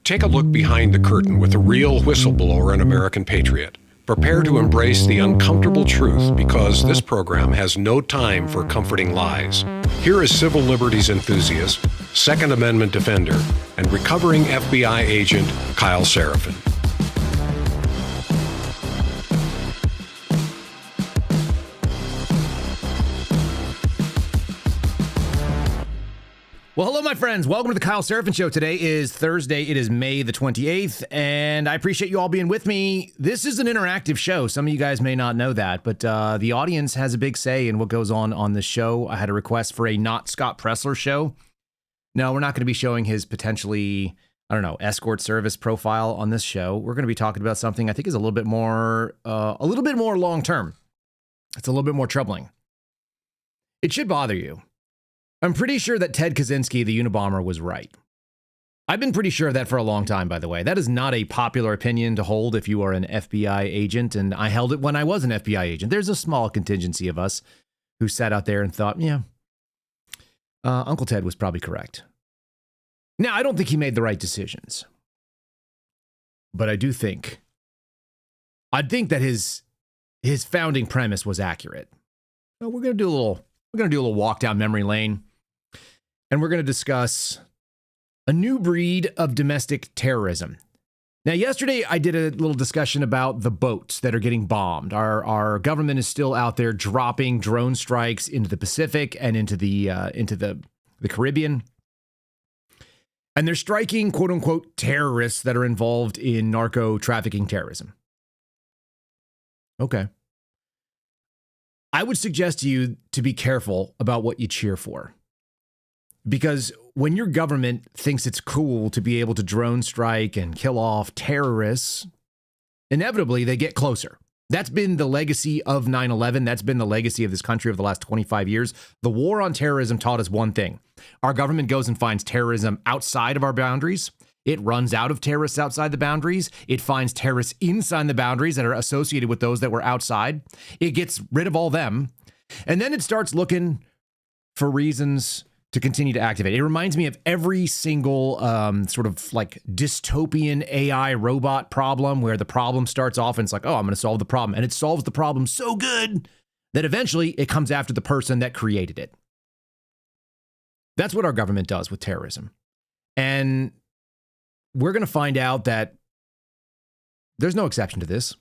Take a look behind the curtain with a real whistleblower and American patriot. Prepare to embrace the uncomfortable truth because this program has no time for comforting lies. Here is civil liberties enthusiast, Second Amendment defender, and recovering FBI agent Kyle Seraphin. Well, hello, my friends. Welcome to the Kyle Seraphin Show. Today is Thursday. It is May the 28th, and I appreciate you all being with me. This is an interactive show. Some of you guys may not know that, but the audience has a big say in what goes on this show. I had a request for a not Scott Presler show. No, we're not going to be showing his potentially, escort service profile on this show. We're going to be talking about something I think is a little bit more long-term. It's a little bit more troubling. It should bother you. I'm pretty sure that Ted Kaczynski, the Unabomber, was right. I've been pretty sure of that for a long time, by the way. That is not a popular opinion to hold if you are an FBI agent, and I held it when I was an FBI agent. There's a small contingency of us who sat out there and thought, Uncle Ted was probably correct. Now, I don't think he made the right decisions, but I think that his founding premise was accurate. So we're going to do a little walk down memory lane. And we're going to discuss a new breed of domestic terrorism. Now, yesterday I did a little discussion about the boats that are getting bombed. Our government is still out there dropping drone strikes into the Pacific and into the Caribbean. And they're striking, quote unquote, terrorists that are involved in narco trafficking terrorism. Okay. I would suggest to you to be careful about what you cheer for. Because when your government thinks it's cool to be able to drone strike and kill off terrorists, inevitably they get closer. That's been the legacy of 9/11. That's been the legacy of this country over the last 25 years. The war on terrorism taught us one thing. Our government goes and finds terrorism outside of our boundaries. It runs out of terrorists outside the boundaries. It finds terrorists inside the boundaries that are associated with those that were outside. It gets rid of all them. And then it starts looking for reasons to continue to activate. It reminds me of every single sort of like dystopian AI robot problem where the problem starts off and it's like, oh, I'm going to solve the problem. And it solves the problem so good that eventually it comes after the person that created it. That's what our government does with terrorism. And we're going to find out that there's no exception to this.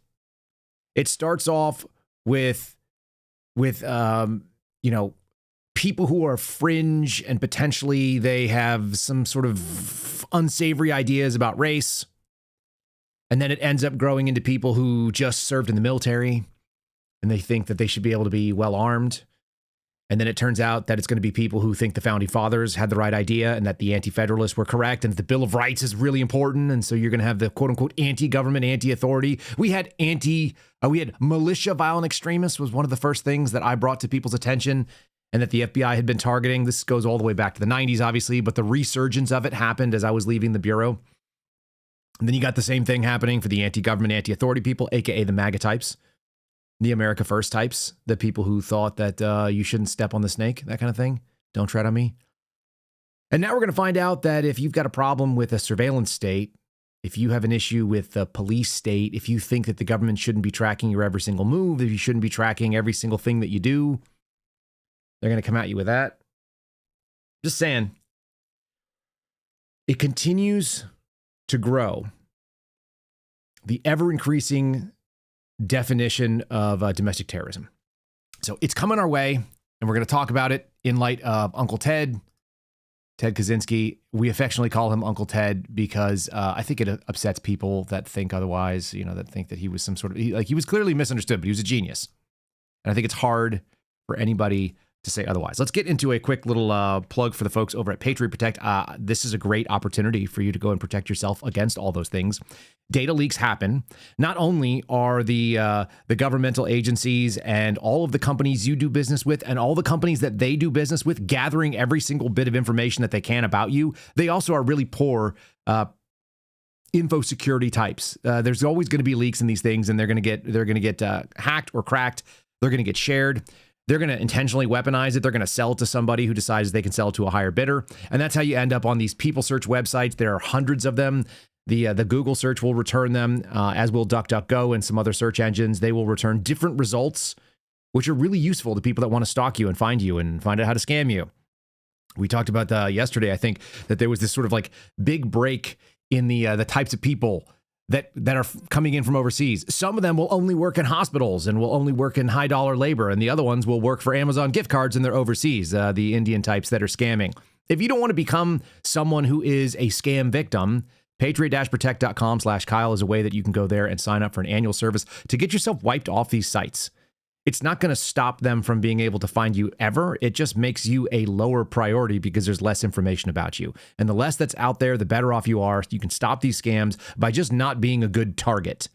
It starts off with people who are fringe and potentially they have some sort of unsavory ideas about race. And then it ends up growing into people who just served in the military and they think that they should be able to be well armed. And then it turns out that it's going to be people who think the founding fathers had the right idea and that the anti-federalists were correct and that the Bill of Rights is really important. And so you're going to have the quote unquote anti-government, anti-authority. We had militia violent extremists was one of the first things that I brought to people's attention and that the FBI had been targeting. This goes all the way back to the 90s, obviously, but the resurgence of it happened as I was leaving the Bureau. And then you got the same thing happening for the anti-government, anti-authority people, aka the MAGA types. The America First types, the people who thought that you shouldn't step on the snake, that kind of thing. Don't tread on me. And now we're going to find out that if you've got a problem with a surveillance state, if you have an issue with the police state, if you think that the government shouldn't be tracking your every single move, if you shouldn't be tracking every single thing that you do, they're going to come at you with that. Just saying. It continues to grow. The ever-increasing definition of domestic terrorism. So it's coming our way, and we're going to talk about it in light of Uncle Ted Kaczynski. We affectionately call him Uncle Ted because I think it upsets people that think otherwise, that think that he was some sort of, he was clearly misunderstood, but he was a genius. And I think it's hard for anybody to say otherwise. Let's get into a quick little plug for the folks over at Patriot Protect. This is a great opportunity for you to go and protect yourself against all those things. Data leaks happen. Not only are the governmental agencies and all of the companies you do business with and all the companies that they do business with gathering every single bit of information that they can about you, they also are really poor info security types. There's always going to be leaks in these things, and they're going to get hacked or cracked. They're going to get shared. They're going to intentionally weaponize it. They're going to sell it to somebody who decides they can sell it to a higher bidder. And that's how you end up on these people search websites. There are hundreds of them The Google search will return them, as will DuckDuckGo and some other search engines. They will return different results, which are really useful to people that want to stalk you and find out how to scam you. We talked about yesterday, I think, that there was this sort of like big break in the types of people that are coming in from overseas. Some of them will only work in hospitals and will only work in high dollar labor, and the other ones will work for Amazon gift cards and they're overseas, the Indian types that are scamming. If you don't want to become someone who is a scam victim, patriot-protect.com/Kyle is a way that you can go there and sign up for an annual service to get yourself wiped off these sites. It's not going to stop them from being able to find you ever. It just makes you a lower priority because there's less information about you. And the less that's out there, the better off you are. You can stop these scams by just not being a good target.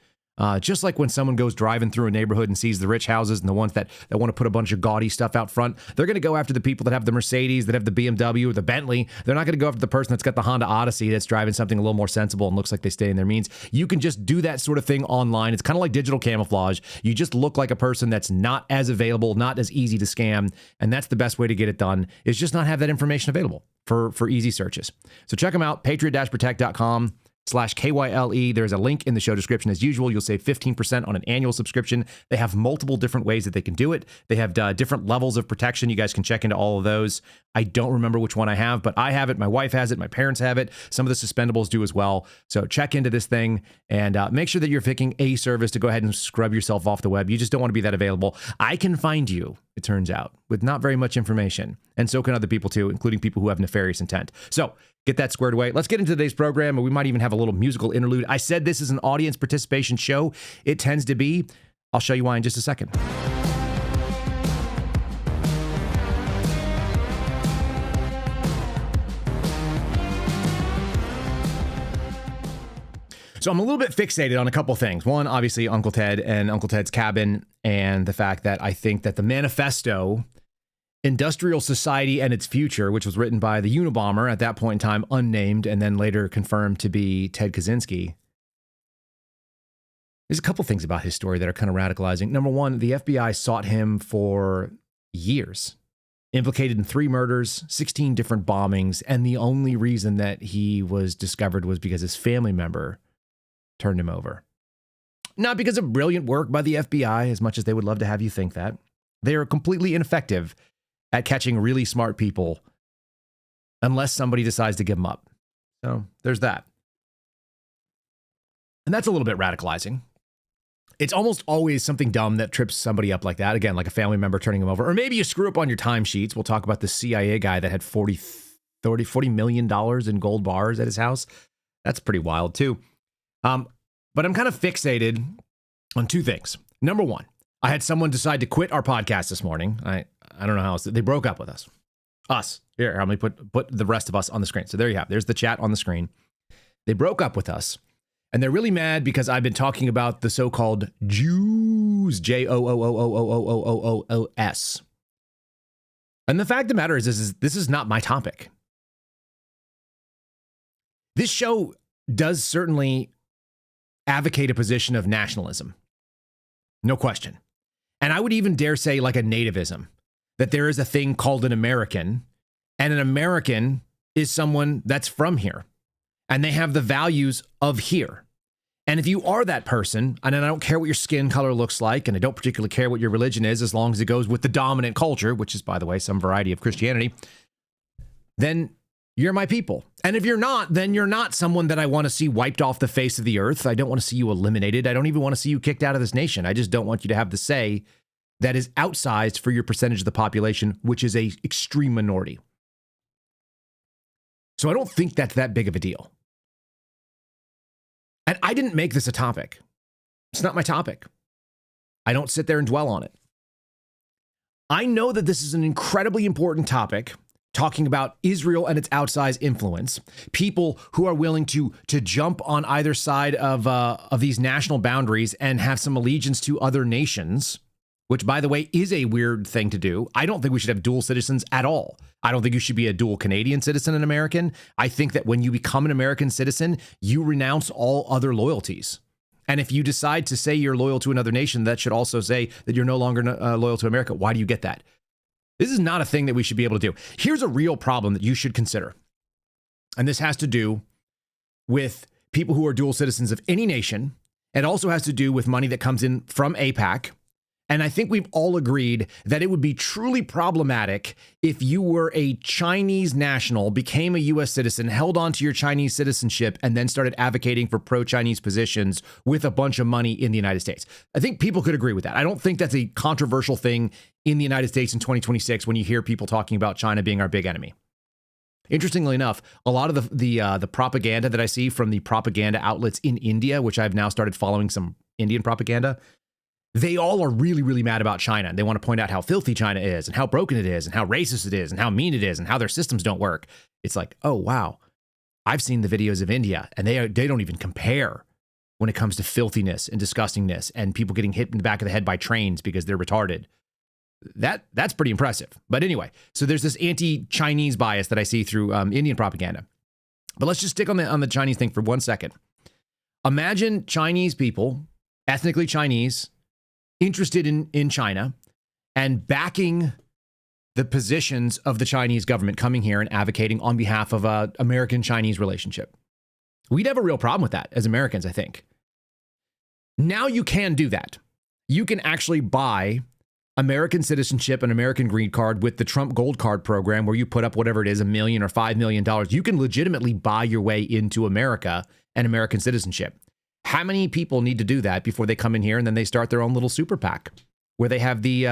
Just like when someone goes driving through a neighborhood and sees the rich houses and the ones that want to put a bunch of gaudy stuff out front, they're going to go after the people that have the Mercedes, that have the BMW or the Bentley. They're not going to go after the person that's got the Honda Odyssey that's driving something a little more sensible and looks like they stay in their means. You can just do that sort of thing online. It's kind of like digital camouflage. You just look like a person that's not as available, not as easy to scam. And that's the best way to get it done, is just not have that information available for easy searches. So check them out, patriot-protect.com/KYLE. There's a link in the show description as usual. You'll save 15% on an annual subscription. They have multiple different ways that they can do it. They have different levels of protection. You guys can check into all of those. I don't remember which one I have, but I have it. My wife has it. My parents have it. Some of the suspendables do as well. So check into this thing and make sure that you're picking a service to go ahead and scrub yourself off the web. You just don't want to be that available. I can find you, it turns out, with not very much information. And so can other people too, including people who have nefarious intent. So get that squared away. Let's get into today's program, and we might even have a little musical interlude. I said this is an audience participation show. It tends to be. I'll show you why in just a second. So I'm a little bit fixated on a couple things. One, obviously, Uncle Ted and Uncle Ted's Cabin, and the fact that I think that the manifesto, Industrial Society and Its Future, which was written by the Unabomber, at that point in time unnamed, and then later confirmed to be Ted Kaczynski. There's a couple things about his story that are kind of radicalizing. Number one, the FBI sought him for years, implicated in 3 murders, 16 different bombings, and the only reason that he was discovered was because his family member turned him over. Not because of brilliant work by the FBI, as much as they would love to have you think that. They are completely ineffective at catching really smart people unless somebody decides to give them up. So there's that. And that's a little bit radicalizing. It's almost always something dumb that trips somebody up like that. Again, like a family member turning them over. Or maybe you screw up on your timesheets. We'll talk about the CIA guy that had $40 million in gold bars at his house. That's pretty wild too. But I'm kind of fixated on 2 things. Number one, I had someone decide to quit our podcast this morning. I don't know how else. They broke up with us. Us. Here, let me put the rest of us on the screen. So there you have. There's the chat on the screen. They broke up with us. And they're really mad because I've been talking about the so-called Jews, Joooos. And the fact of the matter is this is not my topic. This show does certainly advocate a position of nationalism. No question. And I would even dare say like a nativism, that there is a thing called an American, and an American is someone that's from here, and they have the values of here. And if you are that person, and I don't care what your skin color looks like, and I don't particularly care what your religion is, as long as it goes with the dominant culture, which is, by the way, some variety of Christianity, then you're my people. And if you're not, then you're not someone that I want to see wiped off the face of the earth. I don't want to see you eliminated. I don't even want to see you kicked out of this nation. I just don't want you to have the say that is outsized for your percentage of the population, which is a extreme minority. So I don't think that's that big of a deal. And I didn't make this a topic. It's not my topic. I don't sit there and dwell on it. I know that this is an incredibly important topic, talking about Israel and its outsized influence, people who are willing to jump on either side of these national boundaries and have some allegiance to other nations, which, by the way, is a weird thing to do. I don't think we should have dual citizens at all. I don't think you should be a dual Canadian citizen and American. I think that when you become an American citizen, you renounce all other loyalties. And if you decide to say you're loyal to another nation, that should also say that you're no longer loyal to America. Why do you get that? This is not a thing that we should be able to do. Here's a real problem that you should consider. And this has to do with people who are dual citizens of any nation. It also has to do with money that comes in from AIPAC. And I think we've all agreed that it would be truly problematic if you were a Chinese national, became a U.S. citizen, held on to your Chinese citizenship, and then started advocating for pro-Chinese positions with a bunch of money in the United States. I think people could agree with that. I don't think that's a controversial thing in the United States in 2026 when you hear people talking about China being our big enemy. Interestingly enough, a lot of the propaganda that I see from the propaganda outlets in India, which I've now started following some Indian propaganda, they all are really, really mad about China. And they want to point out how filthy China is and how broken it is and how racist it is and how mean it is and how their systems don't work. It's like, oh, wow. I've seen the videos of India and they don't even compare when it comes to filthiness and disgustingness and people getting hit in the back of the head by trains because they're retarded. That's pretty impressive. But anyway, so there's this anti-Chinese bias that I see through Indian propaganda. But let's just stick on the Chinese thing for 1 second. Imagine Chinese people, ethnically Chinese, interested in China and backing the positions of the Chinese government coming here and advocating on behalf of an American-Chinese relationship. We'd have a real problem with that as Americans, I think. Now you can do that. You can actually buy American citizenship and American green card with the Trump Gold Card program where you put up whatever it is, $1 million or $5 million. You can legitimately buy your way into America and American citizenship. How many people need to do that before they come in here and then they start their own little super PAC where they have the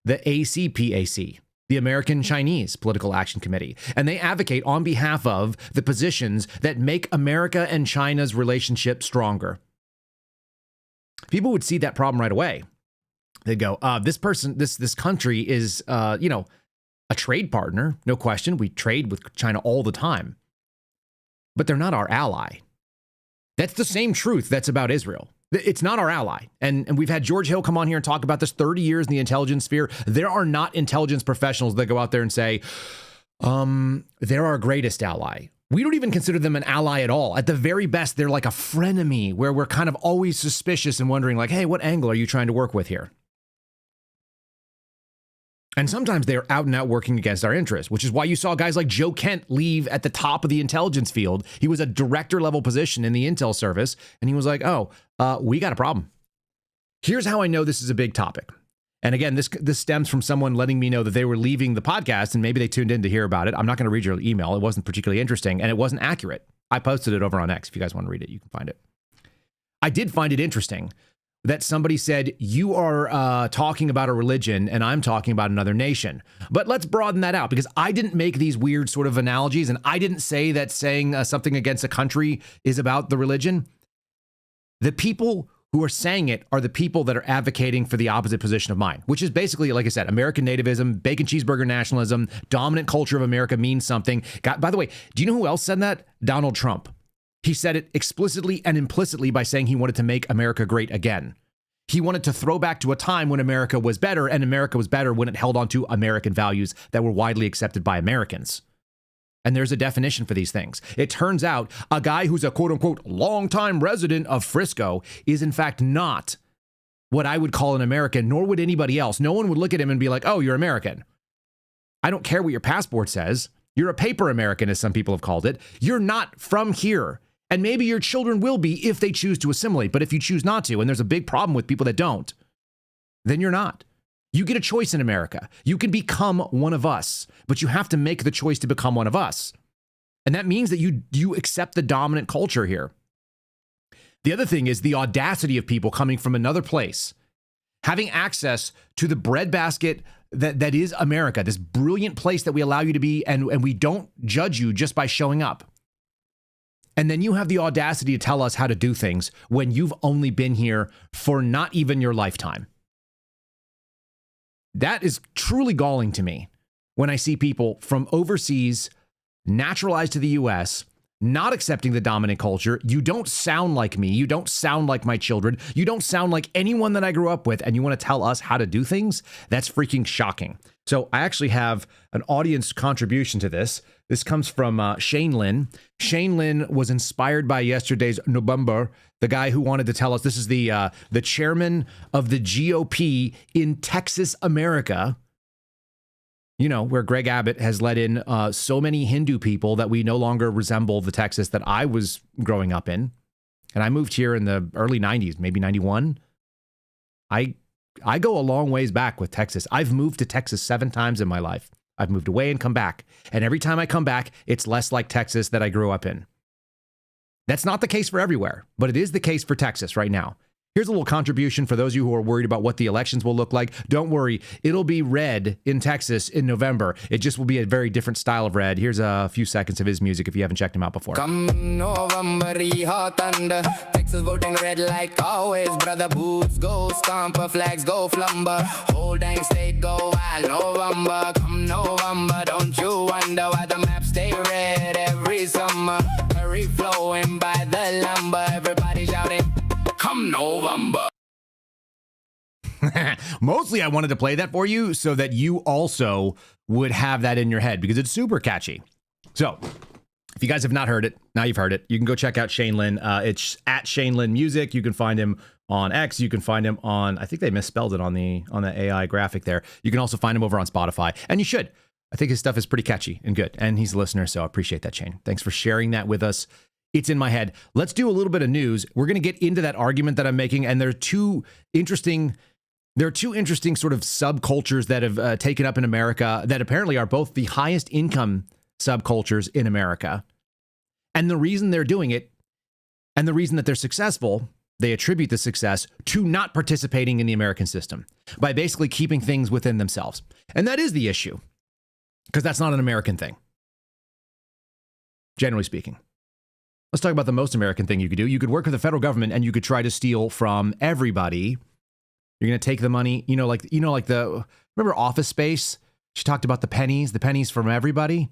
ACPAC, the American Chinese Political Action Committee, and they advocate on behalf of the positions that make America and China's relationship stronger? People would see that problem right away. They'd go, this country is, a trade partner, no question. We trade with China all the time, but they're not our ally. That's the same truth that's about Israel. It's not our ally. And we've had George Hill come on here and talk about this 30 years in the intelligence sphere. There are not intelligence professionals that go out there and say, they're our greatest ally. We don't even consider them an ally at all. At the very best, they're like a frenemy where we're kind of always suspicious and wondering like, hey, what angle are you trying to work with here? And sometimes they're out and out working against our interests, which is why you saw guys like Joe Kent leave at the top of the intelligence field. He was a director level position in the intel service. And he was like, we got a problem. Here's how I know this is a big topic. And again, this stems from someone letting me know that they were leaving the podcast and maybe they tuned in to hear about it. I'm not going to read your email. It wasn't particularly interesting and it wasn't accurate. I posted it over on X. If you guys want to read it, you can find it. I did find it interesting that somebody said, you are talking about a religion and I'm talking about another nation. But let's broaden that out because I didn't make these weird sort of analogies and I didn't say that saying something against a country is about the religion. The people who are saying it are the people that are advocating for the opposite position of mine, which is basically, like I said, American nativism, bacon cheeseburger nationalism, dominant culture of America means something. God, by the way, do you know who else said that? Donald Trump. He said it explicitly and implicitly by saying he wanted to make America great again. He wanted to throw back to a time when America was better, and America was better when it held on to American values that were widely accepted by Americans. And there's a definition for these things. It turns out a guy who's a quote unquote longtime resident of Frisco is in fact not what I would call an American, nor would anybody else. No one would look at him and be like, oh, you're American. I don't care what your passport says. You're a paper American, as some people have called it. You're not from here. And maybe your children will be if they choose to assimilate. But if you choose not to, and there's a big problem with people that don't, then you're not. You get a choice in America. You can become one of us, but you have to make the choice to become one of us. And that means that you accept the dominant culture here. The other thing is the audacity of people coming from another place, having access to the breadbasket that is America, this brilliant place that we allow you to be, and we don't judge you just by showing up. And then you have the audacity to tell us how to do things when you've only been here for not even your lifetime. That is truly galling to me when I see people from overseas naturalized to the US, not accepting the dominant culture. You don't sound like me. You don't sound like my children. You don't sound like anyone that I grew up with. And you want to tell us how to do things? That's freaking shocking. So I actually have an audience contribution to this. This comes from Shane Lynn. Shane Lynn was inspired by yesterday's Unabomber, the guy who wanted to tell us this is the chairman of the GOP in Texas, America. You know, where Greg Abbott has let in so many Hindu people that we no longer resemble the Texas that I was growing up in. and I moved here in the early 90s, maybe 91. I go a long ways back with Texas. I've moved to Texas 7 times in my life. I've moved away and come back. And every time I come back, it's less like Texas that I grew up in. That's not the case for everywhere, but it is the case for Texas right now. Here's a little contribution for those of you who are worried about what the elections will look like. Don't worry, it'll be red in Texas in November. It just will be a very different style of red. Here's a few seconds of his music if you haven't checked him out before. Come November, hot thunder. Texas voting red like always. Brother boots go stomper, flags go flumber. Whole dang state go wild. November, come November. Don't you wonder why the maps stay red every summer? Hurry flowing by the lumber. Everybody shouting, come November. Mostly I wanted to play that for you so that you also would have that in your head because it's super catchy. So if you guys have not heard it, now you've heard it. You can go check out Shane Lynn. It's at Shane Lynn Music. You can find him on X. You can find him on, I think they misspelled it on the AI graphic there. You can also find him over on Spotify, and you should. I think his stuff is pretty catchy and good, and he's a listener, so I appreciate that, Shane. Thanks for sharing that with us. It's in my head. Let's do a little bit of news. We're going to get into that argument that I'm making, and there are two interesting sort of subcultures that have taken up in America that apparently are both the highest income subcultures in America. And the reason they're doing it and the reason that they're successful, they attribute the success to not participating in the American system by basically keeping things within themselves. And that is the issue, because that's not an American thing, generally speaking. Let's talk about the most American thing you could do. You could work for the federal government and you could try to steal from everybody. You're going to take the money, remember Office Space? She talked about the pennies from everybody.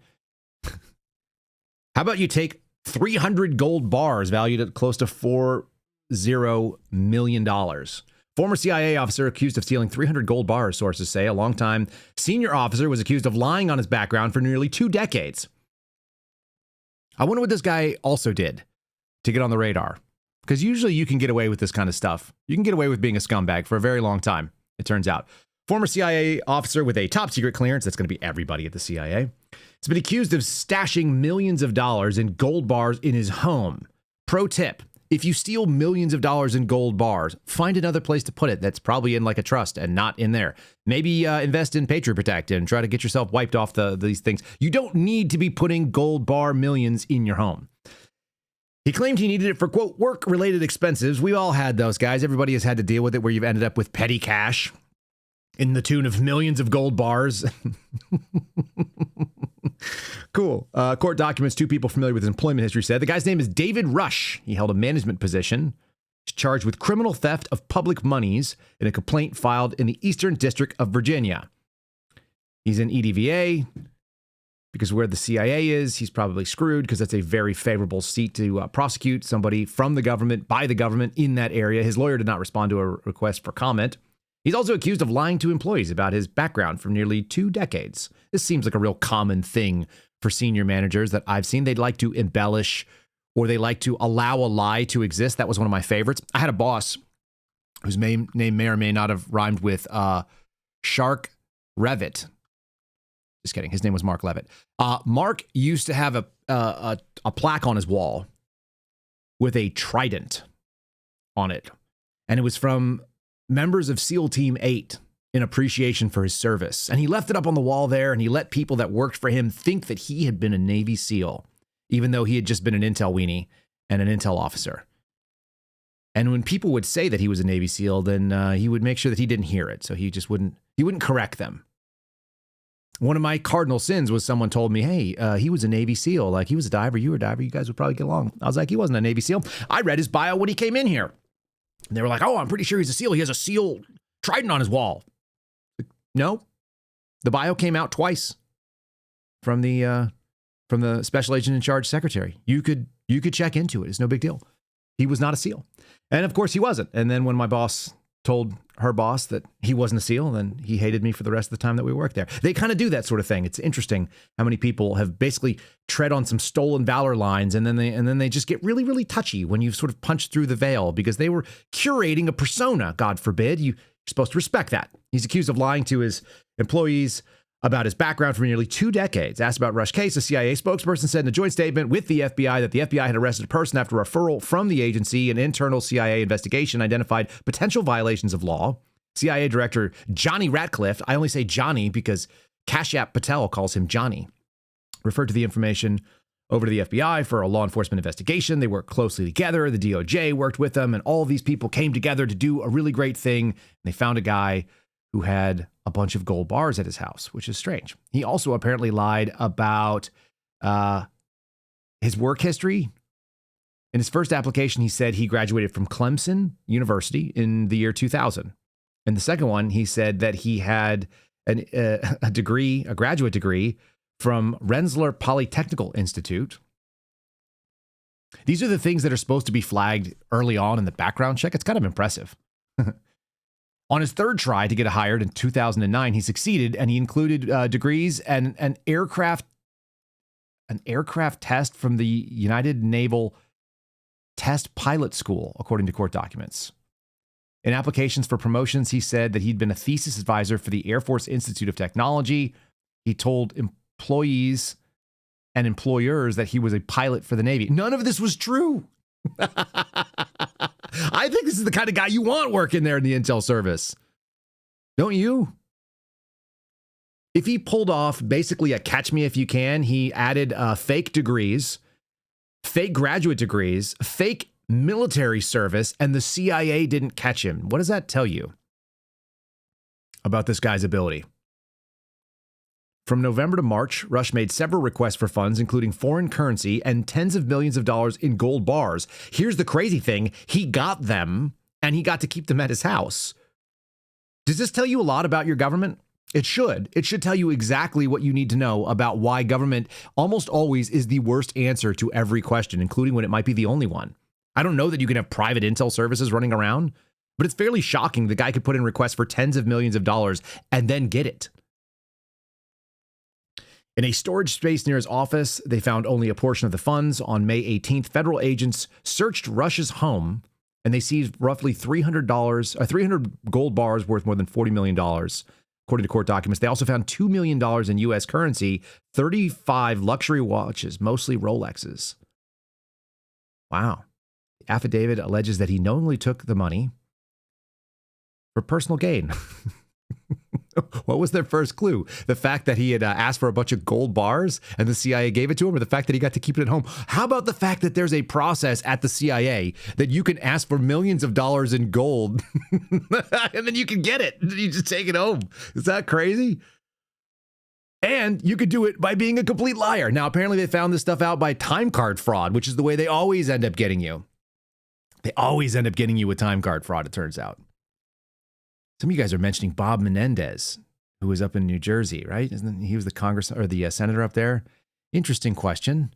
How about you take 300 gold bars valued at close to $40 million? Former CIA officer accused of stealing 300 gold bars, sources say. A longtime senior officer was accused of lying on his background for nearly 2 decades. I wonder what this guy also did to get on the radar. Because usually you can get away with this kind of stuff. You can get away with being a scumbag for a very long time, it turns out. Former CIA officer with a top secret clearance, that's going to be everybody at the CIA, has been accused of stashing millions of dollars in gold bars in his home. Pro tip, if you steal millions of dollars in gold bars, find another place to put it that's probably in like a trust and not in there. Maybe invest in Patriot Protect and try to get yourself wiped off these things. You don't need to be putting gold bar millions in your home. He claimed he needed it for, quote, work-related expenses. We all had those, guys. Everybody has had to deal with it where you've ended up with petty cash in the tune of millions of gold bars. Cool. Court documents, 2 people familiar with his employment history said. The guy's name is David Rush. He held a management position. He's charged with criminal theft of public monies in a complaint filed in the Eastern District of Virginia. He's in EDVA. Because where the CIA is, he's probably screwed because that's a very favorable seat to prosecute somebody from the government, by the government in that area. His lawyer did not respond to a request for comment. He's also accused of lying to employees about his background for nearly 2 decades. This seems like a real common thing for senior managers that I've seen. They'd like to embellish or they like to allow a lie to exist. That was one of my favorites. I had a boss whose name may or may not have rhymed with Shark Revit. Just kidding. His name was Mark Levitt. Mark used to have a plaque on his wall with a trident on it. And it was from members of SEAL Team 8 in appreciation for his service. And he left it up on the wall there, and he let people that worked for him think that he had been a Navy SEAL, even though he had just been an intel weenie and an intel officer. And when people would say that he was a Navy SEAL, then he would make sure that he didn't hear it. So he wouldn't correct them. One of my cardinal sins was someone told me, hey, he was a Navy SEAL. Like, he was a diver. You were a diver. You guys would probably get along. I was like, he wasn't a Navy SEAL. I read his bio when he came in here. And they were like, oh, I'm pretty sure he's a SEAL. He has a SEAL trident on his wall. No. The bio came out twice from the special agent in charge secretary. You could check into it. It's no big deal. He was not a SEAL. And of course he wasn't. And then when my boss told her boss that he wasn't a SEAL, then he hated me for the rest of the time that we worked there. They kind of do that sort of thing. It's interesting how many people have basically tread on some stolen valor lines, and then they just get really, really touchy when you've sort of punched through the veil because they were curating a persona. God forbid. You're supposed to respect that. He's accused of lying to his employees about his background for nearly 2 decades. Asked about Rush case, a CIA spokesperson said in a joint statement with the FBI that the FBI had arrested a person after a referral from the agency. An internal CIA investigation identified potential violations of law. CIA Director Johnny Ratcliffe, I only say Johnny because Kashyap Patel calls him Johnny, referred to the information over to the FBI for a law enforcement investigation. They worked closely together. The DOJ worked with them, and all of these people came together to do a really great thing. And they found a guy who had a bunch of gold bars at his house, which is strange. He also apparently lied about his work history. In his first application, he said he graduated from Clemson University in the year 2000. And the second one, he said that he had a degree, a graduate degree from Rensselaer Polytechnical Institute. These are the things that are supposed to be flagged early on in the background check. It's kind of impressive. On his third try to get hired in 2009, he succeeded, and he included degrees and an aircraft test from the United Naval Test Pilot School, according to court documents. In applications for promotions, he said that he'd been a thesis advisor for the Air Force Institute of Technology. He told employees and employers that he was a pilot for the Navy. None of this was true. I think this is the kind of guy you want working there in the intel service. Don't you? If he pulled off basically a catch me if you can, he added fake degrees, fake graduate degrees, fake military service, and the CIA didn't catch him. What does that tell you about this guy's ability? From November to March, Rush made several requests for funds, including foreign currency and tens of millions of dollars in gold bars. Here's the crazy thing. He got them, and he got to keep them at his house. Does this tell you a lot about your government? It should. It should tell you exactly what you need to know about why government almost always is the worst answer to every question, including when it might be the only one. I don't know that you can have private intel services running around, but it's fairly shocking the guy could put in requests for tens of millions of dollars and then get it. In a storage space near his office, they found only a portion of the funds. On May 18th, federal agents searched Rush's home, and they seized roughly $300 gold bars worth more than $40 million, according to court documents. They also found $2 million in U.S. currency, 35 luxury watches, mostly Rolexes. Wow. The affidavit alleges that he knowingly took the money for personal gain. What was their first clue? The fact that he had asked for a bunch of gold bars and the CIA gave it to him, or the fact that he got to keep it at home? How about the fact that there's a process at the CIA that you can ask for millions of dollars in gold and then you can get it? You just take it home. Is that crazy? And you could do it by being a complete liar. Now, apparently they found this stuff out by time card fraud, which is the way they always end up getting you. They always end up getting you with time card fraud, it turns out. Some of you guys are mentioning Bob Menendez, who was up in New Jersey, right? He was the Congress or the senator up there. Interesting question.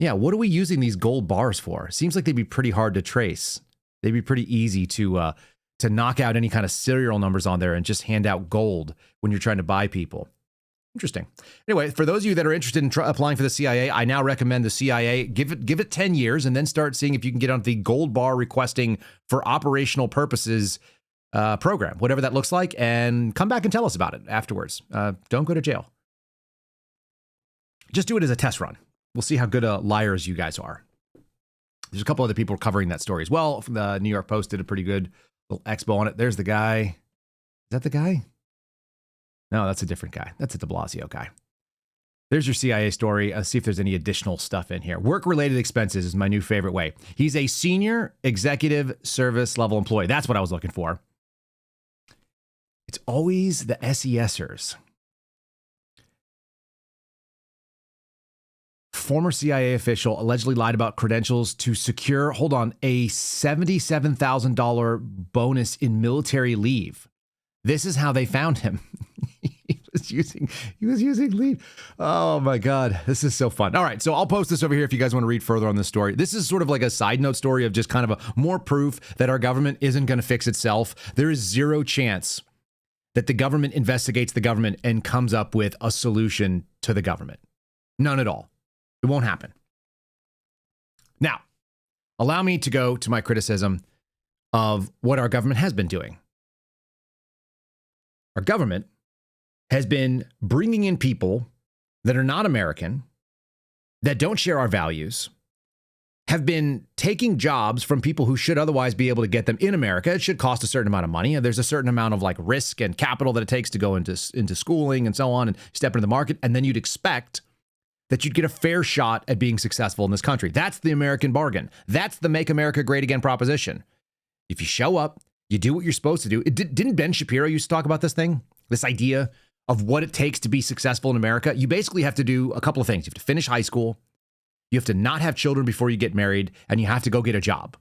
Yeah, what are we using these gold bars for? Seems like they'd be pretty hard to trace. They'd be pretty easy to knock out any kind of serial numbers on there and just hand out gold when you're trying to buy people. Interesting. Anyway, for those of you that are interested in applying for the CIA, I now recommend the CIA give it 10 years and then start seeing if you can get on the gold bar requesting for operational purposes program, whatever that looks like, and come back and tell us about it afterwards. Don't go to jail. Just do it as a test run. We'll see how good liars you guys are. There's a couple other people covering that story as well. The New York Post did a pretty good little expo on it. There's the guy. Is that the guy? No, that's a different guy. That's a de Blasio guy. There's your CIA story. Let's see if there's any additional stuff in here. Work-related expenses is my new favorite way. He's a senior executive service level employee. That's what I was looking for. It's always the SESers. Former CIA official allegedly lied about credentials to secure, hold on, a $77,000 bonus in military leave. This is how they found him. He was using leave. Oh my God, this is so fun. All right, so I'll post this over here if you guys want to read further on this story. This is sort of like a side note story of just kind of a more proof that our government isn't going to fix itself. There is zero chance that the government investigates the government and comes up with a solution to the government. None at all. It won't happen. Now, allow me to go to my criticism of what our government has been doing. Our government has been bringing in people that are not American, that don't share our values, have been taking jobs from people who should otherwise be able to get them in America. It should cost a certain amount of money. And there's a certain amount of like risk and capital that it takes to go into schooling and so on and step into the market. And then you'd expect that you'd get a fair shot at being successful in this country. That's the American bargain. That's the Make America Great Again proposition. If you show up, you do what you're supposed to do. Didn't Ben Shapiro used to talk about this thing? This idea of what it takes to be successful in America? You basically have to do a couple of things. You have to finish high school. You have to not have children before you get married, and you have to go get a job.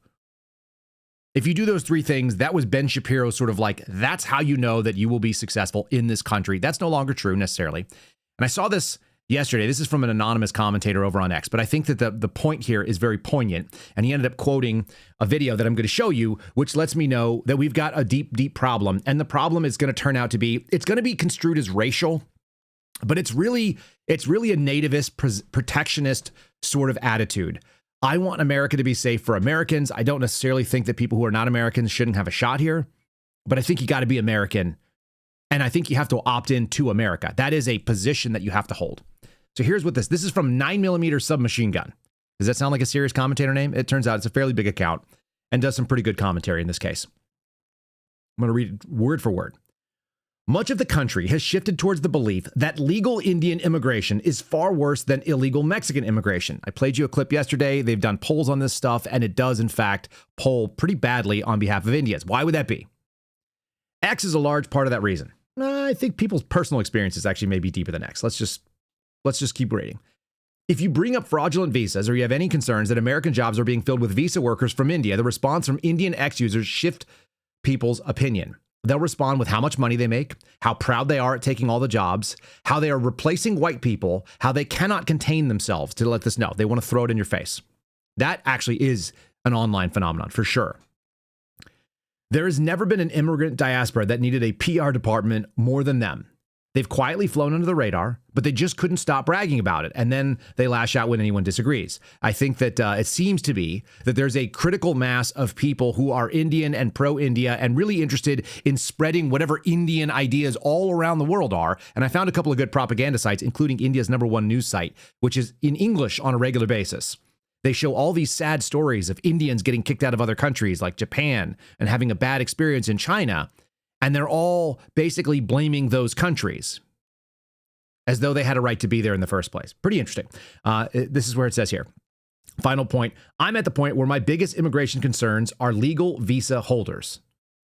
If you do those three things, that was Ben Shapiro's sort of like, that's how you know that you will be successful in this country. That's no longer true necessarily. And I saw this yesterday. This is from an anonymous commentator over on X, but I think that the point here is very poignant. And he ended up quoting a video that I'm going to show you, which lets me know that we've got a deep, deep problem. And the problem is going to turn out to be, it's going to be construed as racial, but it's really a nativist, protectionist sort of attitude. I want America to be safe for Americans. I don't necessarily think that people who are not Americans shouldn't have a shot here, but I think you got to be American. And I think you have to opt in to America. That is a position that you have to hold. So here's what this is from 9mm Submachine Gun. Does that sound like a serious commentator name? It turns out it's a fairly big account and does some pretty good commentary in this case. I'm going to read it word for word. Much of the country has shifted towards the belief that legal Indian immigration is far worse than illegal Mexican immigration. I played you a clip yesterday. They've done polls on this stuff, and it does, in fact, poll pretty badly on behalf of Indians. Why would that be? X is a large part of that reason. I think people's personal experiences actually may be deeper than X. Let's just keep reading. If you bring up fraudulent visas or you have any concerns that American jobs are being filled with visa workers from India, the response from Indian X users shift people's opinion. They'll respond with how much money they make, how proud they are at taking all the jobs, how they are replacing white people, how they cannot contain themselves to let this know. They want to throw it in your face. That actually is an online phenomenon for sure. There has never been an immigrant diaspora that needed a PR department more than them. They've quietly flown under the radar, but they just couldn't stop bragging about it. And then they lash out when anyone disagrees. I think that it seems to be that there's a critical mass of people who are Indian and pro-India and really interested in spreading whatever Indian ideas all around the world are. And I found a couple of good propaganda sites, including India's #1 news site, which is in English on a regular basis. They show all these sad stories of Indians getting kicked out of other countries like Japan and having a bad experience in China. And they're all basically blaming those countries as though they had a right to be there in the first place. Pretty interesting. This is where it says here. Final point. I'm at the point where my biggest immigration concerns are legal visa holders.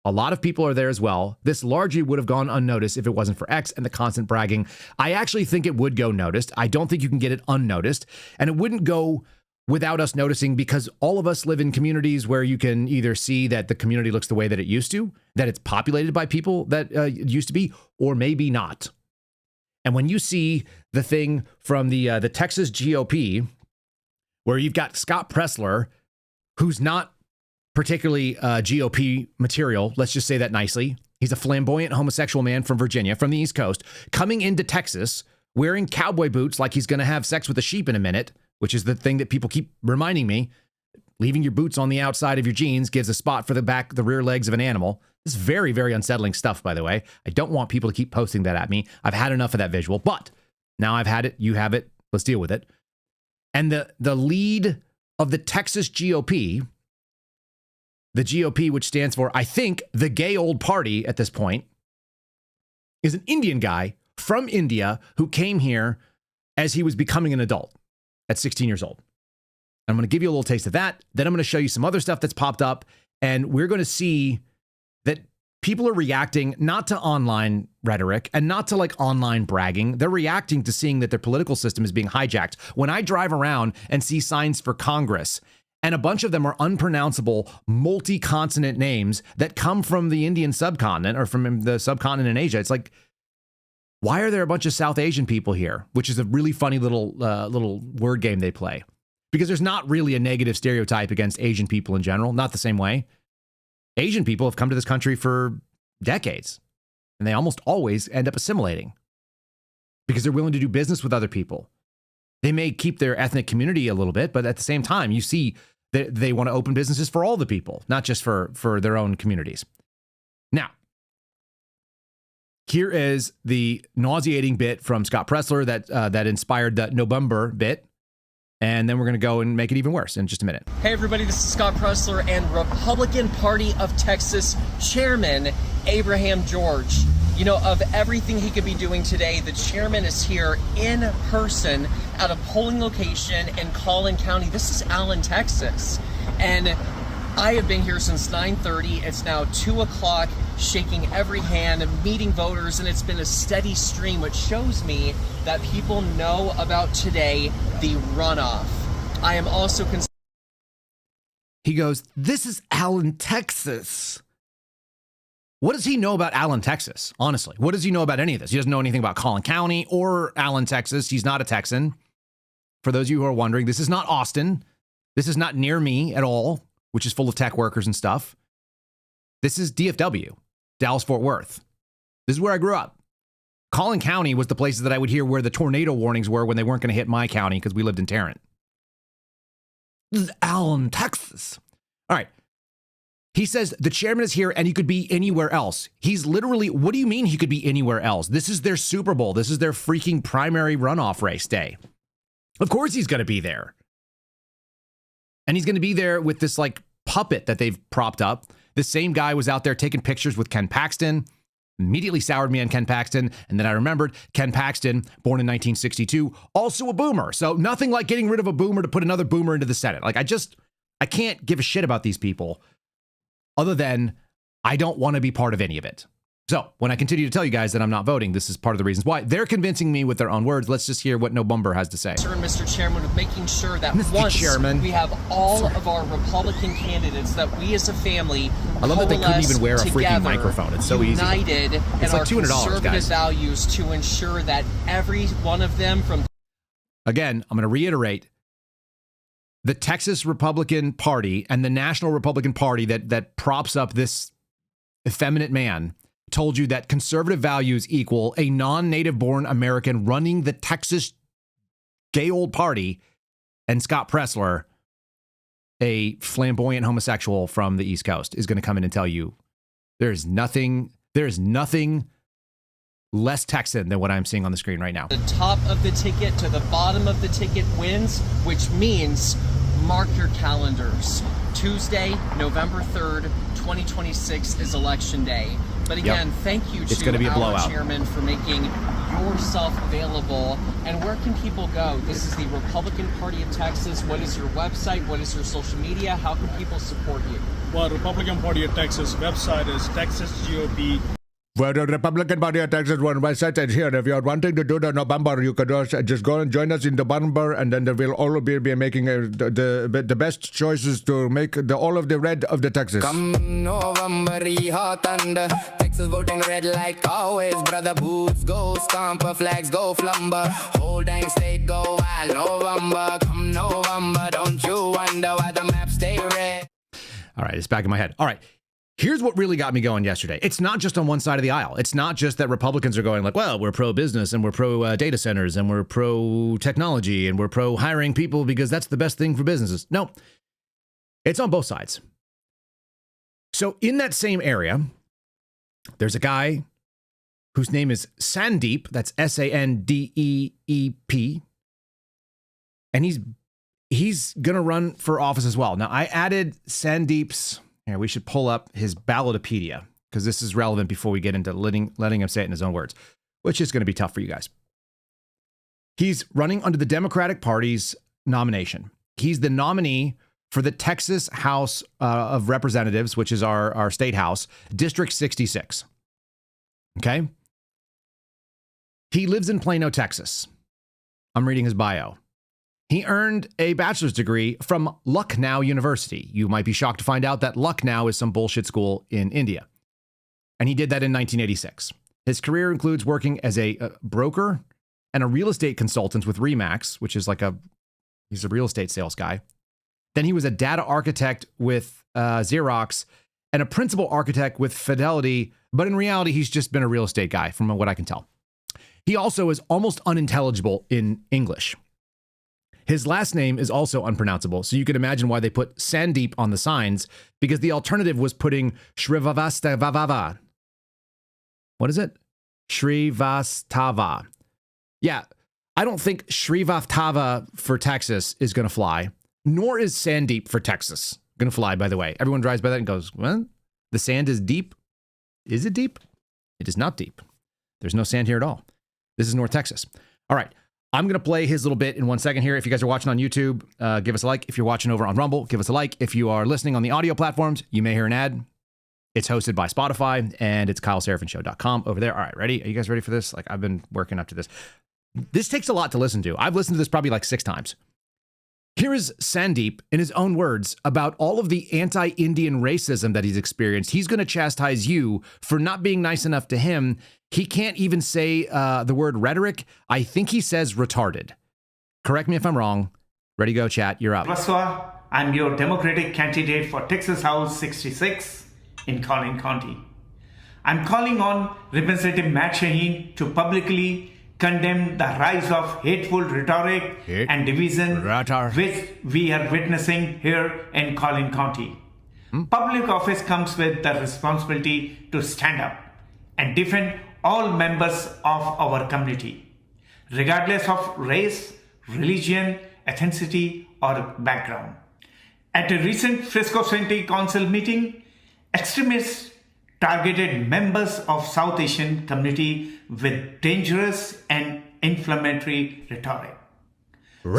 A lot of people are there as well. This largely would have gone unnoticed if it wasn't for X and the constant bragging. I actually think it would go noticed. I don't think you can get it unnoticed. And it wouldn't go without us noticing, because all of us live in communities where you can either see that the community looks the way that it used to, that it's populated by people that it used to be, or maybe not. And when you see the thing from the Texas GOP, where you've got Scott Pressler, who's not particularly GOP material, let's just say that nicely. He's a flamboyant homosexual man from Virginia, from the East Coast, coming into Texas, wearing cowboy boots like he's going to have sex with a sheep in a minute, which is the thing that people keep reminding me. Leaving your boots on the outside of your jeans gives a spot for the rear legs of an animal. This is very, very unsettling stuff, by the way. I don't want people to keep posting that at me. I've had enough of that visual, but now I've had it. You have it. Let's deal with it. And the lead of the Texas GOP, the GOP, which stands for, I think, the gay old party at this point, is an Indian guy from India who came here as he was becoming an adult at 16 years old. I'm going to give you a little taste of that. Then I'm going to show you some other stuff that's popped up. And we're going to see that people are reacting not to online rhetoric and not to like online bragging. They're reacting to seeing that their political system is being hijacked. When I drive around and see signs for Congress, and a bunch of them are unpronounceable multi-consonant names that come from the Indian subcontinent or from the subcontinent in Asia, it's like, why are there a bunch of South Asian people here? Which is a really funny little word game they play. Because there's not really a negative stereotype against Asian people in general, not the same way. Asian people have come to this country for decades, and they almost always end up assimilating because they're willing to do business with other people. They may keep their ethnic community a little bit, but at the same time, you see that they want to open businesses for all the people, not just for their own communities. Now, Here is the nauseating bit from Scott Presler that inspired the Unabomber bit. And then we're going to go and make it even worse in just a minute. Hey everybody, this is Scott Presler and Republican Party of Texas Chairman Abraham George. You know, of everything he could be doing today, the chairman is here in person at a polling location in Collin County. This is Allen, Texas. And I have been here since 9:30. It's now 2 o'clock, shaking every hand, meeting voters, and it's been a steady stream, which shows me that people know about today, the runoff. I am also He goes, this is Allen, Texas. What does he know about Allen, Texas? Honestly, what does he know about any of this? He doesn't know anything about Collin County or Allen, Texas. He's not a Texan. For those of you who are wondering, this is not Austin. This is not near me at all, which is full of tech workers and stuff. This is DFW, Dallas-Fort Worth. This is where I grew up. Collin County was the places that I would hear where the tornado warnings were when they weren't going to hit my county because we lived in Tarrant. This is Allen, Texas. All right. He says the chairman is here and he could be anywhere else. He's literally, what do you mean he could be anywhere else? This is their Super Bowl. This is their freaking primary runoff race day. Of course he's going to be there. And he's going to be there with this like puppet that they've propped up. The same guy was out there taking pictures with Ken Paxton. Immediately soured me on Ken Paxton. And then I remembered Ken Paxton, born in 1962, also a boomer. So nothing like getting rid of a boomer to put another boomer into the Senate. Like I can't give a shit about these people other than I don't want to be part of any of it. So when I continue to tell you guys that I'm not voting, this is part of the reasons why. They're convincing me with their own words. Let's just hear what Unabomber has to say. Mr. Chairman, of making sure that Mr. once Chairman. we have all of our Republican candidates, that we as a family I love that they couldn't even wear a freaking together, microphone. It's so easy. United in It's our like $200, conservative guys. values to ensure that every one of them from Again, I'm going to reiterate. The Texas Republican Party and the National Republican Party that props up this effeminate man told you that conservative values equal a non-native born American running the Texas gay old party, and Scott Presler, a flamboyant homosexual from the East Coast, is going to come in and tell you there is nothing less Texan than what I'm seeing on the screen right now. the top of the ticket to the bottom of the ticket wins, which means mark your calendars. Tuesday, November 3rd, 2026 is Election Day. But again, thank you It's to gonna be a our blowout. chairman for making yourself available. And where can people go? This is the Republican Party of Texas. What is your website? What is your social media? How can people support you? Well, Republican Party of Texas website is TexasGOP. Well, the Republican Party of Texas one website is here. If you're wanting to do the Unabomber, you could just go and join us in the Unabomber, and then we'll all be making the best choices to make all of the red of the Texas. Come November, hot thunder. Texas voting red like always. Brother boots go stomper, flags go flumber. Whole dang state go wild. November, come November. Don't you wonder why the maps stay red? All right, it's back in my head. All right. Here's what really got me going yesterday. It's not just on one side of the aisle. It's not just that Republicans are going like, well, we're pro-business and we're pro-data centers and we're pro-technology and we're pro-hiring people because that's the best thing for businesses. No, it's on both sides. So in that same area, there's a guy whose name is Sandeep. That's Sandeep. And he's going to run for office as well. Now, I added Sandeep's... Here, we should pull up his Ballotopedia because this is relevant before we get into letting him say it in his own words, which is going to be tough for you guys. He's running under the Democratic Party's nomination. He's the nominee for the Texas House of Representatives, which is our state house, District 66. Okay? He lives in Plano, Texas. I'm reading his bio. He earned a bachelor's degree from Lucknow University. You might be shocked to find out that Lucknow is some bullshit school in India. And he did that in 1986. His career includes working as a broker and a real estate consultant with Remax, which is he's a real estate sales guy. Then he was a data architect with Xerox and a principal architect with Fidelity. But in reality, he's just been a real estate guy from what I can tell. He also is almost unintelligible in English. His last name is also unpronounceable, so you can imagine why they put Sandeep on the signs, because the alternative was putting Shrivavastavavava. What is it? Srivastava. Yeah, I don't think Srivastava for Texas is going to fly, nor is Sandeep for Texas going to fly, by the way. Everyone drives by that and goes, well, the sand is deep. Is it deep? It is not deep. There's no sand here at all. This is North Texas. All right. I'm going to play his little bit in 1 second here. If you guys are watching on YouTube, give us a like. If you're watching over on Rumble, give us a like. If you are listening on the audio platforms, you may hear an ad. It's hosted by Spotify, and it's KyleSeraphinShow.com over there. All right, ready? Are you guys ready for this? Like, I've been working up to this. This takes a lot to listen to. I've listened to this probably like 6 times. Here is Sandeep, in his own words, about all of the anti-Indian racism that he's experienced. He's going to chastise you for not being nice enough to him. He can't even say the word rhetoric. I think he says retarded. Correct me if I'm wrong. Ready, go, chat. You're up. Vaswa, I'm your Democratic candidate for Texas House 66 in Collin County. I'm calling on Representative Matt Shaheen to publicly condemn the rise of hateful rhetoric and division which we are witnessing here in Collin County. Public office comes with the responsibility to stand up and defend all members of our community, regardless of race, religion, ethnicity, or background. At a recent Frisco City Council meeting, extremists targeted members of South Asian community with dangerous and inflammatory rhetoric.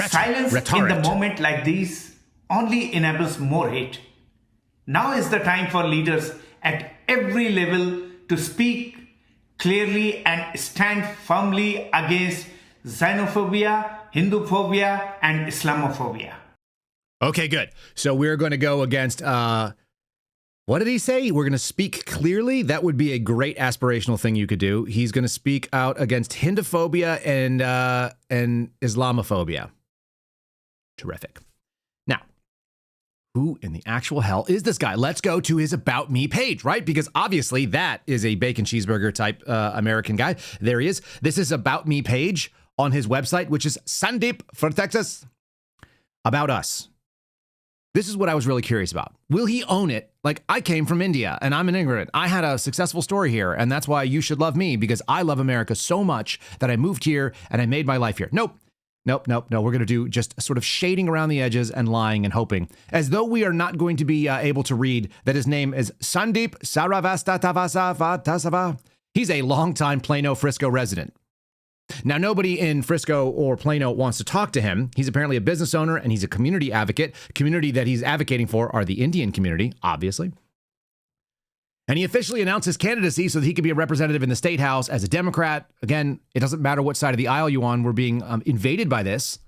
Silence in the moment like these only enables more hate. Now is the time for leaders at every level to speak clearly and stand firmly against xenophobia, Hinduphobia, and Islamophobia. Okay, good. So we're going to go against, what did he say? We're going to speak clearly. That would be a great aspirational thing you could do. He's going to speak out against Hinduphobia and Islamophobia. Terrific. Now, who in the actual hell is this guy? Let's go to his About Me page, right? Because obviously that is a bacon cheeseburger type American guy. There he is. This is About Me page on his website, which is Sandeep for Texas. About us. This is what I was really curious about. Will he own it? Like, I came from India and I'm an immigrant. I had a successful story here, and that's why you should love me, because I love America so much that I moved here and I made my life here. Nope. We're going to do just sort of shading around the edges and lying and hoping, as though we are not going to be able to read that his name is Sandeep Saravastatavasava. He's a longtime Plano, Frisco resident. Now, nobody in Frisco or Plano wants to talk to him. He's apparently a business owner and he's a community advocate. Community that he's advocating for are the Indian community, obviously. And he officially announced his candidacy so that he could be a representative in the state house as a Democrat. Again, it doesn't matter what side of the aisle you're on. We're being invaded by this.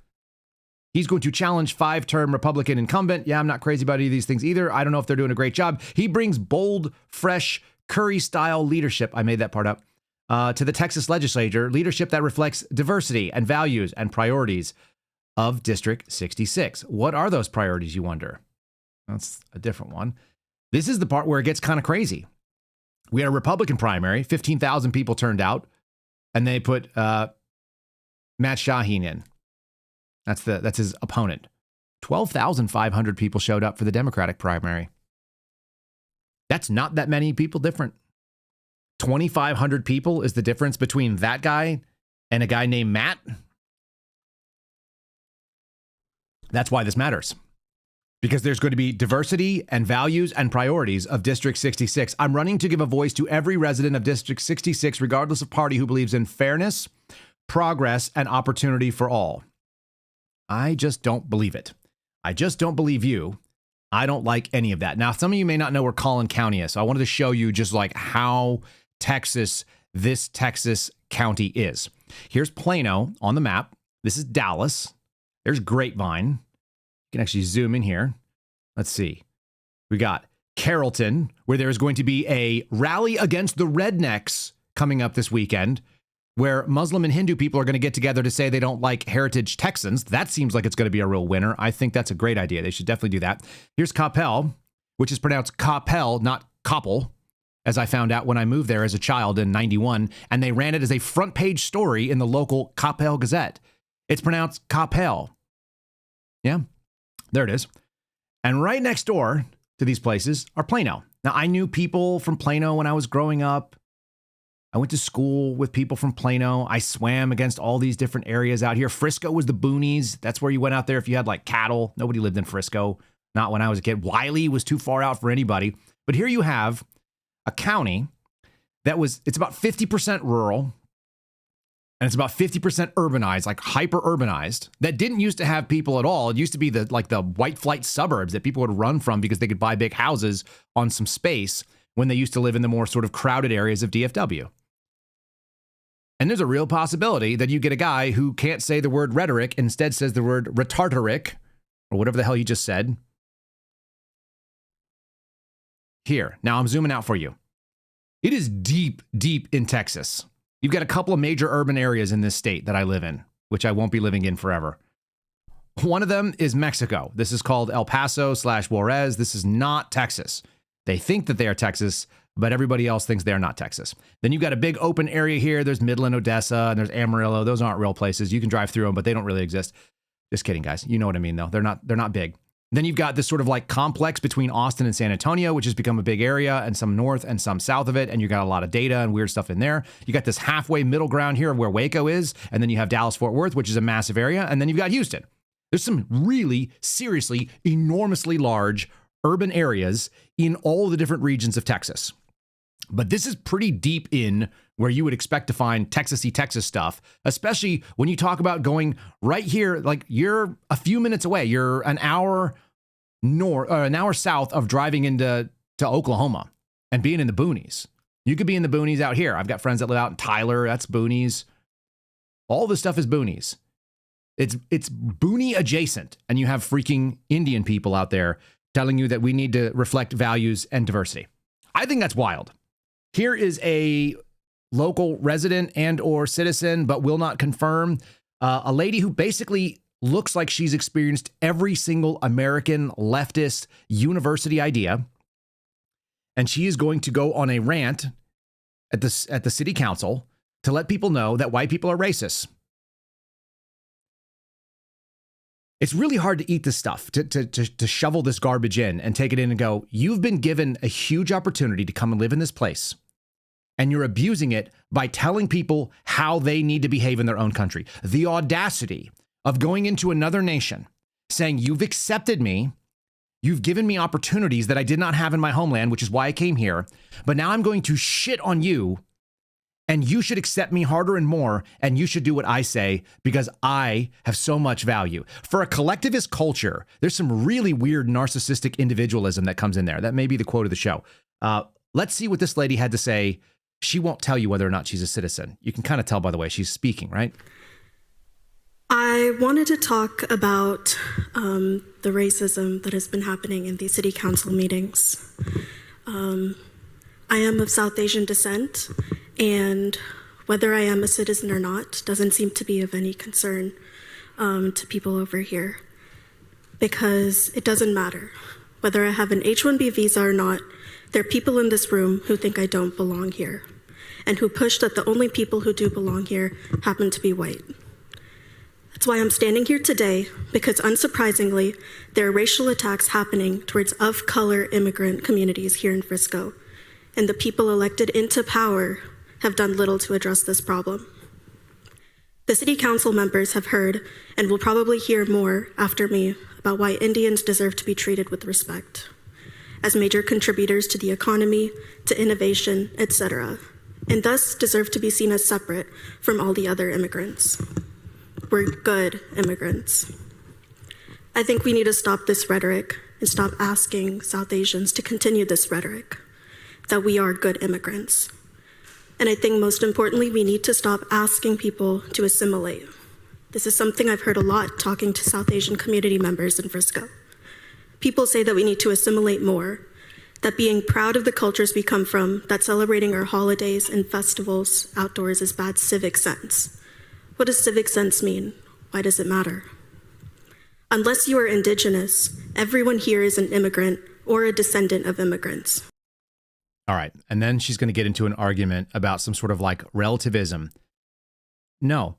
He's going to challenge 5-term Republican incumbent. Yeah, I'm not crazy about any of these things either. I don't know if they're doing a great job. He brings bold, fresh, Curry-style leadership. I made that part up. To the Texas legislature, leadership that reflects diversity and values and priorities of District 66. What are those priorities, you wonder? That's a different one. This is the part where it gets kind of crazy. We had a Republican primary, 15,000 people turned out, and they put Matt Shaheen in. That's his opponent. 12,500 people showed up for the Democratic primary. That's not that many people different. 2,500 people is the difference between that guy and a guy named Matt. That's why this matters. Because there's going to be diversity and values and priorities of District 66. I'm running to give a voice to every resident of District 66, regardless of party, who believes in fairness, progress, and opportunity for all. I just don't believe it. I just don't believe you. I don't like any of that. Now, some of you may not know where Collin County is, so I wanted to show you just like how this Texas county is. Here's Plano on the map. This is Dallas. There's Grapevine. You can actually zoom in here. Let's see. We got Carrollton, where there's going to be a rally against the rednecks coming up this weekend, where Muslim and Hindu people are going to get together to say they don't like heritage Texans. That seems like it's going to be a real winner. I think that's a great idea. They should definitely do that. Here's Coppell, which is pronounced Coppell, not Koppel, as I found out when I moved there as a child in 91, and they ran it as a front page story in the local Coppell Gazette. It's pronounced Coppell. Yeah, there it is. And right next door to these places are Plano. Now, I knew people from Plano when I was growing up. I went to school with people from Plano. I swam against all these different areas out here. Frisco was the boonies. That's where you went out there if you had like cattle. Nobody lived in Frisco. Not when I was a kid. Wiley was too far out for anybody. But here you have a county it's about 50% rural and it's about 50% urbanized, like hyper urbanized, that didn't used to have people at all. It used to be the white flight suburbs that people would run from because they could buy big houses on some space when they used to live in the more sort of crowded areas of DFW. And there's a real possibility that you get a guy who can't say the word rhetoric, instead says the word retarderic, or whatever the hell you just said. Here, now I'm zooming out for you. It is deep, deep in Texas. You've got a couple of major urban areas in this state that I live in, which I won't be living in forever. One of them is Mexico. This is called El Paso/Juarez. This is not Texas. They think that they are Texas, but everybody else thinks they're not Texas. Then you've got a big open area here. There's Midland, Odessa, and there's Amarillo. Those aren't real places. You can drive through them, but they don't really exist. Just kidding, guys. You know what I mean, though. They're not big. Then you've got this sort of like complex between Austin and San Antonio, which has become a big area, and some north and some south of it. And you got a lot of data and weird stuff in there. You got this halfway middle ground here where Waco is. And then you have Dallas-Fort Worth, which is a massive area. And then you've got Houston. There's some really seriously enormously large urban areas in all the different regions of Texas. But this is pretty deep in where you would expect to find Texas-y Texas stuff, especially when you talk about going right here, like you're a few minutes away. You're an hour south of driving to Oklahoma and being in the boonies. You could be in the boonies out here. I've got friends that live out in Tyler. That's boonies. All this stuff is boonies. It's boonie adjacent. And you have freaking Indian people out there telling you that we need to reflect values and diversity. I think that's wild. Here is a local resident and or citizen, but will not confirm, a lady who basically looks like she's experienced every single American leftist university idea. And she is going to go on a rant at the city council to let people know that white people are racist. It's really hard to eat this stuff, to shovel this garbage in and take it in and go, you've been given a huge opportunity to come and live in this place. And you're abusing it by telling people how they need to behave in their own country. The audacity of going into another nation, saying, you've accepted me, you've given me opportunities that I did not have in my homeland, which is why I came here, but now I'm going to shit on you, and you should accept me harder and more, and you should do what I say because I have so much value. For a collectivist culture, there's some really weird narcissistic individualism that comes in there. That may be the quote of the show. Let's see what this lady had to say. She won't tell you whether or not she's a citizen. You can kind of tell by the way she's speaking, right? I wanted to talk about the racism that has been happening in these city council meetings. I am of South Asian descent, and whether I am a citizen or not doesn't seem to be of any concern to people over here, because it doesn't matter. Whether I have an H-1B visa or not, there are people in this room who think I don't belong here, and who push that the only people who do belong here happen to be white. That's why I'm standing here today, because unsurprisingly, there are racial attacks happening towards of-color immigrant communities here in Frisco, and the people elected into power have done little to address this problem. The city council members have heard, and will probably hear more after me, about why Indians deserve to be treated with respect, as major contributors to the economy, to innovation, etc., and thus deserve to be seen as separate from all the other immigrants. We're good immigrants. I think we need to stop this rhetoric and stop asking South Asians to continue this rhetoric, that we are good immigrants. And I think most importantly, we need to stop asking people to assimilate. This is something I've heard a lot talking to South Asian community members in Frisco. People say that we need to assimilate more, that being proud of the cultures we come from, that celebrating our holidays and festivals outdoors is bad civic sense. What does civic sense mean? Why does it matter? Unless you are indigenous, everyone here is an immigrant or a descendant of immigrants. All right. And then she's going to get into an argument about some sort of like relativism. No,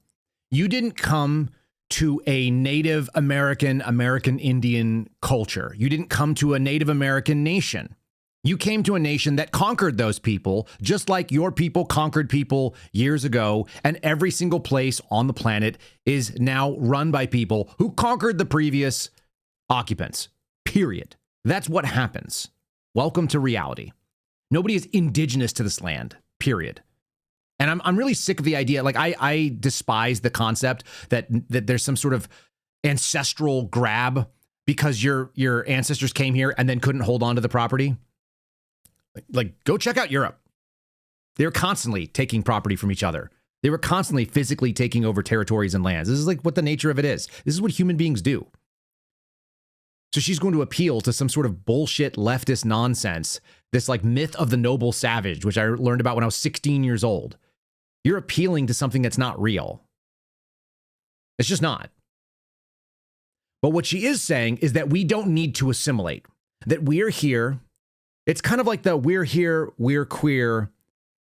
you didn't come to a Native American, American Indian culture. You didn't come to a Native American nation. You came to a nation that conquered those people, just like your people conquered people years ago, and every single place on the planet is now run by people who conquered the previous occupants, period. That's what happens. Welcome to reality. Nobody is indigenous to this land, period. And I'm really sick of the idea. Like, I despise the concept that there's some sort of ancestral grab because your ancestors came here and then couldn't hold on to the property. Like, go check out Europe. They were constantly taking property from each other. They were constantly physically taking over territories and lands. This is like what the nature of it is. This is what human beings do. So she's going to appeal to some sort of bullshit leftist nonsense, this like myth of the noble savage, which I learned about when I was 16 years old. You're appealing to something that's not real. It's just not. But what she is saying is that we don't need to assimilate, that we're here. It's kind of like the we're here, we're queer,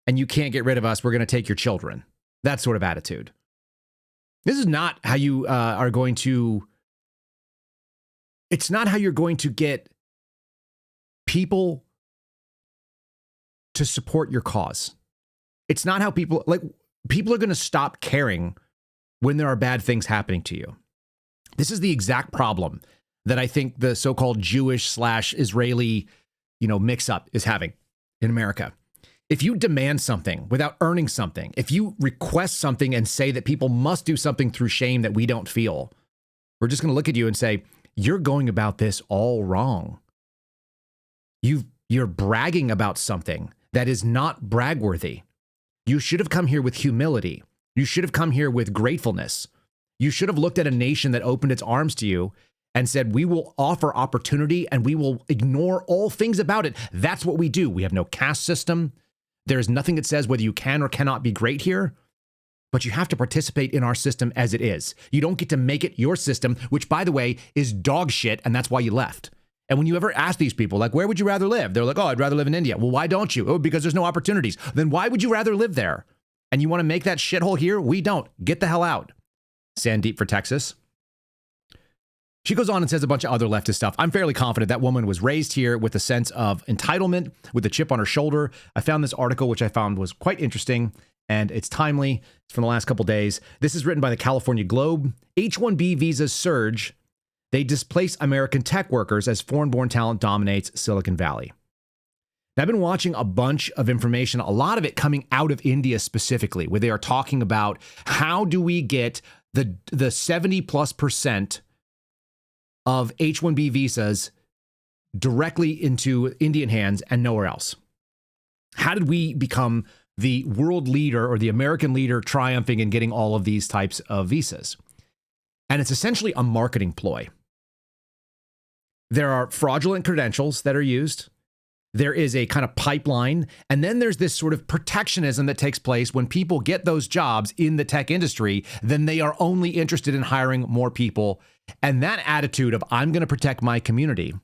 and you can't get rid of us. We're going to take your children. That sort of attitude. This is not how you are going to. It's not how you're going to get people to support your cause. It's not how people are going to stop caring when there are bad things happening to you. This is the exact problem that I think the so-called Jewish/Israeli, mix-up is having in America. If you demand something without earning something, if you request something and say that people must do something through shame that we don't feel, we're just going to look at you and say, you're going about this all wrong. You're bragging about something that is not bragworthy. You should have come here with humility. You should have come here with gratefulness. You should have looked at a nation that opened its arms to you and said, we will offer opportunity and we will ignore all things about it. That's what we do. We have no caste system. There is nothing that says whether you can or cannot be great here, but you have to participate in our system as it is. You don't get to make it your system, which, by the way, is dog shit, and that's why you left. And when you ever ask these people, like, where would you rather live? They're like, oh, I'd rather live in India. Well, why don't you? Oh, because there's no opportunities. Then why would you rather live there? And you want to make that shithole here? We don't. Get the hell out. Sandeep for Texas. She goes on and says a bunch of other leftist stuff. I'm fairly confident that woman was raised here with a sense of entitlement, with a chip on her shoulder. I found this article, which I found was quite interesting, and it's timely. It's from the last couple days. This is written by the California Globe. H-1B visas surge. They displace American tech workers as foreign-born talent dominates Silicon Valley. Now, I've been watching a bunch of information, a lot of it coming out of India specifically, where they are talking about how do we get the 70+% of H-1B visas directly into Indian hands and nowhere else. How did we become the world leader or the American leader triumphing in getting all of these types of visas? And it's essentially a marketing ploy. There are fraudulent credentials that are used. There is a kind of pipeline. And then there's this sort of protectionism that takes place when people get those jobs in the tech industry, then they are only interested in hiring more people. And that attitude of I'm going to protect my community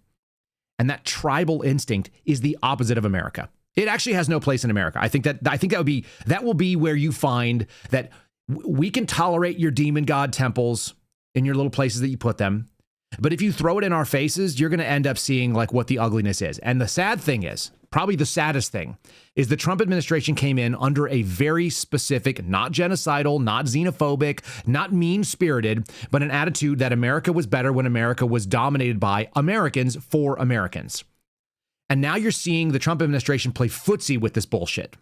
and that tribal instinct is the opposite of America. It actually has no place in America. I think that will be where you find that we can tolerate your demon god temples in your little places that you put them. But if you throw it in our faces, you're going to end up seeing like what the ugliness is. And the sad thing is, probably the saddest thing, is the Trump administration came in under a very specific, not genocidal, not xenophobic, not mean-spirited, but an attitude that America was better when America was dominated by Americans for Americans. And now you're seeing the Trump administration play footsie with this bullshit.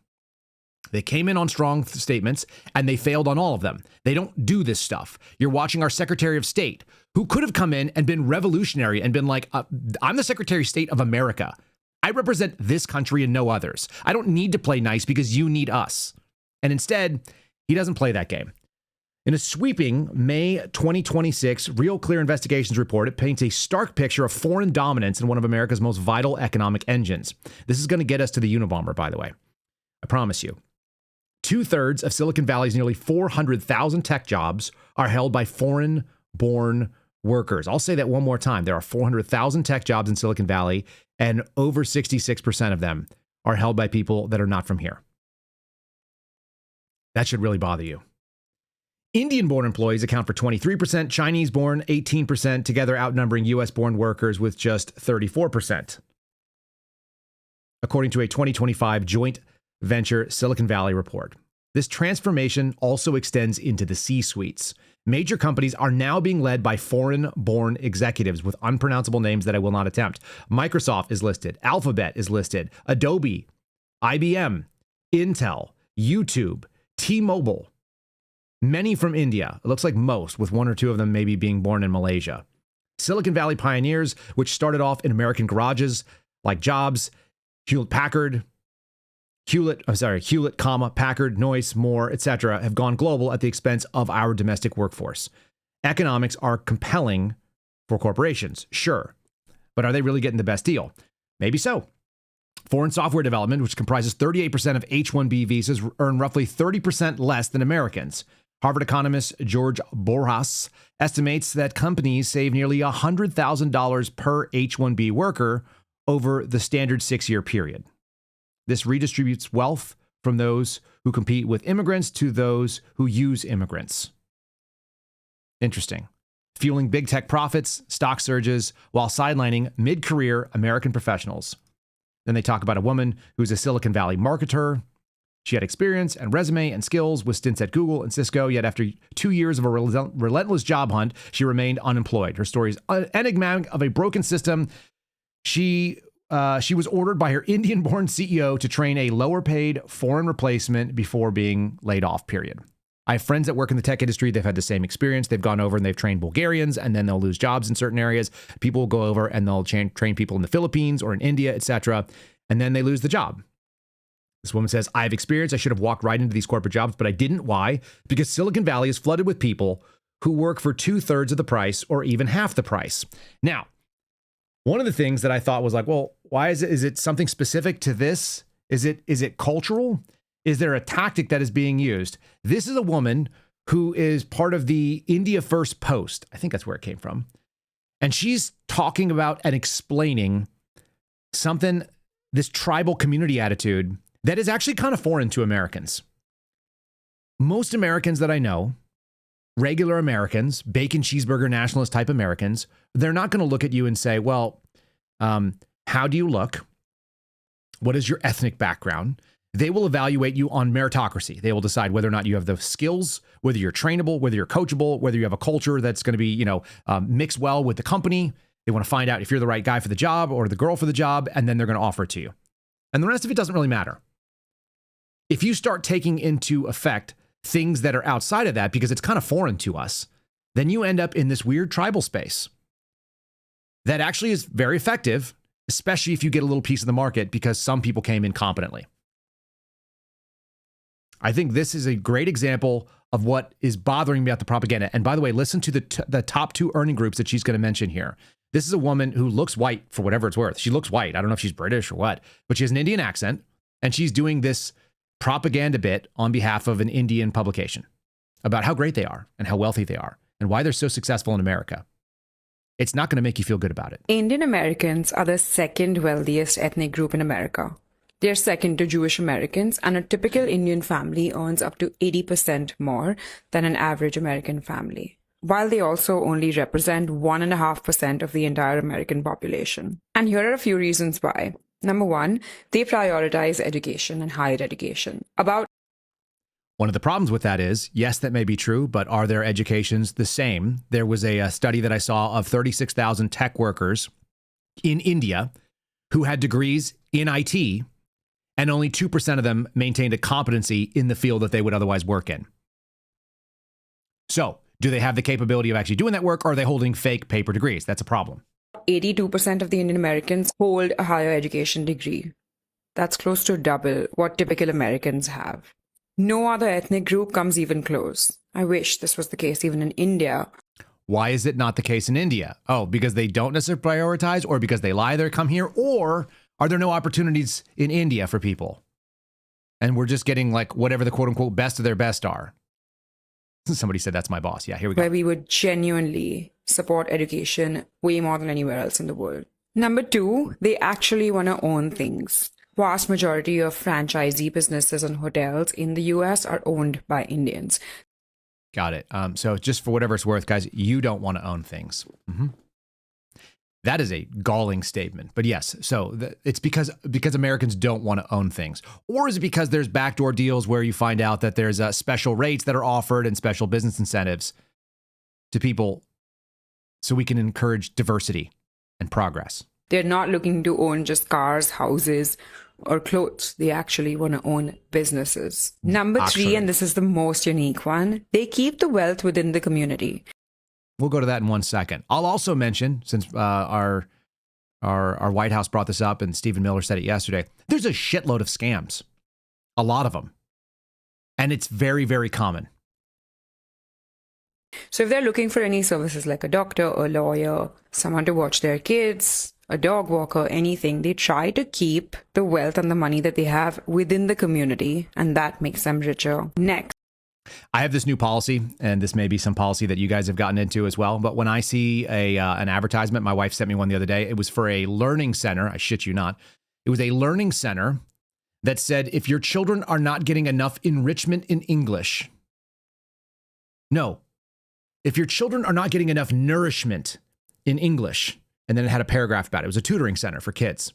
They came in on strong statements and they failed on all of them. They don't do this stuff. You're watching our Secretary of State, who could have come in and been revolutionary and been like, I'm the Secretary of State of America. I represent this country and no others. I don't need to play nice because you need us. And instead, he doesn't play that game. In a sweeping May 2026 Real Clear Investigations report, it paints a stark picture of foreign dominance in one of America's most vital economic engines. This is going to get us to the Unabomber, by the way. I promise you. 2/3 of Silicon Valley's nearly 400,000 tech jobs are held by foreign-born workers. I'll say that one more time. There are 400,000 tech jobs in Silicon Valley, and over 66% of them are held by people that are not from here. That should really bother you. Indian-born employees account for 23%, Chinese-born 18%, together outnumbering U.S.-born workers with just 34%. according to a 2025 joint venture Silicon Valley report. This transformation also extends into the C-suites. Major companies are now being led by foreign-born executives with unpronounceable names that I will not attempt. Microsoft is listed. Alphabet is listed. Adobe, IBM, Intel, YouTube, T-Mobile. Many from India. It looks like most, with one or two of them maybe being born in Malaysia. Silicon Valley pioneers, which started off in American garages like Jobs, Hewlett, Packard, Noyce, Moore, etc., have gone global at the expense of our domestic workforce. Economics are compelling for corporations, sure. But are they really getting the best deal? Maybe so. Foreign software development, which comprises 38% of H-1B visas, earn roughly 30% less than Americans. Harvard economist George Borjas estimates that companies save nearly $100,000 per H-1B worker over the standard 6-year period. This redistributes wealth from those who compete with immigrants to those who use immigrants. Interesting. Fueling big tech profits, stock surges, while sidelining mid-career American professionals. Then they talk about a woman who's a Silicon Valley marketer. She had experience and resume and skills with stints at Google and Cisco, yet after 2 years of a relentless job hunt, she remained unemployed. Her story is enigmatic of a broken system. She was ordered by her Indian-born CEO to train a lower-paid foreign replacement before being laid off, period. I have friends that work in the tech industry. They've had the same experience. They've gone over and they've trained Bulgarians, and then they'll lose jobs in certain areas. People will go over and they'll train people in the Philippines or in India, etc., and then they lose the job. This woman says, I have experience. I should have walked right into these corporate jobs, but I didn't. Why? Because Silicon Valley is flooded with people who work for 2/3 of the price or even half the price. Now, one of the things that I thought was like, well, why is it? Is it something specific to this? Is it cultural? Is there a tactic that is being used? This is a woman who is part of the India First Post. I think that's where it came from. And she's talking about and explaining something, this tribal community attitude that is actually kind of foreign to Americans. Most Americans that I know, regular Americans, bacon cheeseburger nationalist type Americans, they're not going to look at you and say, well, how do you look? What is your ethnic background? They will evaluate you on meritocracy. They will decide whether or not you have the skills, whether you're trainable, whether you're coachable, whether you have a culture that's going to be, mixed well with the company. They want to find out if you're the right guy for the job or the girl for the job, and then they're going to offer it to you. And the rest of it doesn't really matter. If you start taking into effect things that are outside of that, because it's kind of foreign to us, then you end up in this weird tribal space that actually is very effective, especially if you get a little piece of the market because some people came in competently. I think this is a great example of what is bothering me about the propaganda. And by the way, listen to the top 2 earning groups that she's going to mention here. This is a woman who looks white for whatever it's worth. She looks white. I don't know if she's British or what, but she has an Indian accent, and she's doing this propaganda bit on behalf of an Indian publication about how great they are and how wealthy they are and why they're so successful in America. It's not going to make you feel good about it. Indian Americans are the second wealthiest ethnic group in America. They're second to Jewish Americans, and a typical Indian family earns up to 80% more than an average American family, while they also only represent 1.5% of the entire American population. And here are a few reasons why. Number 1, they prioritize education and higher education. One of the problems with that is, yes, that may be true, but are their educations the same? There was a study that I saw of 36,000 tech workers in India who had degrees in IT, and only 2% of them maintained a competency in the field that they would otherwise work in. So, do they have the capability of actually doing that work, or are they holding fake paper degrees? That's a problem. 82% of the Indian Americans hold a higher education degree. That's close to double what typical Americans have. No other ethnic group comes even close. I wish this was the case even in India. Why is it not the case in India? Oh, because they don't necessarily prioritize, or because they lie they come here, or are there no opportunities in India for people? And we're just getting like whatever the quote unquote best of their best are. Somebody said that's my boss. Yeah, here we go. Where we would genuinely support education way more than anywhere else in the world. Number 2, they actually want to own things. Vast majority of franchisee businesses and hotels in the US are owned by Indians. Got it. So just for whatever it's worth, guys, you don't want to own things. Mm-hmm. That is a galling statement. But yes, so it's because Americans don't want to own things. Or is it because there's backdoor deals where you find out that there's special rates that are offered and special business incentives to people so we can encourage diversity and progress? They're not looking to own just cars, houses, or clothes. They actually want to own businesses. Number three, and this is the most unique one, they keep the wealth within the community. We'll go to that in 1 second. I'll also mention, since our White House brought this up and Stephen Miller said it yesterday, there's a shitload of scams, a lot of them. And it's very, very common. So if they're looking for any services like a doctor, a lawyer, someone to watch their kids, a dog walker, anything, they try to keep the wealth and the money that they have within the community, and that makes them richer. Next. I have this new policy, and this may be some policy that you guys have gotten into as well. But when I see an advertisement, my wife sent me one the other day. It was for a learning center. I shit you not. It was a learning center that said, if your children are not getting enough enrichment in English, no, if your children are not getting enough nourishment in English, and then it had a paragraph about it. It was a tutoring center for kids.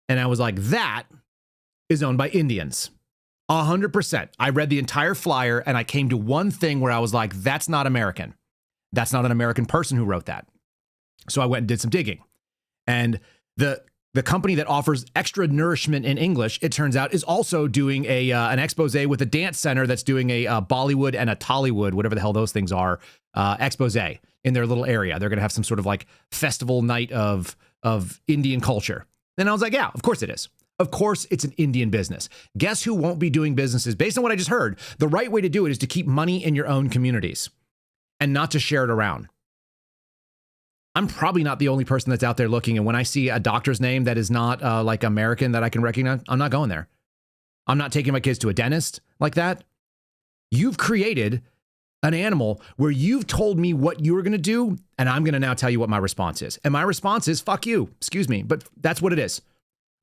And I was like, that is owned by Indians. 100%. I read the entire flyer and I came to one thing where I was like, that's not American. That's not an American person who wrote that. So I went and did some digging. And the company that offers extra nourishment in English, it turns out, is also doing an expose with a dance center that's doing a Bollywood and a Tollywood, whatever the hell those things are, expose in their little area. They're going to have some sort of like festival night of Indian culture. And I was like, yeah, of course it is. Of course, it's an Indian business. Guess who won't be doing businesses? Based on what I just heard, the right way to do it is to keep money in your own communities and not to share it around. I'm probably not the only person that's out there looking. And when I see a doctor's name that is not like American that I can recognize, I'm not going there. I'm not taking my kids to a dentist like that. You've created an animal where you've told me what you were going to do, and I'm going to now tell you what my response is. And my response is, fuck you. Excuse me, but that's what it is.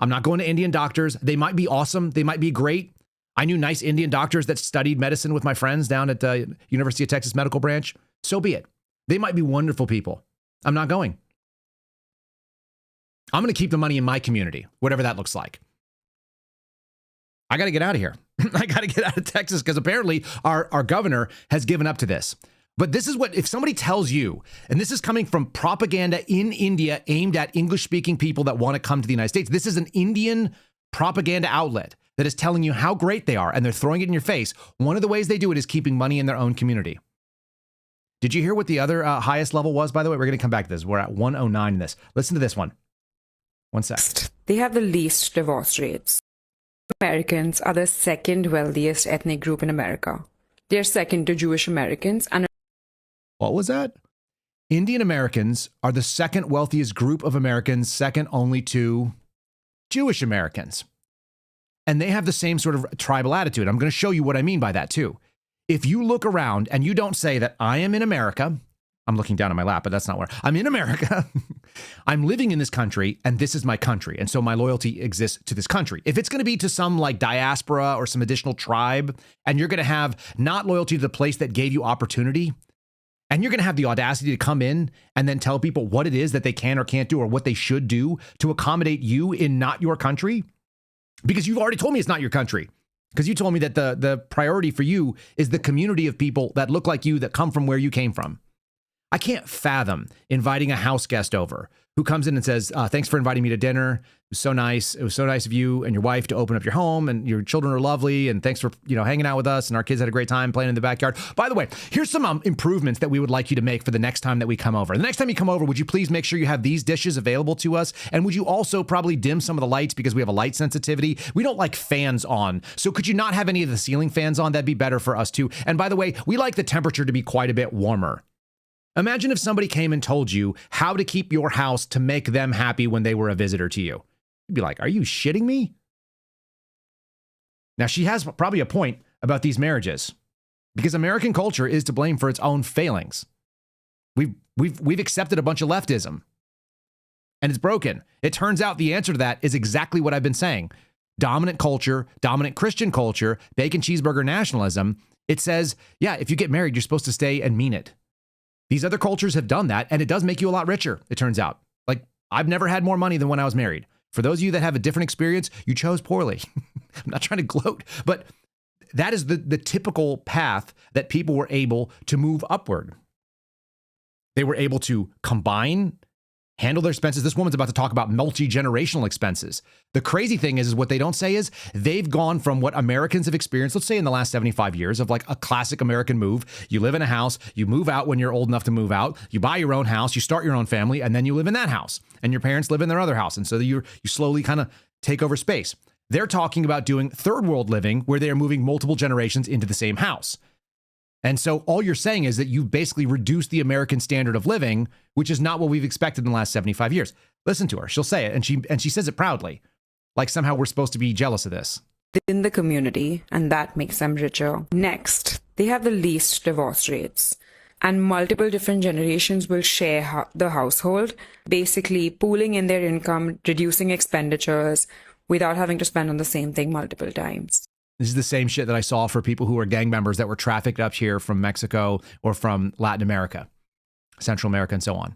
I'm not going to Indian doctors. They might be awesome. They might be great. I knew nice Indian doctors that studied medicine with my friends down at the University of Texas Medical Branch. So be it. They might be wonderful people. I'm not going. I'm going to keep the money in my community, whatever that looks like. I got to get out of here. I got to get out of Texas because apparently our governor has given up to this. But this is what, if somebody tells you, and this is coming from propaganda in India aimed at English-speaking people that want to come to the United States. This is an Indian propaganda outlet that is telling you how great they are, and they're throwing it in your face. One of the ways they do it is keeping money in their own community. Did you hear what the other highest level was, by the way? We're going to come back to this. We're at 109 in this. Listen to this one. 1 sec. They have the least divorce rates. Americans are the second wealthiest ethnic group in America. They're second to Jewish Americans and what was that? Indian Americans are the second wealthiest group of Americans, second only to Jewish Americans. And they have the same sort of tribal attitude. I'm going to show you what I mean by that too. If you look around and you don't say that I am in America, I'm looking down at my lap, but that's not where I'm in America. I'm living in this country and this is my country. And so my loyalty exists to this country. If it's going to be to some like diaspora or some additional tribe, and you're going to have not loyalty to the place that gave you opportunity, and you're going to have the audacity to come in and then tell people what it is that they can or can't do or what they should do to accommodate you in not your country, because you've already told me it's not your country. Because you told me that the priority for you is the community of people that look like you, that come from where you came from. I can't fathom inviting a house guest over who comes in and says, thanks for inviting me to dinner. It was so nice. It was so nice of you and your wife to open up your home, and your children are lovely. And thanks for, hanging out with us. And our kids had a great time playing in the backyard. By the way, here's some improvements that we would like you to make for the next time that we come over. The next time you come over, would you please make sure you have these dishes available to us? And would you also probably dim some of the lights because we have a light sensitivity? We don't like fans on. So could you not have any of the ceiling fans on? That'd be better for us too. And by the way, we like the temperature to be quite a bit warmer. Imagine if somebody came and told you how to keep your house to make them happy when they were a visitor to you. You'd be like, are you shitting me? Now, she has probably a point about these marriages, because American culture is to blame for its own failings. We've accepted a bunch of leftism, and it's broken. It turns out the answer to that is exactly what I've been saying. Dominant culture, dominant Christian culture, bacon cheeseburger nationalism. It says, yeah, if you get married, you're supposed to stay and mean it. These other cultures have done that, and it does make you a lot richer, it turns out. Like I've never had more money than when I was married. For those of you that have a different experience, you chose poorly. I'm not trying to gloat, but that is the typical path that people were able to move upward. They were able to combine, handle their expenses. This woman's about to talk about multi-generational expenses. The crazy thing is what they don't say is they've gone from what Americans have experienced, let's say in the last 75 years, of like a classic American move. You live in a house, you move out when you're old enough to move out, you buy your own house, you start your own family, and then you live in that house. And your parents live in their other house. And so you slowly kind of take over space. They're talking about doing third world living where they are moving multiple generations into the same house. And so all you're saying is that you've basically reduced the American standard of living, which is not what we've expected in the last 75 years. Listen to her. She'll say it, and she says it proudly, like somehow we're supposed to be jealous of this. In the community, and that makes them richer. Next, they have the least divorce rates. And multiple different generations will share the household, basically pooling in their income, reducing expenditures without having to spend on the same thing multiple times. This is the same shit that I saw for people who are gang members that were trafficked up here from Mexico or from Latin America, Central America, and so on.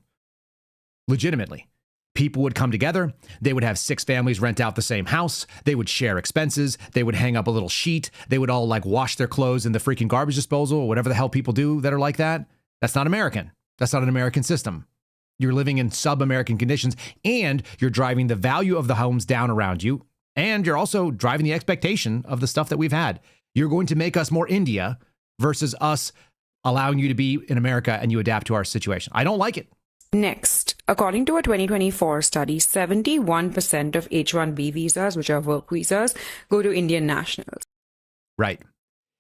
Legitimately, people would come together. They would have 6 families rent out the same house. They would share expenses. They would hang up a little sheet. They would all like wash their clothes in the freaking garbage disposal or whatever the hell people do that are like that. That's not American. That's not an American system. You're living in sub-American conditions, and you're driving the value of the homes down around you, and you're also driving the expectation of the stuff that we've had. You're going to make us more India versus us allowing you to be in America and you adapt to our situation. I don't like it. Next, according to a 2024 study, 71% of H-1B visas, which are work visas, go to Indian nationals. Right.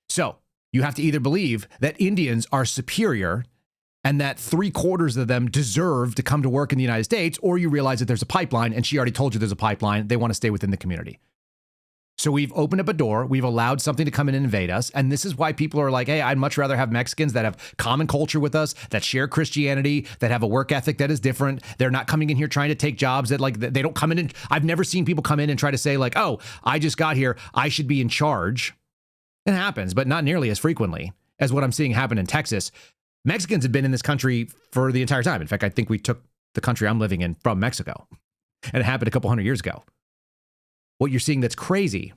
So you have to either believe that Indians are superior and that 3/4 of them deserve to come to work in the United States, or you realize that there's a pipeline, and she already told you there's a pipeline. They want to stay within the community. So we've opened up a door. We've allowed something to come in and invade us. And this is why people are like, hey, I'd much rather have Mexicans that have common culture with us, that share Christianity, that have a work ethic that is different. They're not coming in here trying to take jobs that like, they don't come in. I've never seen people come in and try to say like, oh, I just got here, I should be in charge. It happens, but not nearly as frequently as what I'm seeing happen in Texas. Mexicans have been in this country for the entire time. In fact, I think we took the country I'm living in from Mexico, and it happened a couple hundred years ago. What you're seeing that's crazy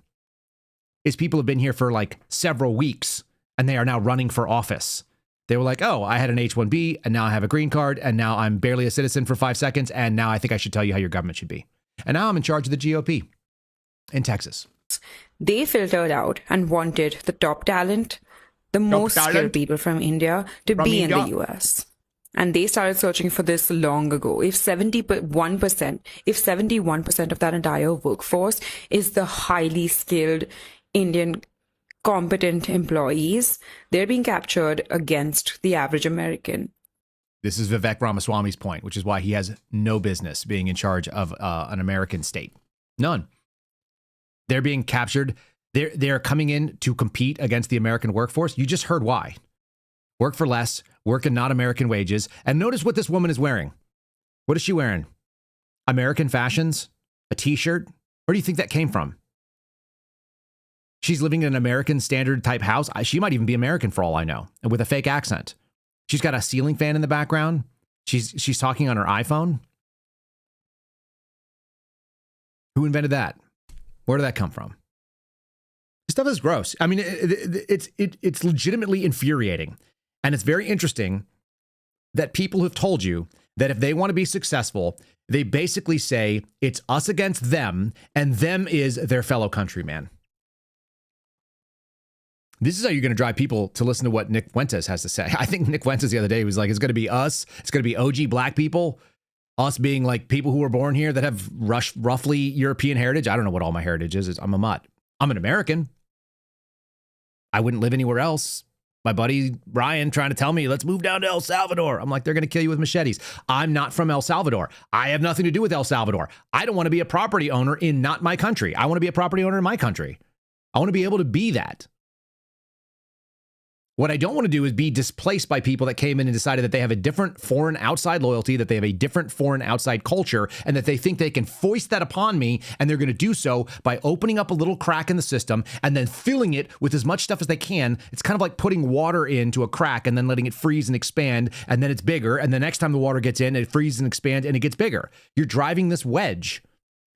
is people have been here for like several weeks, and they are now running for office. They were like, oh, I had an H-1B, and now I have a green card, and now I'm barely a citizen for 5 seconds, and now I think I should tell you how your government should be. And now I'm in charge of the GOP in Texas. They filtered out and wanted the top talent, the most skilled people from India to be in the US. And they started searching for this long ago. If 71% of that entire workforce is the highly skilled Indian competent employees, they're being captured against the average American. This is Vivek Ramaswamy's point, which is why he has no business being in charge of an American state. None. They're being captured. They're coming in to compete against the American workforce. You just heard why. Work for less, work in not American wages. And notice what this woman is wearing. What is she wearing? American fashions? A t-shirt? Where do you think that came from? She's living in an American standard type house. She might even be American for all I know, and with a fake accent. She's got a ceiling fan in the background. She's talking on her iPhone. Who invented that? Where did that come from? This stuff is gross. I mean, it's legitimately infuriating. And it's very interesting that people have told you that if they want to be successful, they basically say it's us against them, and them is their fellow countryman. This is how you're going to drive people to listen to what Nick Fuentes has to say. I think Nick Fuentes the other day was like, it's going to be us. It's going to be OG black people. Us being like people who were born here that have roughly European heritage. I don't know what all my heritage is. I'm a mutt. I'm an American. I wouldn't live anywhere else. My buddy Ryan trying to tell me, let's move down to El Salvador. I'm like, they're going to kill you with machetes. I'm not from El Salvador. I have nothing to do with El Salvador. I don't want to be a property owner in not my country. I want to be a property owner in my country. I want to be able to be that. What I don't want to do is be displaced by people that came in and decided that they have a different foreign outside loyalty, that they have a different foreign outside culture, and that they think they can foist that upon me. And they're going to do so by opening up a little crack in the system and then filling it with as much stuff as they can. It's kind of like putting water into a crack and then letting it freeze and expand. And then it's bigger. And the next time the water gets in, it freezes and expands and it gets bigger. You're driving this wedge.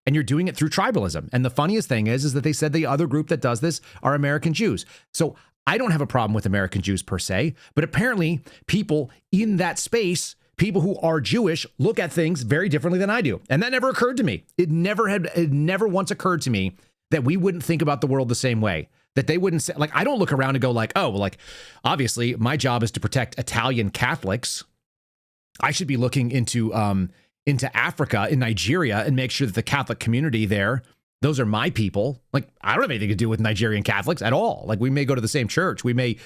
And you're doing it through tribalism. And the funniest thing is that they said the other group that does this are American Jews. So I don't have a problem with American Jews per se, but apparently people in that space, people who are Jewish, look at things very differently than I do. And that never occurred to me. It never once occurred to me that we wouldn't think about the world the same way. That they wouldn't say, like, I don't look around and go like, oh, well, like, obviously my job is to protect Italian Catholics. I should be looking into Africa, in Nigeria, and make sure that the Catholic community there, those are my people. Like, I don't have anything to do with Nigerian Catholics at all. Like, we may go to the same church. We may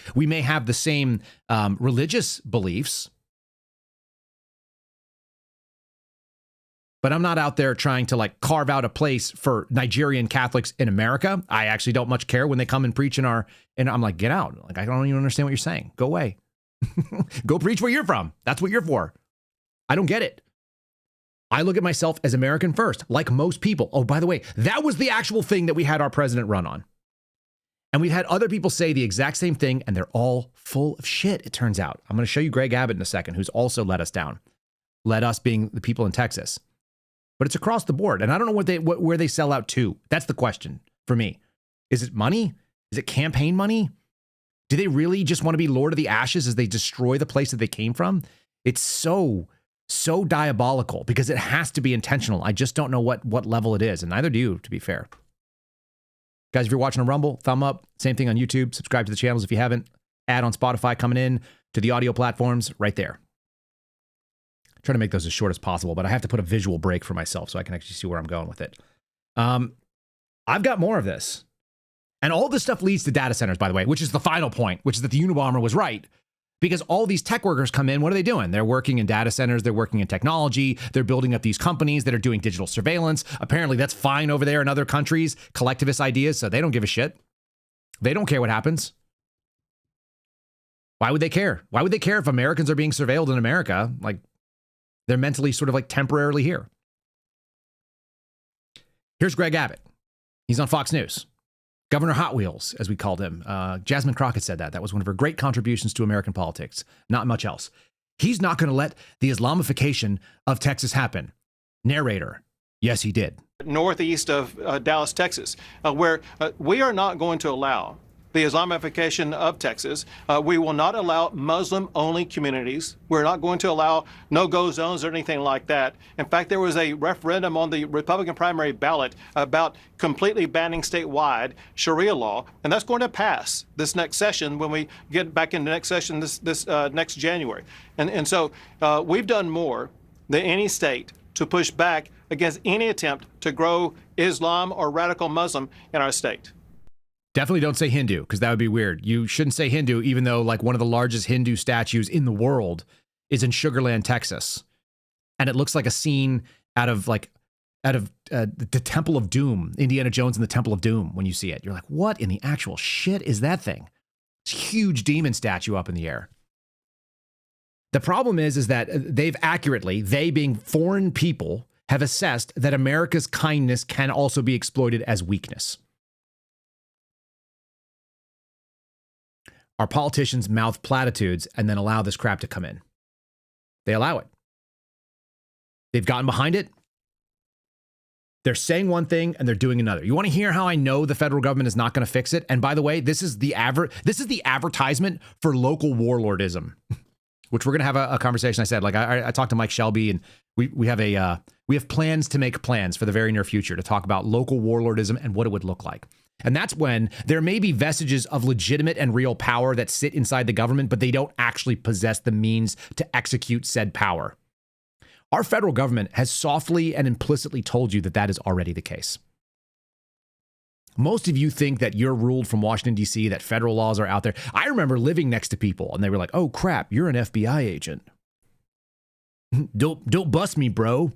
have the same religious beliefs. But I'm not out there trying to like carve out a place for Nigerian Catholics in America. I actually don't much care when they come and preach and I'm like, get out. Like, I don't even understand what you're saying. Go away. Go preach where you're from. That's what you're for. I don't get it. I look at myself as American first, like most people. Oh, by the way, that was the actual thing that we had our president run on. And we've had other people say the exact same thing, and they're all full of shit, it turns out. I'm going to show you Greg Abbott in a second, who's also let us down. Let us being the people in Texas. But it's across the board. And I don't know where they sell out to. That's the question for me. Is it money? Is it campaign money? Do they really just want to be Lord of the Ashes as they destroy the place that they came from? It's so diabolical because it has to be intentional. I just don't know what level it is. And neither do you, to be fair. Guys, if you're watching on Rumble, thumb up. Same thing on YouTube. Subscribe to the channels if you haven't. Ad on Spotify coming in to the audio platforms right there. I try to make those as short as possible, but I have to put a visual break for myself so I can actually see where I'm going with it. I've got more of this. And all this stuff leads to data centers, by the way, which is the final point, which is that the Unabomber was right. Because all these tech workers come in, what are they doing? They're working in data centers, they're working in technology, they're building up these companies that are doing digital surveillance. Apparently that's fine over there in other countries, collectivist ideas, so they don't give a shit. They don't care what happens. Why would they care? Why would they care if Americans are being surveilled in America? Like, they're mentally sort of like temporarily here. Here's Greg Abbott. He's on Fox News. Governor Hot Wheels, as we called him. Jasmine Crockett said that. That was one of her great contributions to American politics. Not much else. He's not going to let the Islamification of Texas happen. Narrator. Yes, he did. Northeast of Dallas, Texas, where we are not going to allow the Islamification of Texas. We will not allow Muslim-only communities. We're not going to allow no-go zones or anything like that. In fact, there was a referendum on the Republican primary ballot about completely banning statewide Sharia law, and that's going to pass this next session when we get back into next session this next January. And so we've done more than any state to push back against any attempt to grow Islam or radical Muslim in our state. Definitely don't say Hindu, because that would be weird. You shouldn't say Hindu, even though like one of the largest Hindu statues in the world is in Sugar Land, Texas. And it looks like a scene out of the Temple of Doom, Indiana Jones and the Temple of Doom. When you see it, you're like, what in the actual shit is that thing? It's a huge demon statue up in the air. The problem is that they being foreign people, have assessed that America's kindness can also be exploited as weakness. Our politicians mouth platitudes and then allow this crap to come in. They allow it. They've gotten behind it. They're saying one thing and they're doing another. You want to hear how I know the federal government is not going to fix it? And by the way, this is the advertisement for local warlordism, which we're going to have a conversation. I said, like I talked to Mike Shelby, and we have plans to make plans for the very near future to talk about local warlordism and what it would look like. And that's when there may be vestiges of legitimate and real power that sit inside the government, but they don't actually possess the means to execute said power. Our federal government has softly and implicitly told you that that is already the case. Most of you think that you're ruled from Washington, D.C., that federal laws are out there. I remember living next to people and they were like, oh, crap, you're an FBI agent. Don't bust me, bro.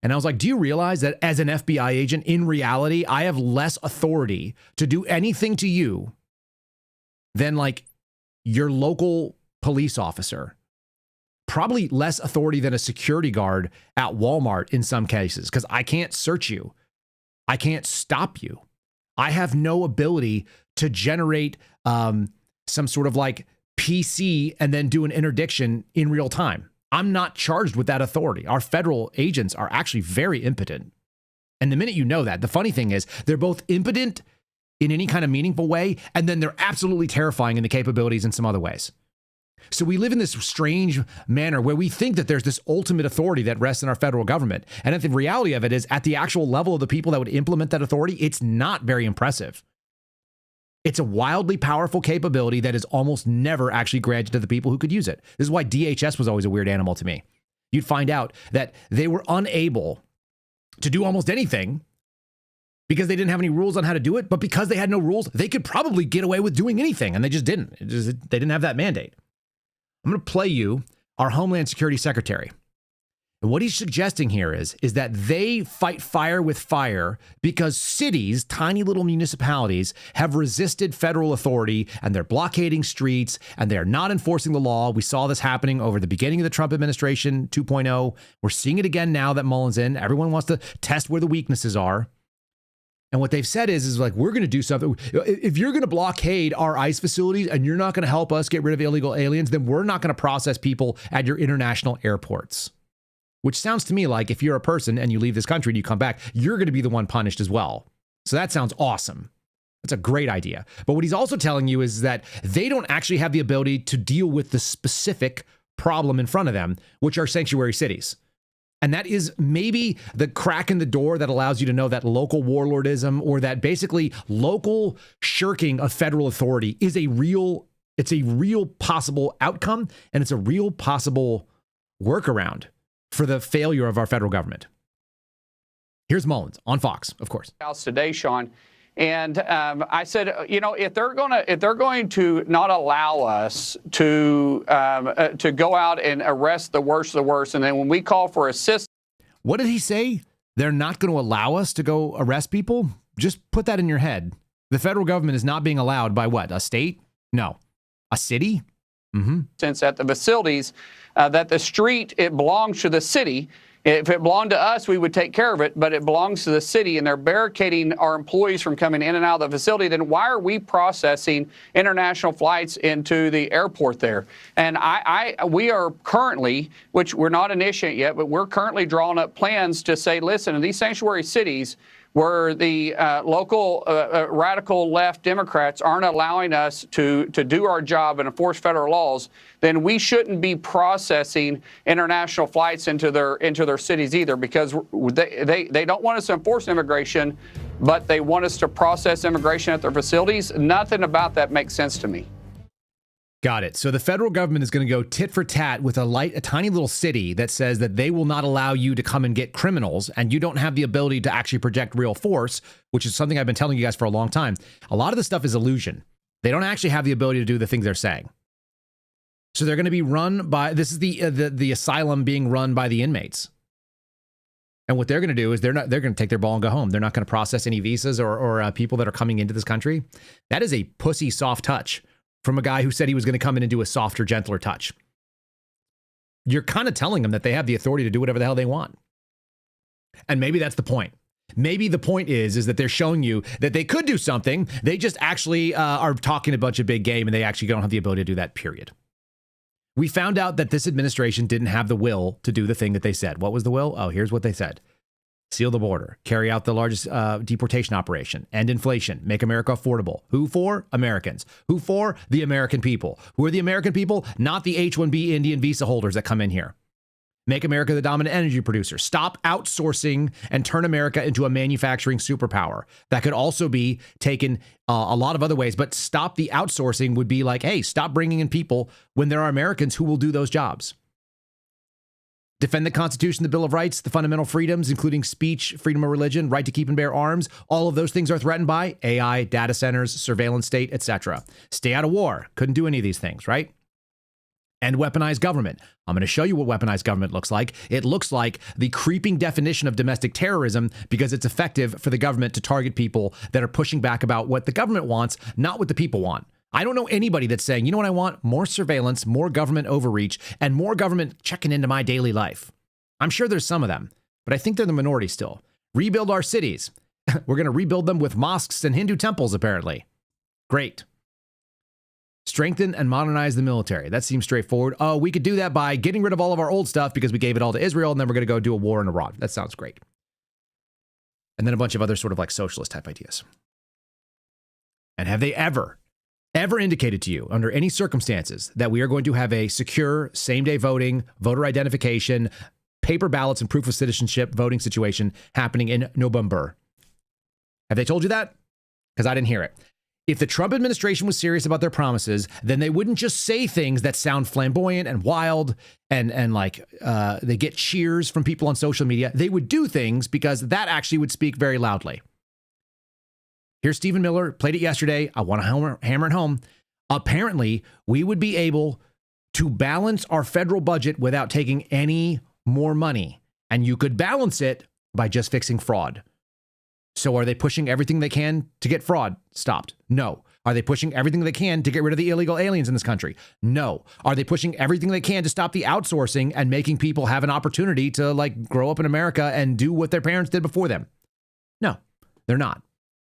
And I was like, do you realize that as an FBI agent, in reality, I have less authority to do anything to you than like your local police officer, probably less authority than a security guard at Walmart in some cases, because I can't search you. I can't stop you. I have no ability to generate some sort of like PC and then do an interdiction in real time. I'm not charged with that authority. Our federal agents are actually very impotent. And the minute you know that, the funny thing is they're both impotent in any kind of meaningful way, and then they're absolutely terrifying in the capabilities in some other ways. So we live in this strange manner where we think that there's this ultimate authority that rests in our federal government. And the reality of it is, at the actual level of the people that would implement that authority, it's not very impressive. It's a wildly powerful capability that is almost never actually granted to the people who could use it. This is why DHS was always a weird animal to me. You'd find out that they were unable to do almost anything because they didn't have any rules on how to do it. But because they had no rules, they could probably get away with doing anything. And they just didn't. They didn't have that mandate. I'm going to play you our Homeland Security Secretary. And what he's suggesting here is that they fight fire with fire because cities, tiny little municipalities, have resisted federal authority and they're blockading streets and they're not enforcing the law. We saw this happening over the beginning of the Trump administration 2.0. We're seeing it again now that Mullen's in. Everyone wants to test where the weaknesses are. And what they've said is like, we're going to do something. If you're going to blockade our ICE facilities and you're not going to help us get rid of illegal aliens, then we're not going to process people at your international airports. Which sounds to me like if you're a person and you leave this country and you come back, you're going to be the one punished as well. So that sounds awesome. That's a great idea. But what he's also telling you is that they don't actually have the ability to deal with the specific problem in front of them, which are sanctuary cities. And that is maybe the crack in the door that allows you to know that local warlordism or that basically local shirking of federal authority is a real possible outcome, and it's a real possible workaround for the failure of our federal government. Here's Mullins on Fox, of course. Today, Sean. And I said, if they're going to not allow us to go out and arrest the worst of the worst, and then when we call for assistance, what did he say? They're not going to allow us to go arrest people? Just put that in your head. The federal government is not being allowed by what? A state? No, a city. Since at the facilities, that the street, it belongs to the city. If it belonged to us, we would take care of it, but it belongs to the city, and they're barricading our employees from coming in and out of the facility. Then why are we processing international flights into the airport there? And we are currently, which we're not initiate yet, but we're currently drawing up plans to say, listen, in these sanctuary cities where the local radical left Democrats aren't allowing us to do our job and enforce federal laws, then we shouldn't be processing international flights into their cities either, because they don't want us to enforce immigration, but they want us to process immigration at their facilities. Nothing about that makes sense to me. Got it. So the federal government is going to go tit for tat with a tiny little city that says that they will not allow you to come and get criminals, and you don't have the ability to actually project real force, which is something I've been telling you guys for a long time. A lot of this stuff is illusion. They don't actually have the ability to do the things they're saying. So they're going to be run by, this is the asylum being run by the inmates. And what they're going to do is they're going to take their ball and go home. They're not going to process any visas or people that are coming into this country. That is a pussy soft touch from a guy who said he was going to come in and do a softer, gentler touch. You're kind of telling them that they have the authority to do whatever the hell they want. And maybe that's the point. Maybe the point is that they're showing you that they could do something. They just actually are talking a bunch of big game, and they actually don't have the ability to do that, period. We found out that this administration didn't have the will to do the thing that they said. What was the will? Oh, here's what they said. Seal the border, carry out the largest deportation operation, end inflation, make America affordable. Who for? Americans. Who for? The American people. Who are the American people? Not the H-1B Indian visa holders that come in here. Make America the dominant energy producer. Stop outsourcing and turn America into a manufacturing superpower. That could also be taken a lot of other ways, but stop the outsourcing would be like, hey, stop bringing in people when there are Americans who will do those jobs. Defend the Constitution, the Bill of Rights, the fundamental freedoms, including speech, freedom of religion, right to keep and bear arms. All of those things are threatened by AI, data centers, surveillance state, etc. Stay out of war. Couldn't do any of these things, right? And weaponized government. I'm going to show you what weaponized government looks like. It looks like the creeping definition of domestic terrorism because it's effective for the government to target people that are pushing back about what the government wants, not what the people want. I don't know anybody that's saying, you know what I want? More surveillance, more government overreach, and more government checking into my daily life. I'm sure there's some of them, but I think they're the minority still. Rebuild our cities. We're going to rebuild them with mosques and Hindu temples, apparently. Great. Strengthen and modernize the military. That seems straightforward. Oh, we could do that by getting rid of all of our old stuff because we gave it all to Israel, and then we're going to go do a war in Iran. That sounds great. And then a bunch of other sort of like socialist type ideas. And have they ever indicated to you under any circumstances that we are going to have a secure same-day voting, voter identification, paper ballots and proof of citizenship voting situation happening in Unabomber? Have they told you that? Because I didn't hear it. If the Trump administration was serious about their promises, then they wouldn't just say things that sound flamboyant and wild and like they get cheers from people on social media. They would do things because that actually would speak very loudly. Here's Stephen Miller, played it yesterday. I want to hammer it home. Apparently, we would be able to balance our federal budget without taking any more money. And you could balance it by just fixing fraud. So are they pushing everything they can to get fraud stopped? No. Are they pushing everything they can to get rid of the illegal aliens in this country? No. Are they pushing everything they can to stop the outsourcing and making people have an opportunity to like grow up in America and do what their parents did before them? No, they're not.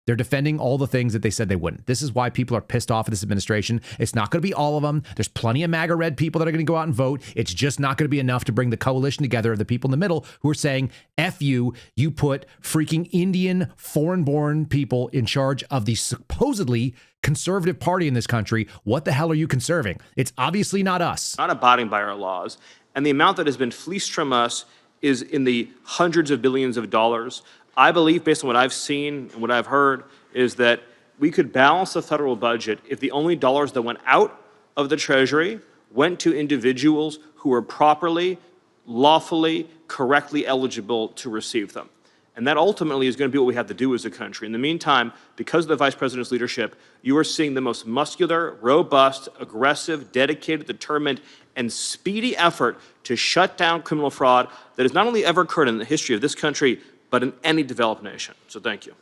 They're defending all the things that they said they wouldn't. This is why people are pissed off at this administration. It's not going to be all of them. There's plenty of MAGA red people that are going to go out and vote. It's just not going to be enough to bring the coalition together of the people in the middle who are saying, F you, you put freaking Indian foreign-born people in charge of the supposedly conservative party in this country. What the hell are you conserving? It's obviously not us. Not abiding by our laws. And the amount that has been fleeced from us is in the hundreds of billions of dollars. I believe, based on what I've seen and what I've heard, is that we could balance the federal budget if the only dollars that went out of the Treasury went to individuals who were properly, lawfully, correctly eligible to receive them. And that ultimately is going to be what we have to do as a country. In the meantime, because of the Vice President's leadership, you are seeing the most muscular, robust, aggressive, dedicated, determined, and speedy effort to shut down criminal fraud that has not only ever occurred in the history of this country, but in any developed nation. So thank you.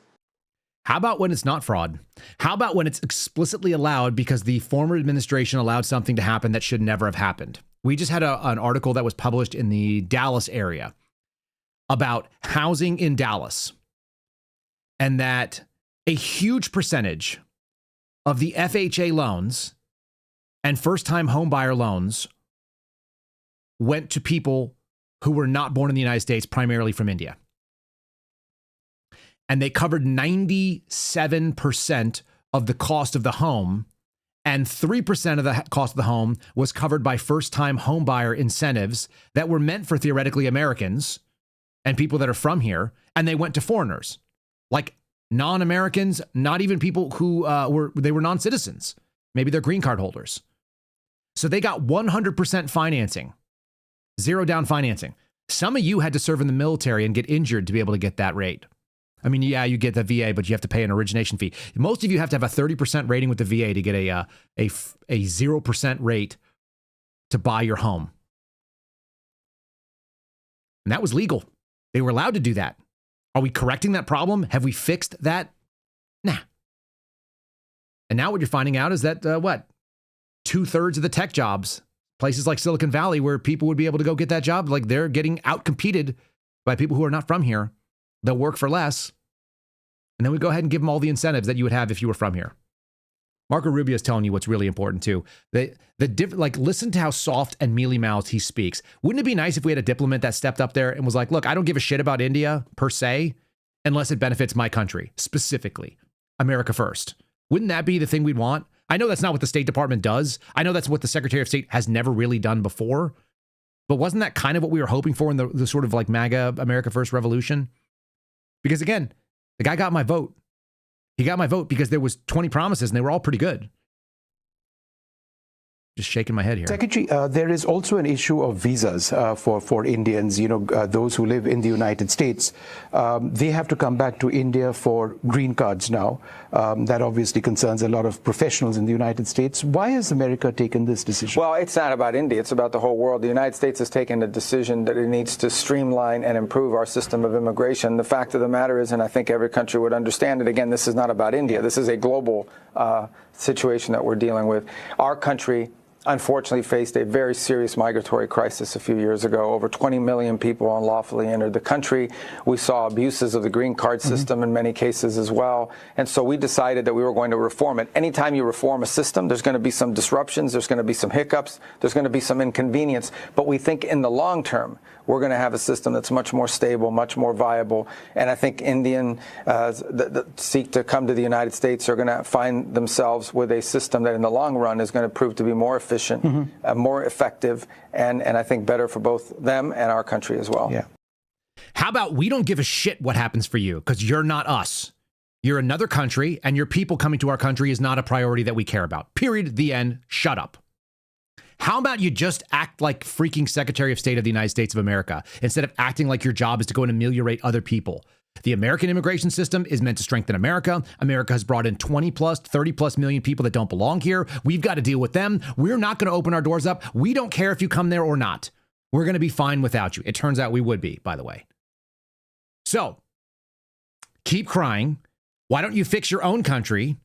How about when it's not fraud? How about when it's explicitly allowed because the former administration allowed something to happen that should never have happened? We just had an article that was published in the Dallas area about housing in Dallas, and that a huge percentage of the FHA loans and first-time homebuyer loans went to people who were not born in the United States, primarily from India. And they covered 97% of the cost of the home, and 3% of the cost of the home was covered by first-time homebuyer incentives that were meant for theoretically Americans and people that are from here, and they went to foreigners, like non-Americans, not even people who were non-citizens. Maybe they're green card holders. So they got 100% financing, zero down financing. Some of you had to serve in the military and get injured to be able to get that rate. I mean, yeah, you get the VA, but you have to pay an origination fee. Most of you have to have a 30% rating with the VA to get a 0% rate to buy your home. And that was legal. They were allowed to do that. Are we correcting that problem? Have we fixed that? Nah. And now what you're finding out is that, 2/3 of the tech jobs, places like Silicon Valley, where people would be able to go get that job, like they're getting outcompeted by people who are not from here. They'll work for less. And then we go ahead and give them all the incentives that you would have if you were from here. Marco Rubio is telling you what's really important too. Listen to how soft and mealy-mouthed he speaks. Wouldn't it be nice if we had a diplomat that stepped up there and was like, look, I don't give a shit about India per se, unless it benefits my country, specifically America first. Wouldn't that be the thing we'd want? I know that's not what the State Department does. I know that's what the Secretary of State has never really done before. But wasn't that kind of what we were hoping for in the sort of like MAGA America First revolution? Because again, the guy got my vote. He got my vote because there was 20 promises and they were all pretty good. Just shaking my head here. Secretary, there is also an issue of visas for Indians, those who live in the United States. They have to come back to India for green cards now. That obviously concerns a lot of professionals in the United States. Why has America taken this decision? Well, it's not about India. It's about the whole world. The United States has taken a decision that it needs to streamline and improve our system of immigration. The fact of the matter is, and I think every country would understand it, again, this is not about India. This is a global situation that we're dealing with. Our country unfortunately faced a very serious migratory crisis a few years ago. Over 20 million people unlawfully entered the country. We saw abuses of the green card system in many cases as well. And so we decided that we were going to reform it. Anytime you reform a system, there's going to be some disruptions, there's going to be some hiccups, there's going to be some inconvenience. But we think in the long term, we're going to have a system that's much more stable, much more viable. And I think Indians that seek to come to the United States are going to find themselves with a system that in the long run is going to prove to be more efficient, more effective, and I think better for both them and our country as well. Yeah. How about we don't give a shit what happens for you because you're not us. You're another country, and your people coming to our country is not a priority that we care about. Period. The end. Shut up. How about you just act like freaking Secretary of State of the United States of America instead of acting like your job is to go and ameliorate other people? The American immigration system is meant to strengthen America. America has brought in 20 plus, 30 plus million people that don't belong here. We've got to deal with them. We're not going to open our doors up. We don't care if you come there or not. We're going to be fine without you. It turns out we would be, by the way. So keep crying. Why don't you fix your own country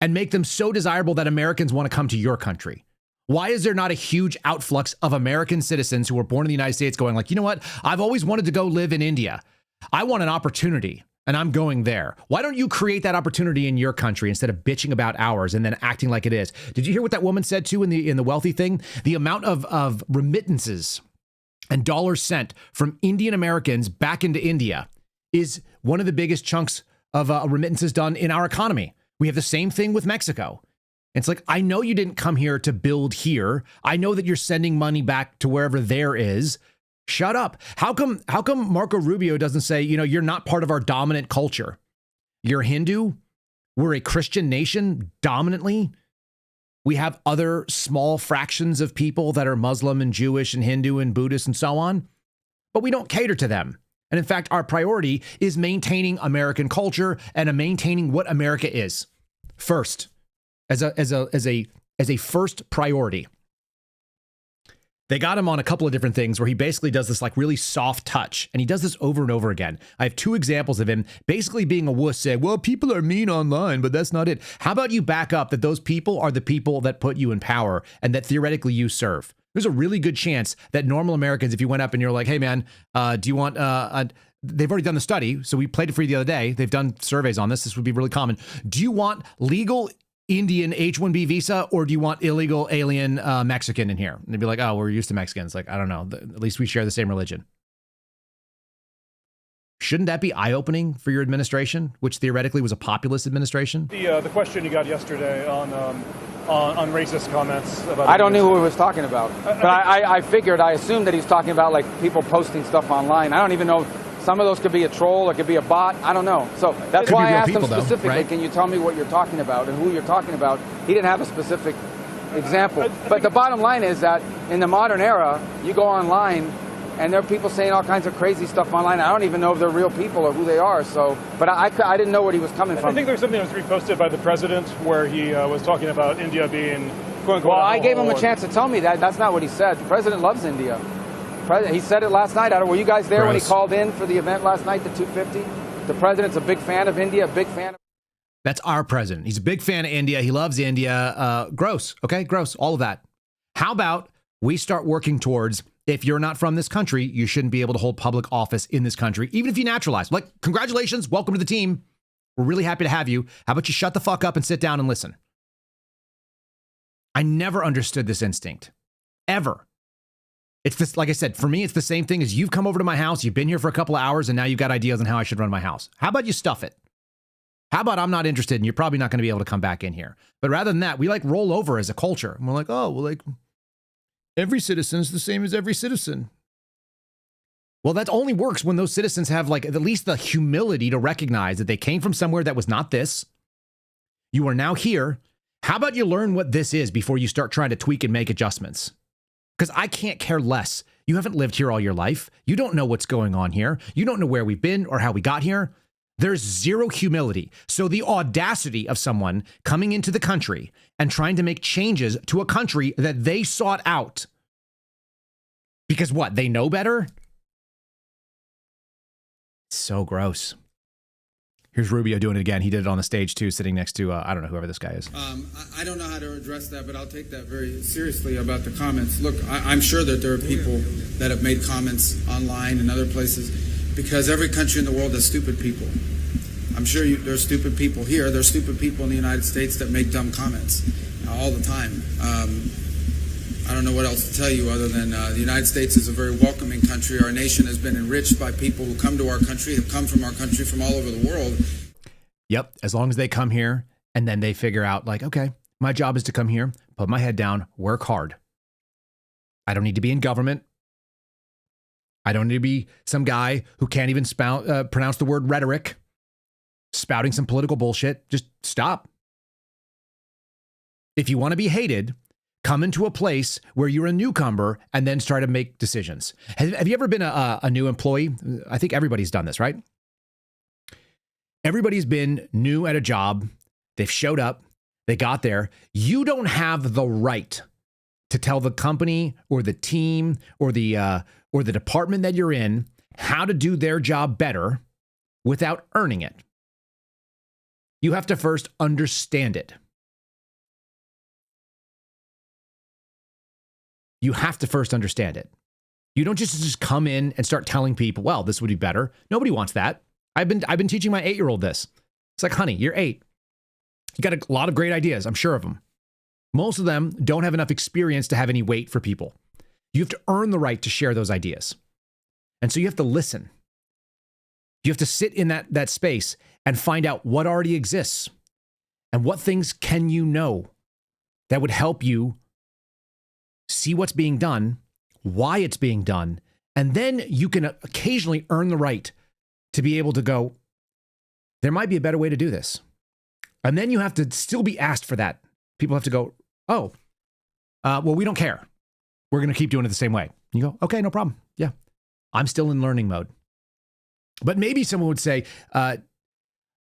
and make them so desirable that Americans want to come to your country? Why is there not a huge outflux of American citizens who were born in the United States going like, you know what? I've always wanted to go live in India. I want an opportunity and I'm going there. Why don't you create that opportunity in your country instead of bitching about ours and then acting like it is? Did you hear what that woman said too in the wealthy thing? The amount of remittances and dollars sent from Indian Americans back into India is one of the biggest chunks of remittances done in our economy. We have the same thing with Mexico. It's like, I know you didn't come here to build here. I know that you're sending money back to wherever there is. Shut up. How come Marco Rubio doesn't say, you know, you're not part of our dominant culture? You're Hindu. We're a Christian nation dominantly. We have other small fractions of people that are Muslim and Jewish and Hindu and Buddhist and so on, but we don't cater to them. And in fact, our priority is maintaining American culture and maintaining what America is first. As a first priority. They got him on a couple of different things where he basically does this like really soft touch, and he does this over and over again. I have two examples of him basically being a wuss, saying, well, people are mean online, but that's not it. How about you back up that those people are the people that put you in power and that theoretically you serve? There's a really good chance that normal Americans, if you went up and you're like, hey man, do you want they've already done the study, so we played it for you the other day. They've done surveys on this. This would be really common. Do you want legal Indian H-1B visa, or do you want illegal alien Mexican in here? And they'd be like, oh, we're used to Mexicans. Like, I don't know. At least we share the same religion. Shouldn't that be eye-opening for your administration, which theoretically was a populist administration? The question you got yesterday on racist comments about... I don't know who he was talking about. But I assumed that he's talking about like people posting stuff online. I don't even know. Some of those could be a troll, it could be a bot. I don't know. So that's why I asked him specifically, right? Can you tell me what you're talking about and who you're talking about? He didn't have a specific example. But the bottom line is that in the modern era, you go online and there are people saying all kinds of crazy stuff online. I don't even know if they're real people or who they are. So, but I didn't know where he was coming from. I think there's something that was reposted by the president where he was talking about India being, quote unquote, well, I gave him a chance to tell me that. That's not what he said. The president loves India. He said it last night. Were you guys there when he called in for the event last night, the 250? The president's a big fan of India, a big fan of... That's our president. He's a big fan of India. He loves India. Gross. Okay, gross. All of that. How about we start working towards, if you're not from this country, you shouldn't be able to hold public office in this country, even if you naturalize. Like, congratulations. Welcome to the team. We're really happy to have you. How about you shut the fuck up and sit down and listen? I never understood this instinct. Ever. It's this, like I said, for me, it's the same thing as you've come over to my house, you've been here for a couple of hours, and now you've got ideas on how I should run my house. How about you stuff it? How about I'm not interested and you're probably not going to be able to come back in here? But rather than that, we like roll over as a culture. And we're like, oh, well, like every citizen's the same as every citizen. Well, that only works when those citizens have like at least the humility to recognize that they came from somewhere that was not this. You are now here. How about you learn what this is before you start trying to tweak and make adjustments? Because I can't care less. You haven't lived here all your life. You don't know what's going on here. You don't know where we've been or how we got here. There's zero humility. So the audacity of someone coming into the country and trying to make changes to a country that they sought out. Because what? They know better? So gross. Here's Rubio doing it again. He did it on the stage too, sitting next to, I don't know, whoever this guy is. I don't know how to address that, but I'll take that very seriously about the comments. Look, I'm sure that there are people that have made comments online and other places, because every country in the world has stupid people. I'm sure there's stupid people here. There's stupid people in the United States that make dumb comments all the time. I don't know what else to tell you other than the United States is a very welcoming country. Our nation has been enriched by people who come to our country, have come from our country from all over the world. Yep. As long as they come here and then they figure out, like, okay, my job is to come here, put my head down, work hard. I don't need to be in government. I don't need to be some guy who can't even pronounce the word rhetoric, spouting some political bullshit. Just stop. If you want to be hated, come into a place where you're a newcomer and then start to make decisions. Have you ever been a new employee? I think everybody's done this, right? Everybody's been new at a job. They've showed up. They got there. You don't have the right to tell the company or the team or the department that you're in how to do their job better without earning it. You have to first understand it. You have to first understand it. You don't just come in and start telling people, well, this would be better. Nobody wants that. I've been teaching my 8-year-old this. It's like, honey, you're 8. You got a lot of great ideas. I'm sure of them. Most of them don't have enough experience to have any weight for people. You have to earn the right to share those ideas. And so you have to listen. You have to sit in that space and find out what already exists and what things can you know that would help you see what's being done, why it's being done, and then you can occasionally earn the right to be able to go, there might be a better way to do this. And then you have to still be asked for that. People have to go, oh, well, we don't care. We're going to keep doing it the same way. You go, okay, no problem. Yeah, I'm still in learning mode. But maybe someone would say, I'd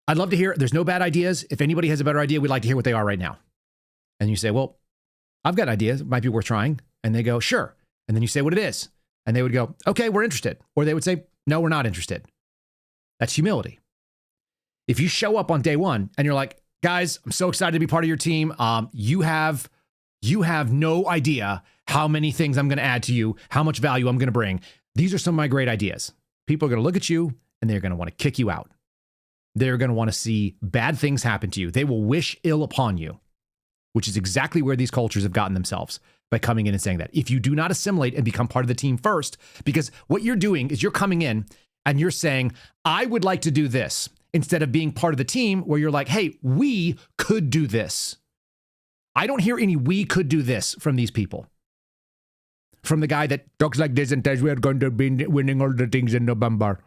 love to hear, there's no bad ideas. If anybody has a better idea, we'd like to hear what they are right now. And you say, well, I've got ideas. It might be worth trying. And they go, sure. And then you say what it is. And they would go, okay, we're interested. Or they would say, no, we're not interested. That's humility. If you show up on day one and you're like, guys, I'm so excited to be part of your team. You have no idea how many things I'm going to add to you, how much value I'm going to bring. These are some of my great ideas. People are going to look at you and they're going to want to kick you out. They're going to want to see bad things happen to you. They will wish ill upon you, which is exactly where these cultures have gotten themselves by coming in and saying that. If you do not assimilate and become part of the team first, because what you're doing is you're coming in and you're saying, I would like to do this, instead of being part of the team where you're like, hey, we could do this. I don't hear any we could do this from these people. From the guy that talks like this and says we are going to be winning all the things in November.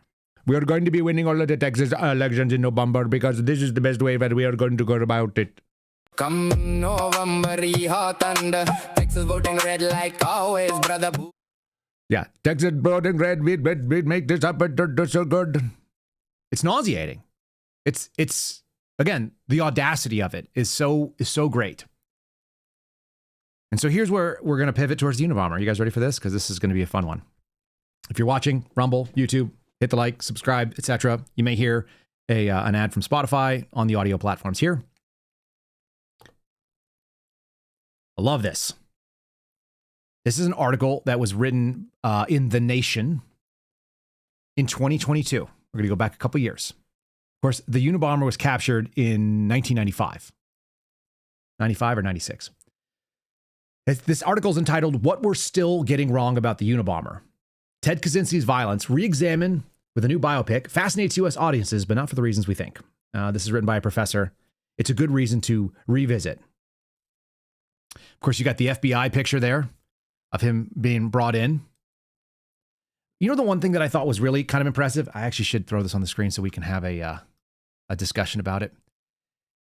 We are going to be winning all of the Texas elections in November because this is the best way that we are going to go about it. Come November, hot and Texas voting red like always, brother. Yeah, Texas voting red, we'd make this happen so good. It's nauseating. It's again, the audacity of it is so great. And so here's where we're going to pivot towards the Unabomber. Are you guys ready for this? Because this is going to be a fun one. If you're watching Rumble, YouTube, hit the like, subscribe, etc. You may hear an ad from Spotify on the audio platforms here. I love this. This is an article that was written in The Nation in 2022. We're going to go back a couple years. Of course, the Unabomber was captured in 1995. 95 or 96. This article is entitled, What We're Still Getting Wrong About the Unabomber. Ted Kaczynski's violence, re-examined with a new biopic, fascinates U.S. audiences, but not for the reasons we think. This is written by a professor. It's a good reason to revisit. Of course, you got the FBI picture there of him being brought in. You know the one thing that I thought was really kind of impressive? I actually should throw this on the screen so we can have a discussion about it.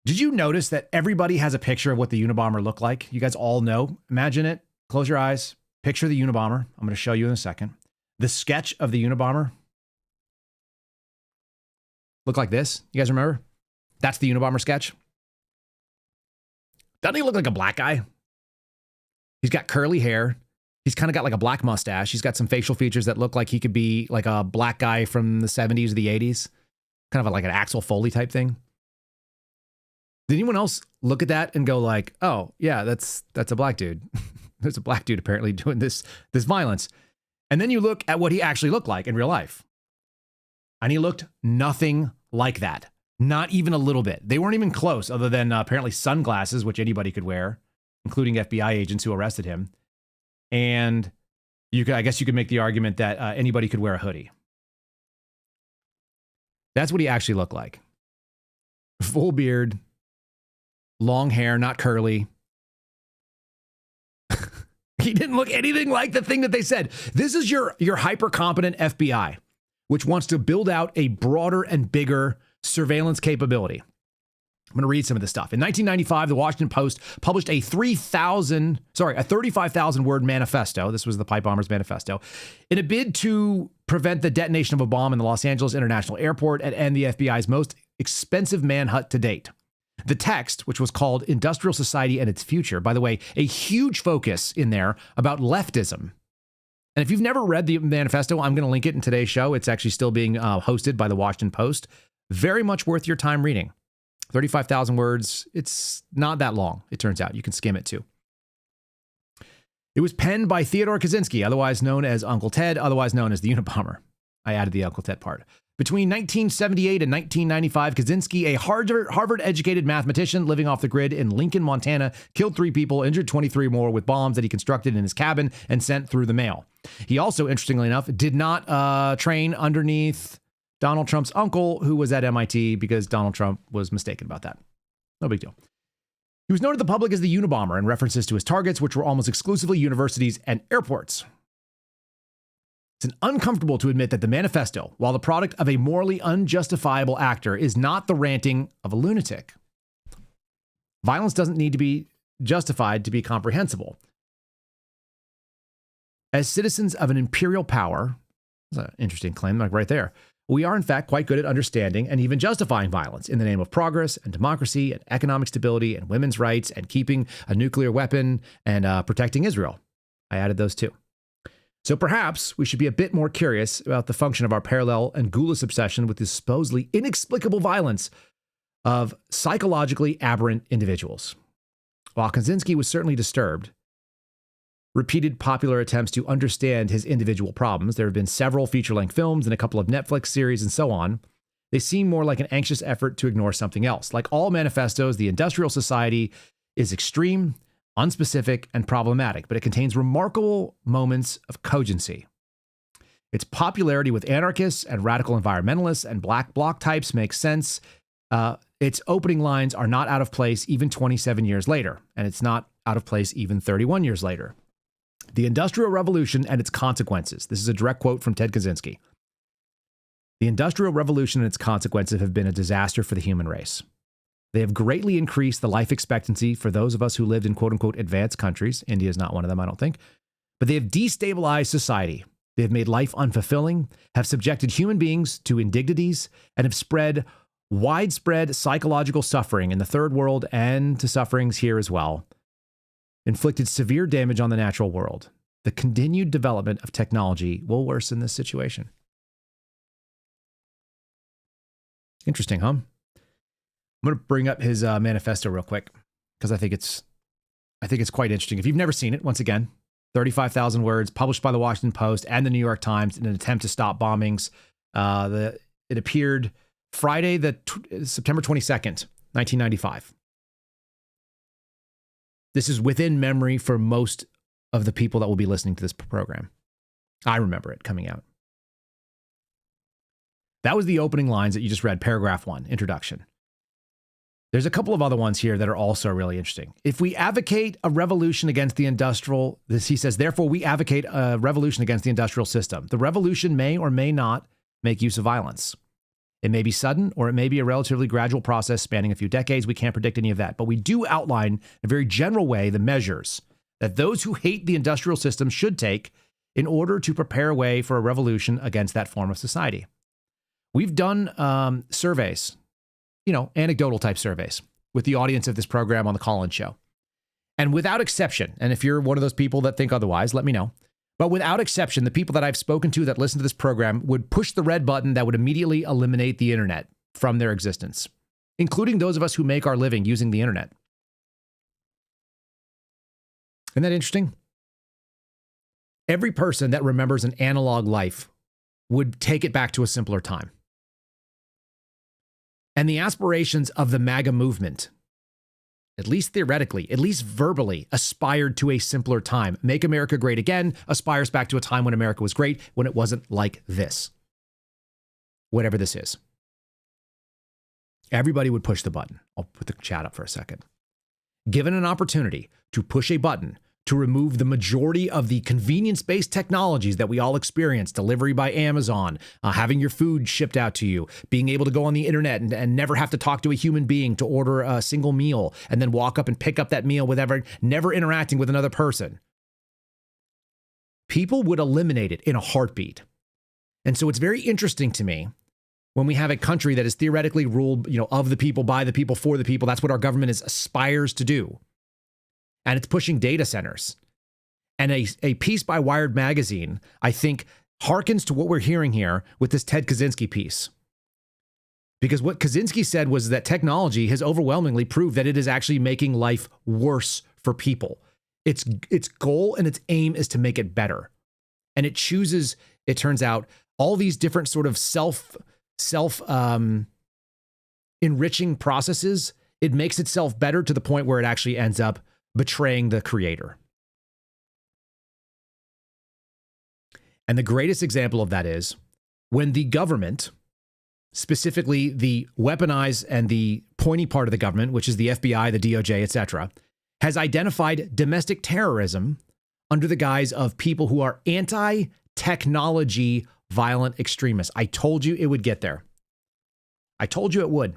Did you notice that everybody has a picture of what the Unabomber looked like? You guys all know. Imagine it. Close your eyes. Picture the Unabomber. I'm going to show you in a second. The sketch of the Unabomber looked like this. You guys remember? That's the Unabomber sketch. Doesn't he look like a black guy? He's got curly hair. He's kind of got like a black mustache. He's got some facial features that look like he could be like a black guy from the 70s or the 80s. kind of like an Axel Foley type thing. Did anyone else look at that and go like, oh, yeah, that's a black dude. There's a black dude apparently doing this violence. And then you look at what he actually looked like in real life. And he looked nothing like that. Not even a little bit. They weren't even close, other than apparently sunglasses, which anybody could wear, including FBI agents who arrested him. And I guess you could make the argument that anybody could wear a hoodie. That's what he actually looked like. Full beard, long hair, not curly. He didn't look anything like the thing that they said. This is your hyper-competent FBI, which wants to build out a broader and bigger surveillance capability. I'm going to read some of this stuff. In 1995, the Washington Post published a 35,000 word manifesto. This was the pipe bombers manifesto, in a bid to prevent the detonation of a bomb in the Los Angeles International Airport and end the FBI's most expensive manhunt to date. The text, which was called Industrial Society and Its Future, by the way, a huge focus in there about leftism. And if you've never read the manifesto, I'm going to link it in today's show. It's actually still being hosted by the Washington Post. Very much worth your time reading. 35,000 words. It's not that long, it turns out. You can skim it too. It was penned by Theodore Kaczynski, otherwise known as Uncle Ted, otherwise known as the Unabomber. I added the Uncle Ted part. Between 1978 and 1995, Kaczynski, a Harvard-educated mathematician living off the grid in Lincoln, Montana, killed 3 people, injured 23 more with bombs that he constructed in his cabin and sent through the mail. He also, interestingly enough, did not train underneath Donald Trump's uncle, who was at MIT, because Donald Trump was mistaken about that. No big deal. He was known to the public as the Unabomber in references to his targets, which were almost exclusively universities and airports. It's uncomfortable to admit that the manifesto, while the product of a morally unjustifiable actor, is not the ranting of a lunatic. Violence doesn't need to be justified to be comprehensible. As citizens of an imperial power, that's an interesting claim, like right there, we are in fact quite good at understanding and even justifying violence in the name of progress and democracy and economic stability and women's rights and keeping a nuclear weapon and protecting Israel. I added those too. So perhaps we should be a bit more curious about the function of our parallel and ghoulish obsession with the supposedly inexplicable violence of psychologically aberrant individuals. While Kaczynski was certainly disturbed, repeated popular attempts to understand his individual problems, there have been several feature-length films and a couple of Netflix series and so on, they seem more like an anxious effort to ignore something else. Like all manifestos, the Industrial Society is extreme, unspecific, and problematic, but it contains remarkable moments of cogency. Its popularity with anarchists and radical environmentalists and black bloc types makes sense. Its opening lines are not out of place even 27 years later, and it's not out of place even 31 years later. The Industrial Revolution and its consequences. This is a direct quote from Ted Kaczynski. The Industrial Revolution and its consequences have been a disaster for the human race. They have greatly increased the life expectancy for those of us who lived in quote-unquote advanced countries. India is not one of them, I don't think. But they have destabilized society. They have made life unfulfilling, have subjected human beings to indignities, and have spread widespread psychological suffering in the third world and to sufferings here as well. Inflicted severe damage on the natural world. The continued development of technology will worsen this situation. Interesting, huh? I'm going to bring up his manifesto real quick because I think it's quite interesting. If you've never seen it, once again, 35,000 words, published by the Washington Post and the New York Times in an attempt to stop bombings. It appeared Friday, September 22nd, 1995. This is within memory for most of the people that will be listening to this program. I remember it coming out. That was the opening lines that you just read, paragraph 1, introduction. There's a couple of other ones here that are also really interesting. If we advocate a revolution against the industrial, he says, therefore we advocate a revolution against the industrial system. The revolution may or may not make use of violence. It may be sudden or it may be a relatively gradual process spanning a few decades. We can't predict any of that. But we do outline in a very general way the measures that those who hate the industrial system should take in order to prepare a way for a revolution against that form of society. We've done surveys, anecdotal type surveys with the audience of this program on the call-in show. And without exception, and if you're one of those people that think otherwise, let me know. But without exception, the people that I've spoken to that listen to this program would push the red button that would immediately eliminate the internet from their existence, including those of us who make our living using the internet. Isn't that interesting? Every person that remembers an analog life would take it back to a simpler time. And the aspirations of the MAGA movement, at least theoretically, at least verbally, aspired to a simpler time. Make America Great Again aspires back to a time when America was great, when it wasn't like this. Whatever this is. Everybody would push the button. I'll put the chat up for a second. Given an opportunity to push a button to remove the majority of the convenience-based technologies that we all experience, delivery by Amazon, having your food shipped out to you, being able to go on the internet and never have to talk to a human being to order a single meal, and then walk up and pick up that meal without never interacting with another person. People would eliminate it in a heartbeat. And so it's very interesting to me when we have a country that is theoretically ruled, of the people, by the people, for the people. That's what our government aspires to do. And it's pushing data centers. And a piece by Wired magazine, I think, harkens to what we're hearing here with this Ted Kaczynski piece. Because what Kaczynski said was that technology has overwhelmingly proved that it is actually making life worse for people. Its goal and its aim is to make it better. And it chooses, it turns out, all these different sort of enriching processes. It makes itself better to the point where it actually ends up betraying the creator. And the greatest example of that is when the government, specifically the weaponized and the pointy part of the government, which is the FBI, the DOJ, etc., has identified domestic terrorism under the guise of people who are anti-technology violent extremists. I told you it would get there. I told you it would.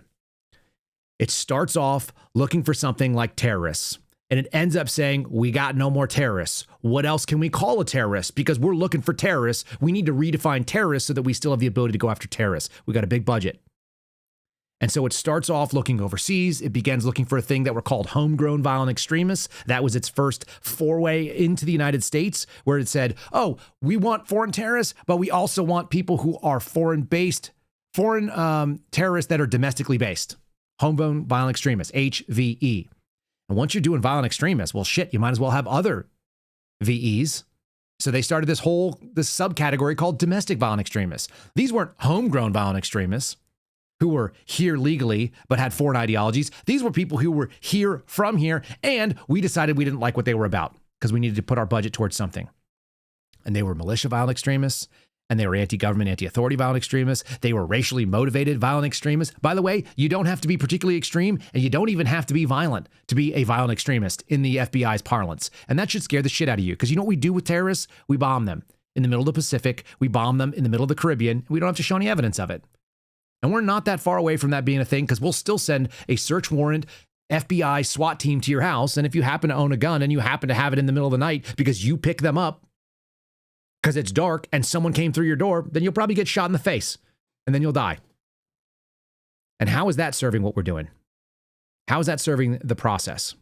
It starts off looking for something like terrorists. And it ends up saying, we got no more terrorists. What else can we call a terrorist? Because we're looking for terrorists. We need to redefine terrorists so that we still have the ability to go after terrorists. We got a big budget. And so it starts off looking overseas. It begins looking for a thing that were called homegrown violent extremists. That was its first foray into the United States, where it said, oh, we want foreign terrorists, but we also want people who are foreign terrorists that are domestically based. Homegrown violent extremists, HVE. And once you're doing violent extremists, well, shit, you might as well have other VEs. So they started this subcategory called domestic violent extremists. These weren't homegrown violent extremists who were here legally but had foreign ideologies. These were people who were here from here, and we decided we didn't like what they were about because we needed to put our budget towards something. And they were militia violent extremists. And they were anti-government, anti-authority violent extremists. They were racially motivated violent extremists. By the way, you don't have to be particularly extreme, and you don't even have to be violent to be a violent extremist in the FBI's parlance. And that should scare the shit out of you, because you know what we do with terrorists? We bomb them in the middle of the Pacific. We bomb them in the middle of the Caribbean. We don't have to show any evidence of it. And we're not that far away from that being a thing, because we'll still send a search warrant FBI SWAT team to your house. And if you happen to own a gun and you happen to have it in the middle of the night because you pick them up, because it's dark and someone came through your door, then you'll probably get shot in the face and then you'll die. And how is that serving what we're doing? How is that serving the process?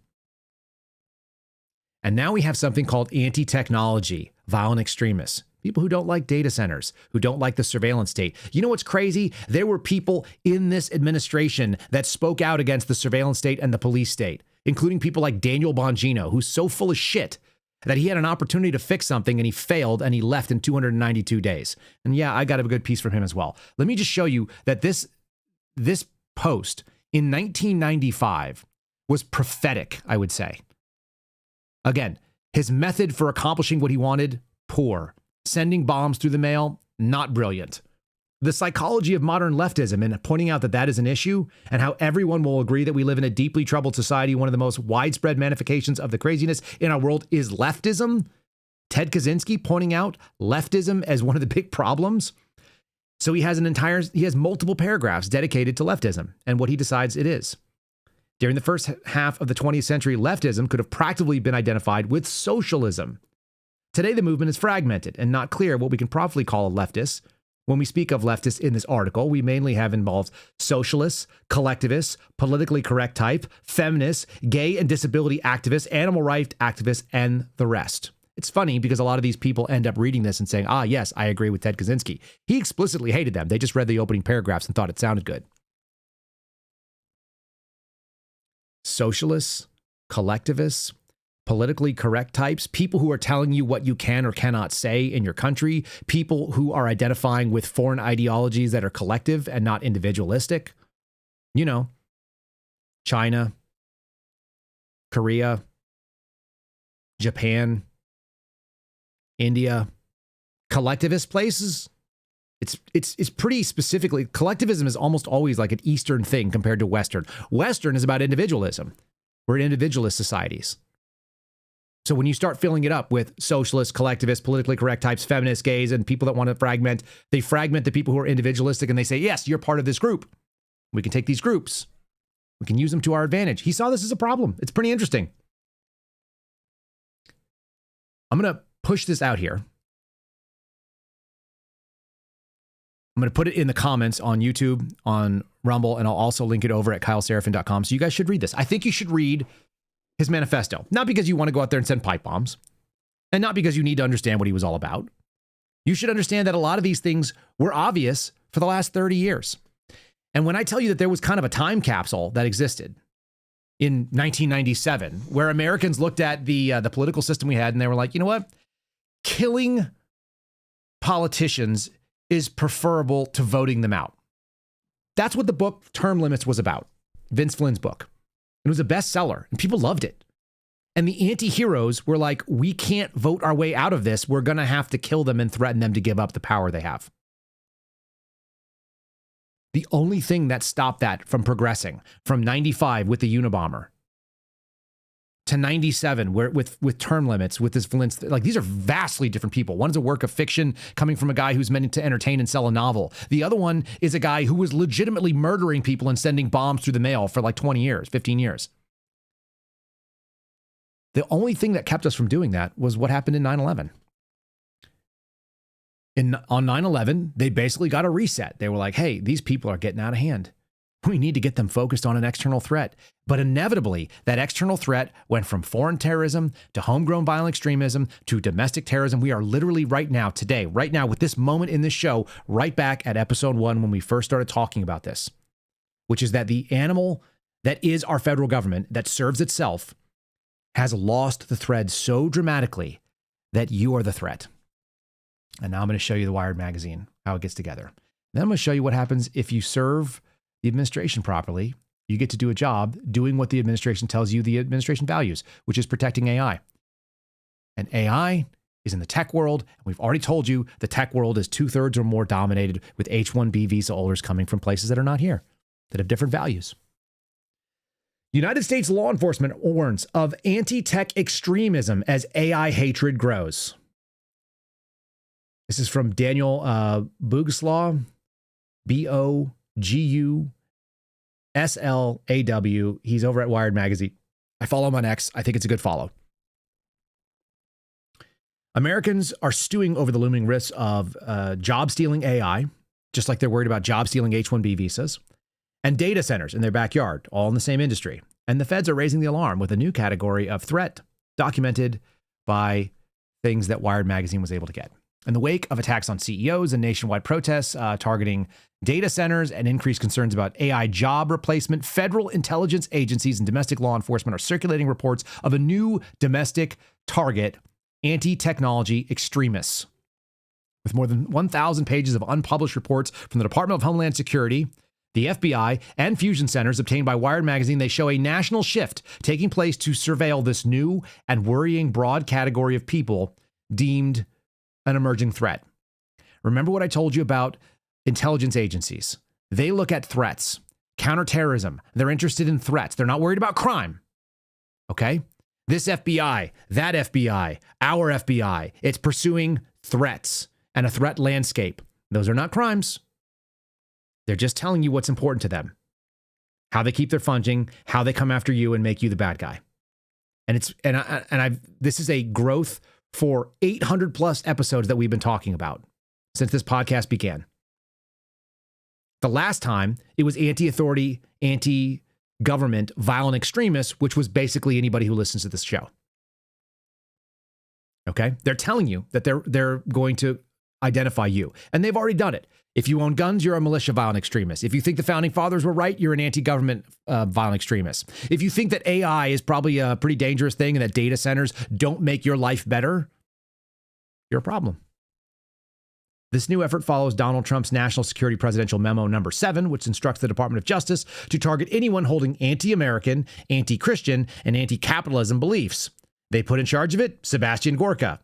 And now we have something called anti-technology violent extremists. People who don't like data centers, who don't like the surveillance state. You know what's crazy? There were people in this administration that spoke out against the surveillance state and the police state, including people like Daniel Bongino, who's so full of shit that he had an opportunity to fix something and he failed and he left in 292 days. And yeah, I got a good piece from him as well. Let me just show you that this post in 1995 was prophetic, I would say. Again, his method for accomplishing what he wanted, poor. Sending bombs through the mail, not brilliant. The psychology of modern leftism and pointing out that that is an issue and how everyone will agree that we live in a deeply troubled society. One of the most widespread manifestations of the craziness in our world is leftism. Ted Kaczynski pointing out leftism as one of the big problems. So he has multiple paragraphs dedicated to leftism and what he decides it is. During the first half of the 20th century, leftism could have practically been identified with socialism. Today, the movement is fragmented and not clear what we can properly call a leftist. When we speak of leftists in this article, we mainly have involved socialists, collectivists, politically correct type, feminists, gay and disability activists, animal rights activists, and the rest. It's funny because a lot of these people end up reading this and saying, yes, I agree with Ted Kaczynski. He explicitly hated them. They just read the opening paragraphs and thought it sounded good. socialists, collectivists, politically correct types, people who are telling you what you can or cannot say in your country, people who are identifying with foreign ideologies that are collective and not individualistic. You know, China, Korea, Japan, India, collectivist places. It's pretty specifically, collectivism is almost always like an Eastern thing compared to Western. Western is about individualism. We're individualist societies. So when you start filling it up with socialists, collectivists, politically correct types, feminists, gays, and people that want to fragment, they fragment the people who are individualistic and they say, yes, you're part of this group. We can take these groups. We can use them to our advantage. He saw this as a problem. It's pretty interesting. I'm going to push this out here. I'm going to put it in the comments on YouTube, on Rumble, and I'll also link it over at kyleseraphin.com. So you guys should read this. I think you should read his manifesto, not because you want to go out there and send pipe bombs, and not because you need to understand what he was all about. You should understand that a lot of these things were obvious for the last 30 years. And when I tell you that there was kind of a time capsule that existed in 1997, where Americans looked at the political system we had and they were like, you know what? Killing politicians is preferable to voting them out. That's what the book Term Limits was about. Vince Flynn's book. It was a bestseller and people loved it. And the anti-heroes were like, we can't vote our way out of this. We're going to have to kill them and threaten them to give up the power they have. The only thing that stopped that from progressing from 95 with the Unabomber to 97 where with Term Limits, with this Flynn's, like these are vastly different people. One is a work of fiction coming from a guy who's meant to entertain and sell a novel. The other one is a guy who was legitimately murdering people and sending bombs through the mail for like 20 years, 15 years. The only thing that kept us from doing that was what happened in 9/11. On 9/11, they basically got a reset. They were like, hey, these people are getting out of hand. We need to get them focused on an external threat. But inevitably, that external threat went from foreign terrorism to homegrown violent extremism to domestic terrorism. We are literally right now, today, right now, with this moment in this show, right back at episode 1 when we first started talking about this, which is that the animal that is our federal government that serves itself has lost the thread so dramatically that you are the threat. And now I'm going to show you the Wired magazine, how it gets together. Then I'm going to show you what happens if you serve the administration properly. You get to do a job doing what the administration tells you the administration values, which is protecting AI. And AI is in the tech world. And we've already told you the tech world is 2/3 or more dominated with H-1B visa holders coming from places that are not here, that have different values. United States law enforcement warns of anti-tech extremism as AI hatred grows. This is from Daniel Boguslaw, Boguslaw. He's over at Wired Magazine. I follow him on X. I think it's a good follow. Americans are stewing over the looming risks of job-stealing AI, just like they're worried about job-stealing H-1B visas, and data centers in their backyard, all in the same industry. And the feds are raising the alarm with a new category of threat documented by things that Wired Magazine was able to get. In the wake of attacks on CEOs and nationwide protests targeting data centers and increased concerns about AI job replacement, federal intelligence agencies and domestic law enforcement are circulating reports of a new domestic target, anti-technology extremists. With more than 1,000 pages of unpublished reports from the Department of Homeland Security, the FBI, and fusion centers obtained by Wired Magazine, they show a national shift taking place to surveil this new and worrying broad category of people deemed an emerging threat. Remember what I told you about intelligence agencies? They look at threats, counterterrorism. They're interested in threats. They're not worried about crime. Okay? This FBI, that FBI, our FBI, it's pursuing threats and a threat landscape. Those are not crimes. They're just telling you what's important to them, how they keep their funding, how they come after you and make you the bad guy. And this is a growth for 800 plus episodes that we've been talking about since this podcast began. The last time it was anti-authority, anti-government, violent extremists, which was basically anybody who listens to this show. Okay? They're telling you that they're going to identify you. And they've already done it. If you own guns, you're a militia violent extremist. If you think the founding fathers were right, you're an anti-government violent extremist. If you think that AI is probably a pretty dangerous thing and that data centers don't make your life better, you're a problem. This new effort follows Donald Trump's National Security Presidential Memo number 7, which instructs the Department of Justice to target anyone holding anti-American, anti-Christian, and anti-capitalism beliefs. They put in charge of it Sebastian Gorka,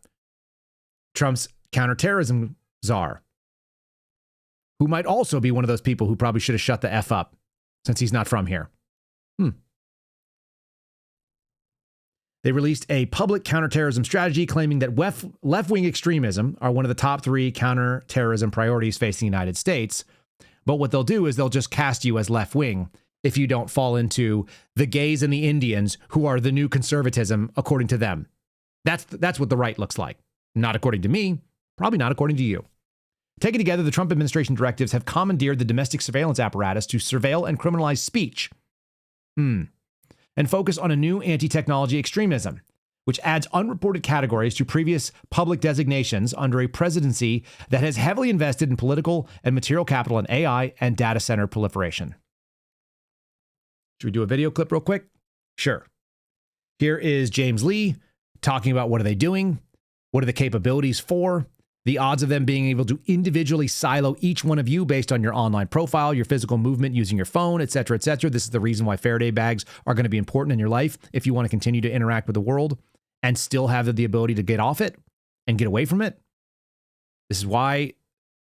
Trump's counterterrorism czar, who might also be one of those people who probably should have shut the F up since he's not from here. They released a public counterterrorism strategy claiming that left-wing extremism are one of the top 3 counterterrorism priorities facing the United States. But what they'll do is they'll just cast you as left-wing if you don't fall into the gays and the Indians, who are the new conservatism, according to them. That's what the right looks like. Not according to me, probably not according to you. Taken together, the Trump administration directives have commandeered the domestic surveillance apparatus to surveil and criminalize speech. And focus on a new anti-technology extremism, which adds unreported categories to previous public designations under a presidency that has heavily invested in political and material capital in AI and data center proliferation. Should we do a video clip real quick? Sure. Here is James Lee talking about what are they doing, what are the capabilities for, the odds of them being able to individually silo each one of you based on your online profile, your physical movement using your phone, et cetera, et cetera. This is the reason why Faraday bags are going to be important in your life if you want to continue to interact with the world and still have the ability to get off it and get away from it. This is why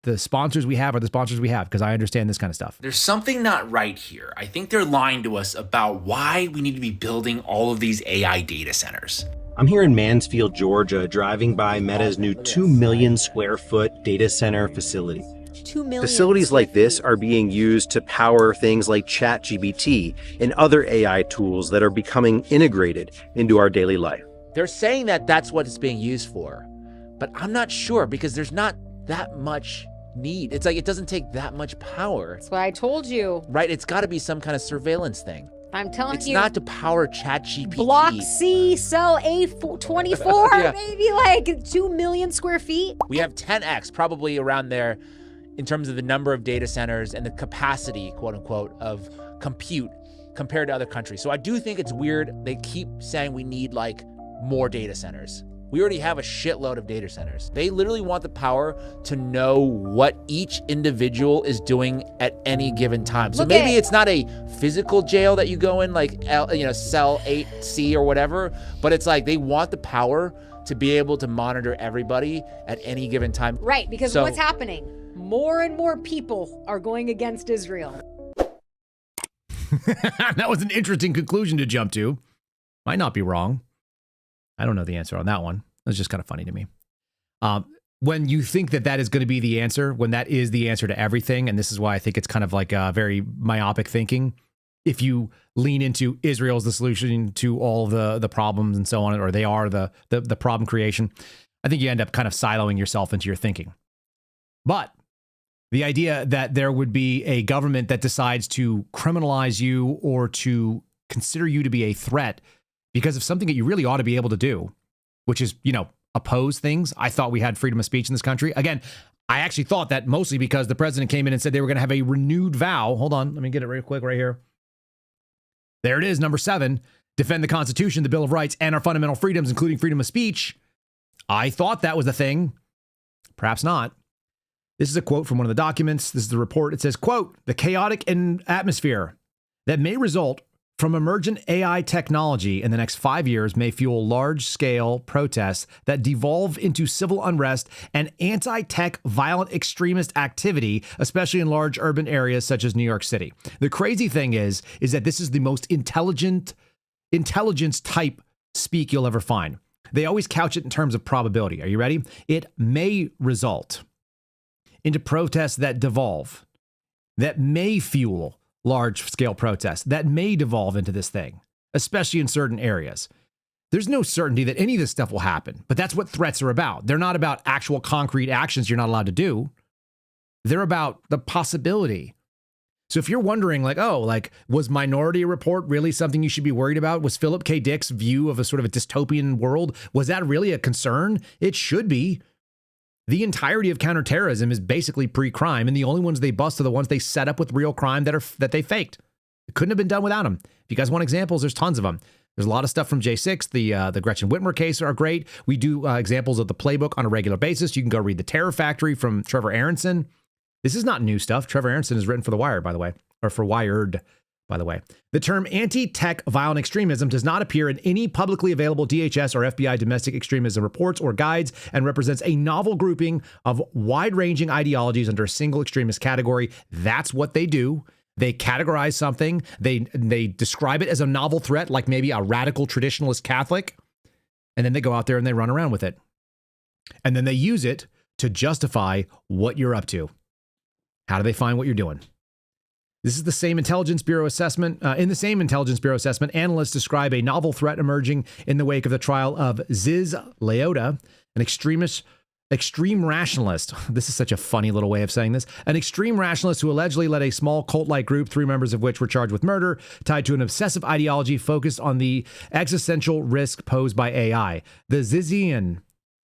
the sponsors we have are the sponsors we have, because I understand this kind of stuff. There's something not right here. I think they're lying to us about why we need to be building all of these AI data centers. I'm here in Mansfield, Georgia, driving by Meta's new 2 million square foot data center facility. 2 million. Facilities like this are being used to power things like ChatGPT and other AI tools that are becoming integrated into our daily life. They're saying that that's what it's being used for, but I'm not sure because there's not that much need. It's like it doesn't take that much power. That's why I told you. Right? It's got to be some kind of surveillance thing. I'm telling it's you. It's not to power ChatGPT. Block C, cell A24, Yeah. maybe like 2 million square feet. We have 10x probably around there in terms of the number of data centers and the capacity, quote unquote, of compute compared to other countries. So I do think it's weird. They keep saying we need like more data centers. We already have a shitload of data centers. They literally want the power to know what each individual is doing at any given time. So maybe it's not a physical jail that you go in, like cell 8C or whatever, but it's like they want the power to be able to monitor everybody at any given time. Right, because what's happening? More and more people are going against Israel. That was an interesting conclusion to jump to. Might not be wrong. I don't know the answer on that one. It's just kind of funny to me. When you think that that is going to be the answer, when that is the answer to everything, and this is why I think it's kind of like a very myopic thinking, if you lean into Israel's the solution to all the problems and so on, or they are the problem creation, I think you end up kind of siloing yourself into your thinking. But the idea that there would be a government that decides to criminalize you or to consider you to be a threat because of something that you really ought to be able to do, which is, oppose things. I thought we had freedom of speech in this country. Again, I actually thought that mostly because the president came in and said they were going to have a renewed vow. Hold on. Let me get it real quick right here. There it is. Number 7, defend the Constitution, the Bill of Rights, and our fundamental freedoms, including freedom of speech. I thought that was the thing. Perhaps not. This is a quote from one of the documents. This is the report. It says, quote, the chaotic atmosphere that may result from emergent AI technology in the next 5 years may fuel large-scale protests that devolve into civil unrest and anti-tech violent extremist activity, especially in large urban areas such as New York City. The crazy thing is that this is the most intelligence type speak you'll ever find. They always couch it in terms of probability. Are you ready? It may result into protests that devolve, that may fuel large-scale protests, that may devolve into this thing, especially in certain areas. There's no certainty that any of this stuff will happen, but that's what threats are about. They're not about actual concrete actions you're not allowed to do. They're about the possibility. So if you're wondering, was Minority Report really something you should be worried about? Was Philip K. Dick's view of a sort of a dystopian world, was that really a concern? It should be. The entirety of counterterrorism is basically pre-crime, and the only ones they bust are the ones they set up with real crime that they faked. It couldn't have been done without them. If you guys want examples, there's tons of them. There's a lot of stuff from J6. The Gretchen Whitmer case are great. We do examples of the playbook on a regular basis. You can go read The Terror Factory from Trevor Aronson. This is not new stuff. Trevor Aronson is written for The Wire, by the way, or for Wired, by the way. The term anti-tech violent extremism does not appear in any publicly available DHS or FBI domestic extremism reports or guides and represents a novel grouping of wide-ranging ideologies under a single extremist category. That's what they do. They categorize something. They describe it as a novel threat, like maybe a radical traditionalist Catholic, and then they go out there and they run around with it. And then they use it to justify what you're up to. How do they find what you're doing? This is the same Intelligence Bureau assessment. In the same Intelligence Bureau assessment, analysts describe a novel threat emerging in the wake of the trial of Ziz Leota, an extreme rationalist. This is such a funny little way of saying this. An extreme rationalist who allegedly led a small cult-like group, 3 members of which were charged with murder, tied to an obsessive ideology focused on the existential risk posed by AI. The Zizian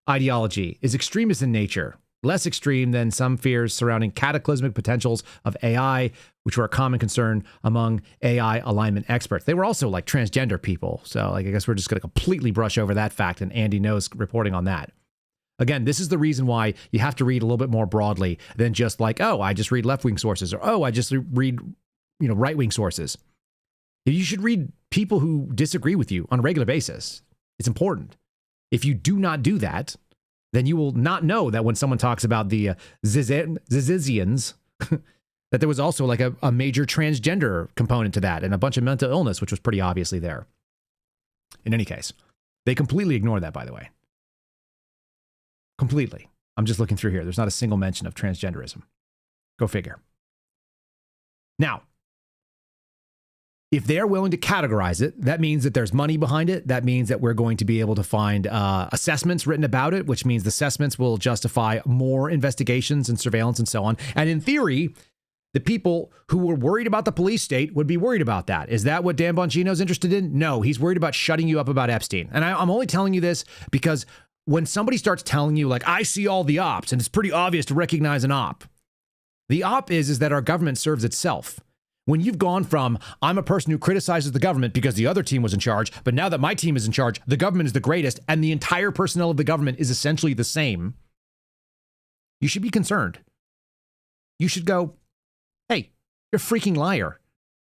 ideology is extremist in nature, less extreme than some fears surrounding cataclysmic potentials of AI, which were a common concern among AI alignment experts. They were also like transgender people. So I guess we're just going to completely brush over that fact, and Andy knows reporting on that. Again, this is the reason why you have to read a little bit more broadly than just like, oh, I just read left-wing sources, or, oh, I just read, right-wing sources. You should read people who disagree with you on a regular basis. It's important. If you do not do that, then you will not know that when someone talks about the Zizians, that there was also like a major transgender component to that and a bunch of mental illness, which was pretty obviously there. In any case, they completely ignore that, by the way. Completely. I'm just looking through here. There's not a single mention of transgenderism. Go figure. Now, if they're willing to categorize it, that means that there's money behind it. That means that we're going to be able to find assessments written about it, which means the assessments will justify more investigations and surveillance and so on. And in theory, the people who were worried about the police state would be worried about that. Is that what Dan Bongino's interested in? No, he's worried about shutting you up about Epstein. And I'm only telling you this because when somebody starts telling you, like, I see all the ops, and it's pretty obvious to recognize an op. The op is that our government serves itself. When you've gone from, I'm a person who criticizes the government because the other team was in charge, but now that my team is in charge, the government is the greatest, and the entire personnel of the government is essentially the same, you should be concerned. You should go, hey, you're a freaking liar.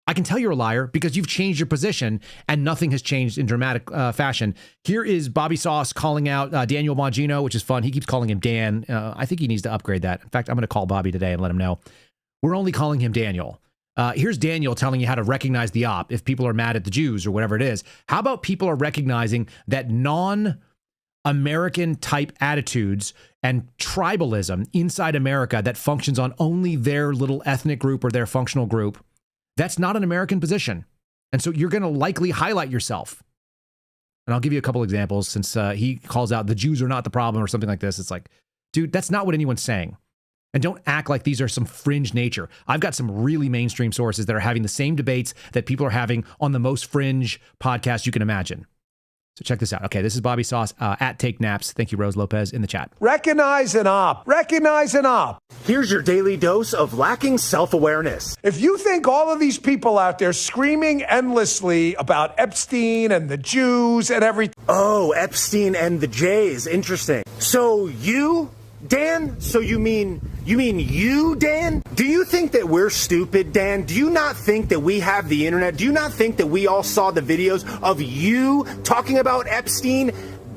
I can tell you're a liar because you've changed your position and nothing has changed in dramatic fashion. Here is Bobby Sauce calling out Daniel Bongino, which is fun. He keeps calling him Dan. I think he needs to upgrade that. In fact, I'm going to call Bobby today and let him know. We're only calling him Daniel. Here's Daniel telling you how to recognize the op if people are mad at the Jews or whatever it is. How about people are recognizing that non-American type attitudes and tribalism inside America that functions on only their little ethnic group or their functional group? That's not an American position. And so you're going to likely highlight yourself. And I'll give you a couple examples since he calls out the Jews are not the problem or something like this. It's like, dude, that's not what anyone's saying. And don't act like these are some fringe nature. I've got some really mainstream sources that are having the same debates that people are having on the most fringe podcast you can imagine. So check this out. Okay, this is Bobby Sauce at Take Naps. Thank you, Rose Lopez, in the chat. Recognize an op. Recognize an op. Here's your daily dose of lacking self-awareness. If you think all of these people out there screaming endlessly about Epstein and the Jews and everything. Oh, Epstein and the Jays. Interesting. So you, Dan? So you mean you, Dan? Do you think that we're stupid, Dan? Do you not think that we have the internet? Do you not think that we all saw the videos of you talking about Epstein?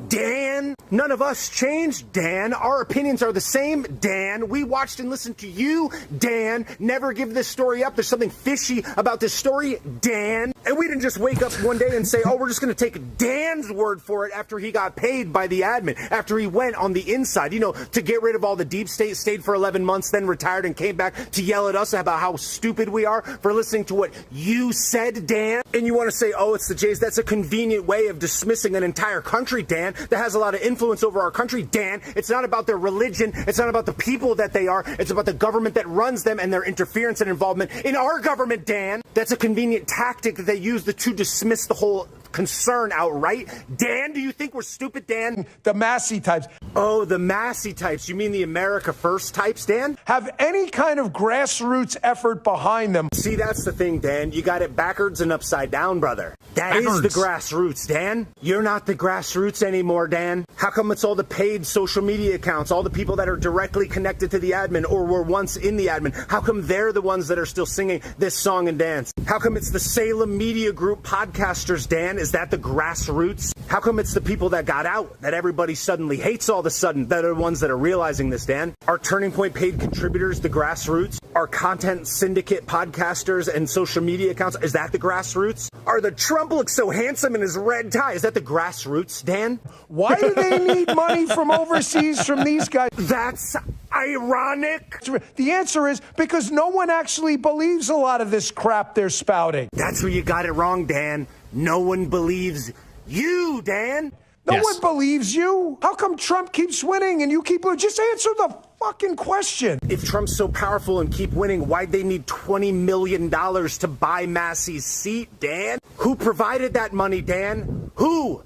Dan, none of us changed, Dan. Our opinions are the same, Dan. We watched and listened to you, Dan. Never give this story up. There's something fishy about this story, Dan. And we didn't just wake up one day and say, oh, we're just going to take Dan's word for it after he got paid by the admin, after he went on the inside, to get rid of all the deep state, stayed for 11 months, then retired and came back to yell at us about how stupid we are for listening to what you said, Dan. And you want to say, oh, it's the Jays. That's a convenient way of dismissing an entire country, Dan, that has a lot of influence over our country, Dan. It's not about their religion. It's not about the people that they are. It's about the government that runs them and their interference and involvement in our government, Dan. That's a convenient tactic that they use to dismiss the whole concern outright. Dan, do you think we're stupid, Dan? The Massey types. Oh, the Massey types. You mean the America First types, Dan? Have any kind of grassroots effort behind them. See, that's the thing, Dan. You got it backwards and upside down, brother. That is the grassroots, Dan. You're not the grassroots anymore, Dan. How come it's all the paid social media accounts, all the people that are directly connected to the admin or were once in the admin? How come they're the ones that are still singing this song and dance? How come it's the Salem Media Group podcasters, Dan? Is that the grassroots? How come it's the people that got out that everybody suddenly hates all of a sudden that are the ones that are realizing this, Dan? Are Turning Point paid contributors the grassroots? Are content syndicate podcasters and social media accounts, is that the grassroots? Are the Trump looks so handsome in his red tie, is that the grassroots, Dan? Why do they need money from overseas from these guys? That's ironic. The answer is because no one actually believes a lot of this crap they're spouting. That's where you got it wrong, Dan. No one believes you, Dan. No one believes you. How come Trump keeps winning and you keep just answer the fucking question? If Trump's so powerful and keep winning, why'd they need $20 million to buy Massey's seat, Dan? Who provided that money, Dan? Who?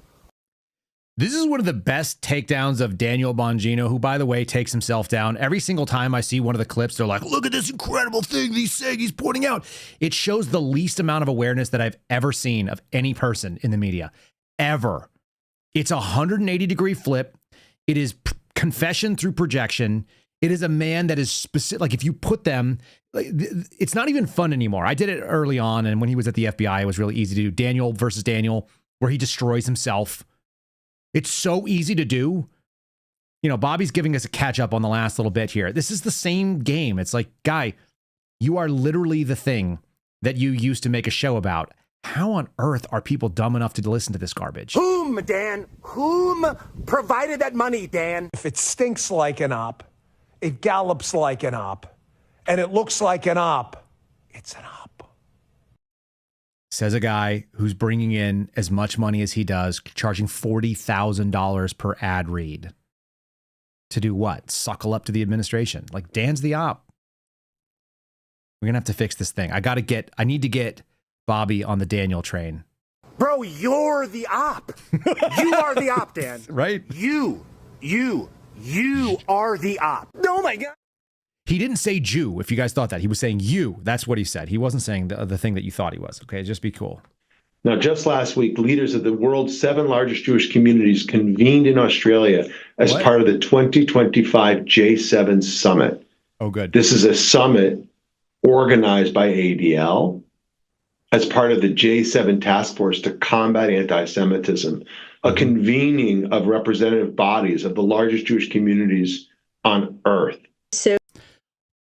This is one of the best takedowns of Daniel Bongino, who, by the way, takes himself down. Every single time I see one of the clips, they're like, look at this incredible thing he's saying, he's pointing out. It shows the least amount of awareness that I've ever seen of any person in the media, ever. It's a 180-degree flip. It is confession through projection. It is a man that is specific. Like, if you put them, like, it's not even fun anymore. I did it early on, and when he was at the FBI, it was really easy to do. Daniel versus Daniel, where he destroys himself. It's so easy to do. You know, Bobby's giving us a catch up on the last little bit here. This is the same game. It's like, guy, you are literally the thing that you used to make a show about. How on earth are people dumb enough to listen to this garbage? Whom, Dan? Whom provided that money, Dan? If it stinks like an op, it gallops like an op, and it looks like an op, it's an op. Says a guy who's bringing in as much money as he does, charging $40,000 per ad read. To do what? Suckle up to the administration. Like, Dan's the op. We're going to have to fix this thing. I need to get Bobby on the Daniel train. Bro, you're the op. You are the op, Dan. Right? You are the op. Oh my God. He didn't say Jew, if you guys thought that. He was saying you. That's what he said. He wasn't saying the thing that you thought he was. Okay, just be cool. Now, just last week, leaders of the world's 7 largest Jewish communities convened in Australia as part of the 2025 J7 Summit. Oh, good. This is a summit organized by ADL as part of the J7 task force to combat anti-Semitism, a convening of representative bodies of the largest Jewish communities on earth.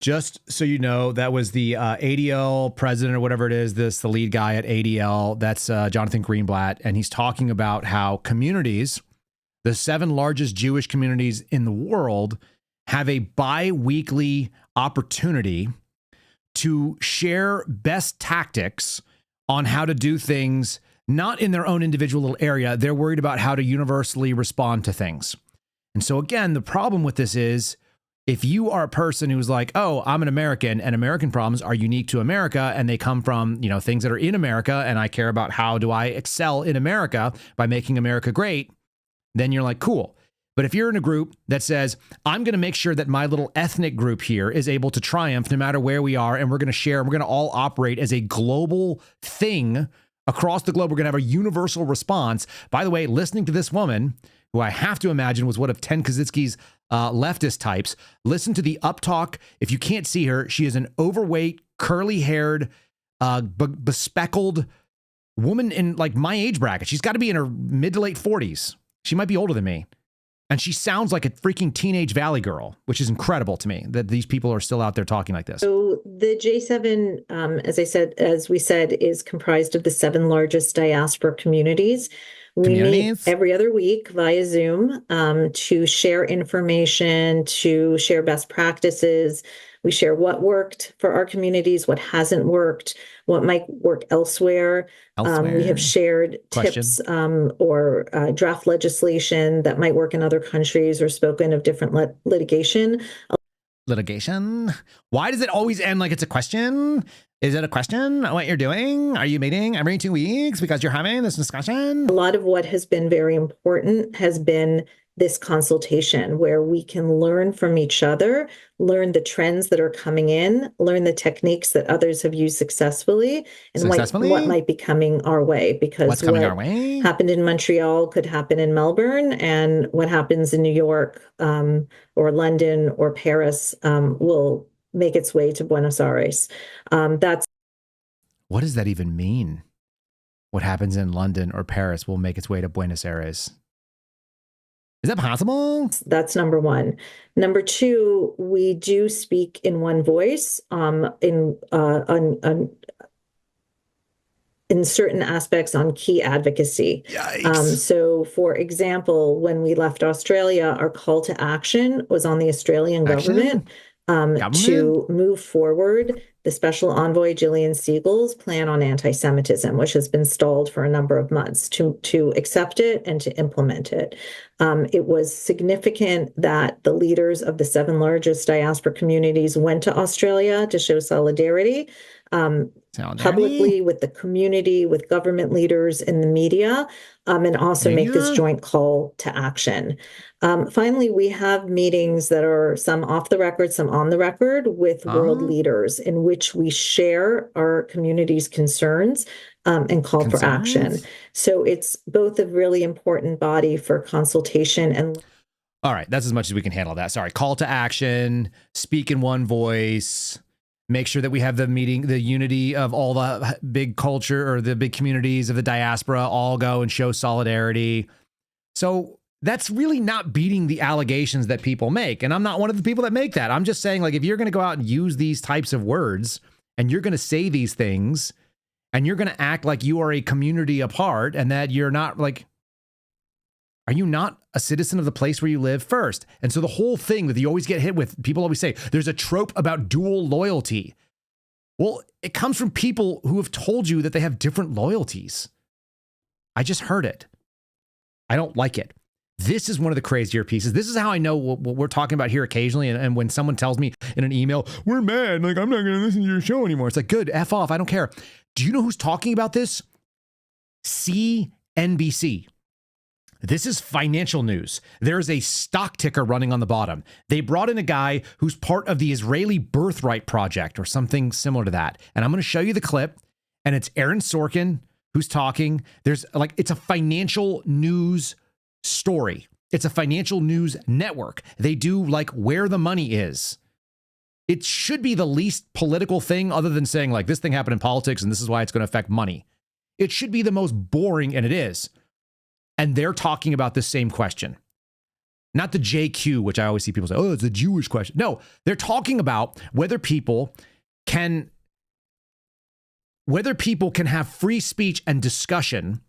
Just so you know, that was the ADL president or whatever it is, the lead guy at ADL. That's Jonathan Greenblatt. And he's talking about how communities, the 7 largest Jewish communities in the world, have a bi-weekly opportunity to share best tactics on how to do things, not in their own individual little area. They're worried about how to universally respond to things. And so again, the problem with this is, if you are a person who's like, oh, I'm an American and American problems are unique to America and they come from, you know, things that are in America, and I care about how do I excel in America by making America great, then you're like, cool. But if you're in a group that says, I'm going to make sure that my little ethnic group here is able to triumph no matter where we are, and we're going to share, and we're going to all operate as a global thing across the globe, we're going to have a universal response. By the way, listening to this woman, who I have to imagine was one of Ted Kaczynski's leftist types, listen to the uptalk. If you can't see her, she is an overweight, curly-haired, bespeckled woman in like my age bracket. She's got to be in her mid to late 40s. She might be older than me. And she sounds like a freaking teenage Valley girl, which is incredible to me that these people are still out there talking like this. So the J7, as we said, is comprised of the 7 largest diaspora communities. We meet every other week via Zoom to share information, to share best practices. We share what worked for our communities, what hasn't worked, what might work elsewhere. We have shared tips or draft legislation that might work in other countries or spoken of different litigation. litigation. Why does it always end like it's a question? Is it a question? What you're doing? Are you meeting every 2 weeks because you're having this discussion? A lot of what has been very important has been this consultation where we can learn from each other, learn the trends that are coming in, learn the techniques that others have used successfly, and what might be coming our way. Because what's coming our way happened in Montreal could happen in Melbourne, and what happens in New York or London or Paris will make its way to Buenos Aires. What does that even mean? What happens in London or Paris will make its way to Buenos Aires. Is that possible? That's number one. Number two, we do speak in one voice in certain aspects on key advocacy. So, for example, when we left Australia, our call to action was on the Australian government to move forward the Special Envoy Gillian Siegel's plan on anti-Semitism, which has been stalled for a number of months, to accept it and to implement it. It was significant that the leaders of the 7 largest diaspora communities went to Australia to show solidarity publicly with the community, with government leaders in the media, and also make this joint call to action. Finally, we have meetings that are some off the record, some on the record with world leaders in which we share our community's concerns and call for action. So it's both a really important body for consultation and... All right, that's as much as we can handle that. Sorry, call to action, speak in one voice, make sure that we have the meeting, the unity of all the big culture or the big communities of the diaspora all go and show solidarity. So that's really not beating the allegations that people make. And I'm not one of the people that make that. I'm just saying, like, if you're going to go out and use these types of words and you're going to say these things and you're going to act like you are a community apart and that you're not, like, are you not a citizen of the place where you live first? And so the whole thing that you always get hit with, people always say, there's a trope about dual loyalty. Well, it comes from people who have told you that they have different loyalties. I just heard it. I don't like it. This is one of the crazier pieces. This is how I know what we're talking about here occasionally. And when someone tells me in an email, we're mad, like, I'm not going to listen to your show anymore. It's like, good, F off. I don't care. Do you know who's talking about this? CNBC. This is financial news. There's a stock ticker running on the bottom. They brought in a guy who's part of the Israeli Birthright Project or something similar to that. And I'm going to show you the clip. And it's Aaron Sorkin who's talking. There's like, it's a financial news story. It's a financial news network. They do like where the money is. It should be the least political thing other than saying like this thing happened in politics and this is why it's going to affect money. It should be the most boring, and it is. And they're talking about this same question. Not the JQ, which I always see people say, oh, it's a Jewish question. No, they're talking about whether people can have free speech and discussion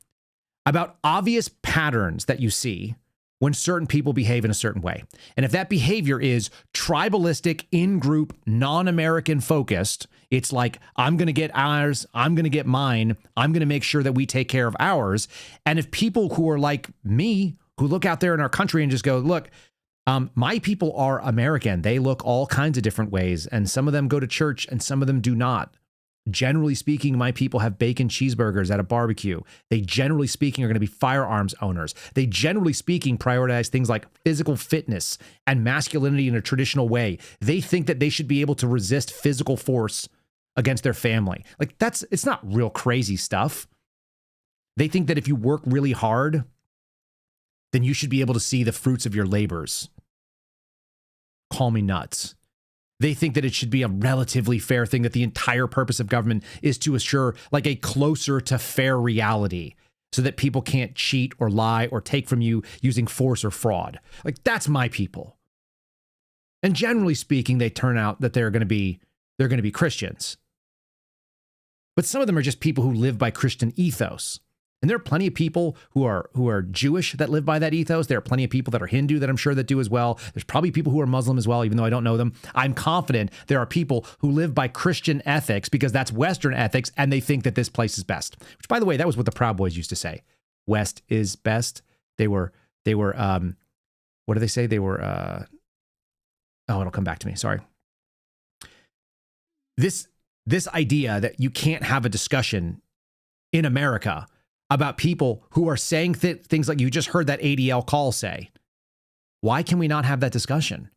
about obvious patterns that you see when certain people behave in a certain way. And if that behavior is tribalistic, in-group, non-American focused, it's like, I'm going to get ours, I'm going to get mine, I'm going to make sure that we take care of ours. And if people who are like me, who look out there in our country and just go, look, my people are American. They look all kinds of different ways. And some of them go to church and some of them do not. Generally speaking, my people have bacon cheeseburgers at a barbecue. They generally speaking are going to be firearms owners. They generally speaking prioritize things like physical fitness and masculinity in a traditional way. They think that they should be able to resist physical force against their family. Like it's not real crazy stuff. They think that if you work really hard, then you should be able to see the fruits of your labors. Call me nuts. They think that it should be a relatively fair thing, that the entire purpose of government is to assure like a closer to fair reality so that people can't cheat or lie or take from you using force or fraud. Like that's my people. And generally speaking, they turn out that they're going to be Christians. But some of them are just people who live by Christian ethos. And there are plenty of people who are Jewish that live by that ethos. There are plenty of people that are Hindu that I'm sure that do as well. There's probably people who are Muslim as well, even though I don't know them. I'm confident there are people who live by Christian ethics because that's Western ethics, and they think that this place is best. Which, by the way, that was what the Proud Boys used to say. West is best. They were what do they say? They were Oh, it'll come back to me. Sorry. This idea that you can't have a discussion in America about people who are saying things like you just heard that ADL call say. Why can we not have that discussion?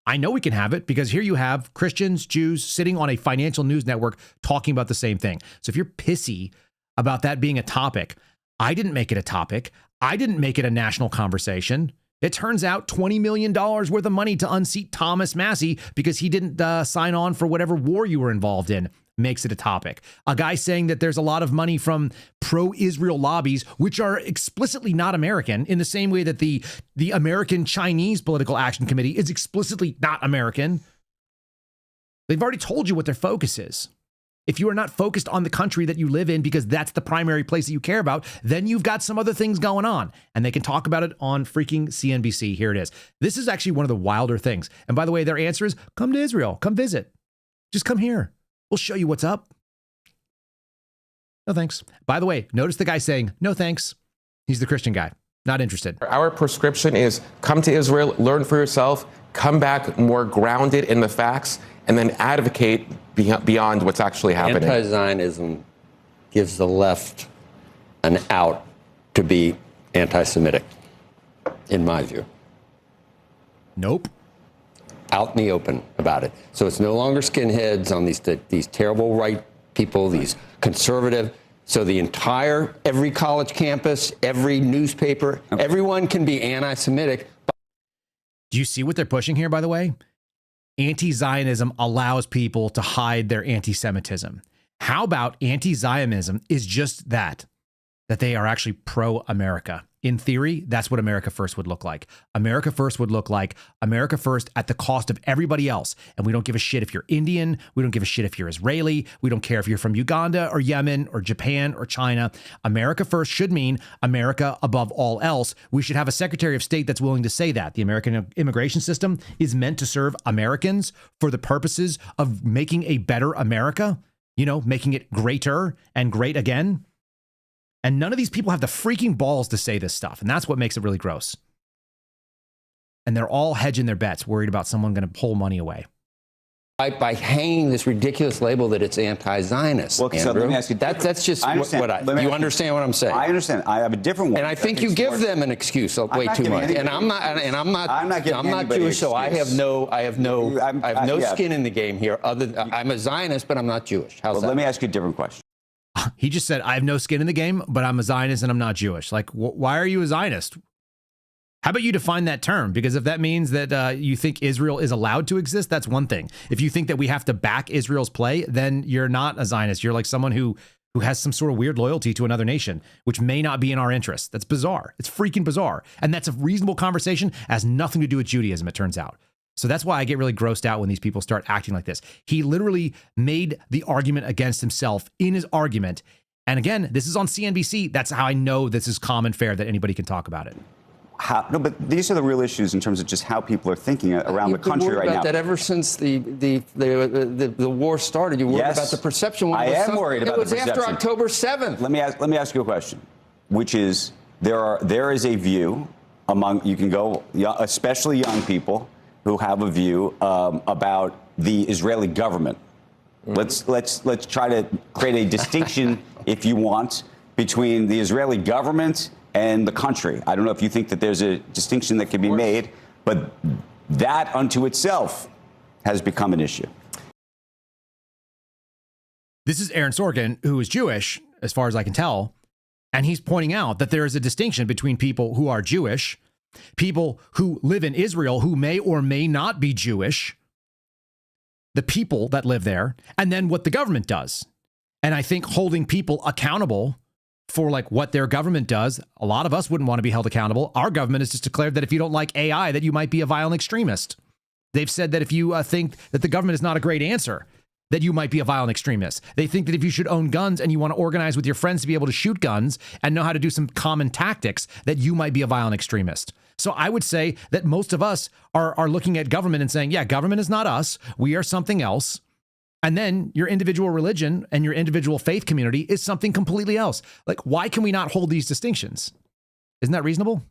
I know we can have it because here you have Christians, Jews sitting on a financial news network talking about the same thing. So if you're pissy about that being a topic, I didn't make it a topic. I didn't make it a national conversation. It turns out $20 million worth of money to unseat Thomas Massie because he didn't sign on for whatever war you were involved in makes it a topic. A guy saying that there's a lot of money from pro-Israel lobbies, which are explicitly not American, in the same way that the American Chinese Political Action Committee is explicitly not American. They've already told you what their focus is. If you are not focused on the country that you live in because that's the primary place that you care about, then you've got some other things going on. And they can talk about it on freaking CNBC. Here it is. This is actually one of the wilder things. And by the way, their answer is come to Israel. Come visit. Just come here. We'll show you what's up. No thanks. By the way, notice the guy saying no thanks. He's the Christian guy. Not interested. Our prescription is come to Israel, learn for yourself, come back more grounded in the facts, and then advocate beyond what's actually happening. Anti-Zionism gives the left an out to be anti-Semitic, in my view. Nope. Out in the open about it. So it's no longer skinheads on these terrible right people, these conservative. So every college campus, every newspaper, everyone can be anti-Semitic. Do you see what they're pushing here, by the way? Anti-Zionism allows people to hide their anti-Semitism. How about anti-Zionism is just that they are actually pro-America. In theory, that's what America First would look like. America First would look like America First at the cost of everybody else. And we don't give a shit if you're Indian. We don't give a shit if you're Israeli. We don't care if you're from Uganda or Yemen or Japan or China. America First should mean America above all else. We should have a Secretary of State that's willing to say that. The American immigration system is meant to serve Americans for the purposes of making a better America, making it greater and great again. And none of these people have the freaking balls to say this stuff. And that's what makes it really gross. And they're all hedging their bets, worried about someone going to pull money away. By hanging this ridiculous label that it's anti-Zionist. Well, so let me ask you. That's just you understand what I'm saying. I understand. I have a different one. And I think you give them an excuse way too much. And I'm not Jewish, so I have no skin in the game here. I'm a Zionist, but I'm not Jewish. How's that? Let me ask you a different question. He just said, I have no skin in the game, but I'm a Zionist and I'm not Jewish. Like, why are you a Zionist? How about you define that term? Because if that means that you think Israel is allowed to exist, that's one thing. If you think that we have to back Israel's play, then you're not a Zionist. You're like someone who has some sort of weird loyalty to another nation, which may not be in our interest. That's bizarre. It's freaking bizarre. And that's a reasonable conversation. It has nothing to do with Judaism, it turns out. So that's why I get really grossed out when these people start acting like this. He literally made the argument against himself in his argument. And again, this is on CNBC. That's how I know this is common fare that anybody can talk about it. No, but these are the real issues in terms of just how people are thinking around the country right now. You've been worried about that ever since the war started. You worried about the perception. I am worried about the perception. It was after October 7th. Let me ask you a question, which is there is a view among, you can go, especially young people, who have a view about the Israeli government. Let's try to create a distinction, if you want, between the Israeli government and the country. I don't know if you think that there's a distinction that can be made, but that unto itself has become an issue. This is Aaron Sorkin, who is Jewish, as far as I can tell, and he's pointing out that there is a distinction between people who are Jewish, people who live in Israel who may or may not be Jewish, the people that live there, and then what the government does. And I think holding people accountable for like what their government does, a lot of us wouldn't want to be held accountable. Our government has just declared that if you don't like AI, that you might be a violent extremist. They've said that if you think that the government is not a great answer, that you might be a violent extremist. They think that if you should own guns and you want to organize with your friends to be able to shoot guns and know how to do some common tactics, that you might be a violent extremist. So I would say that most of us are looking at government and saying, yeah, government is not us. We are something else. And then your individual religion and your individual faith community is something completely else. Like, why can we not hold these distinctions? Isn't that reasonable?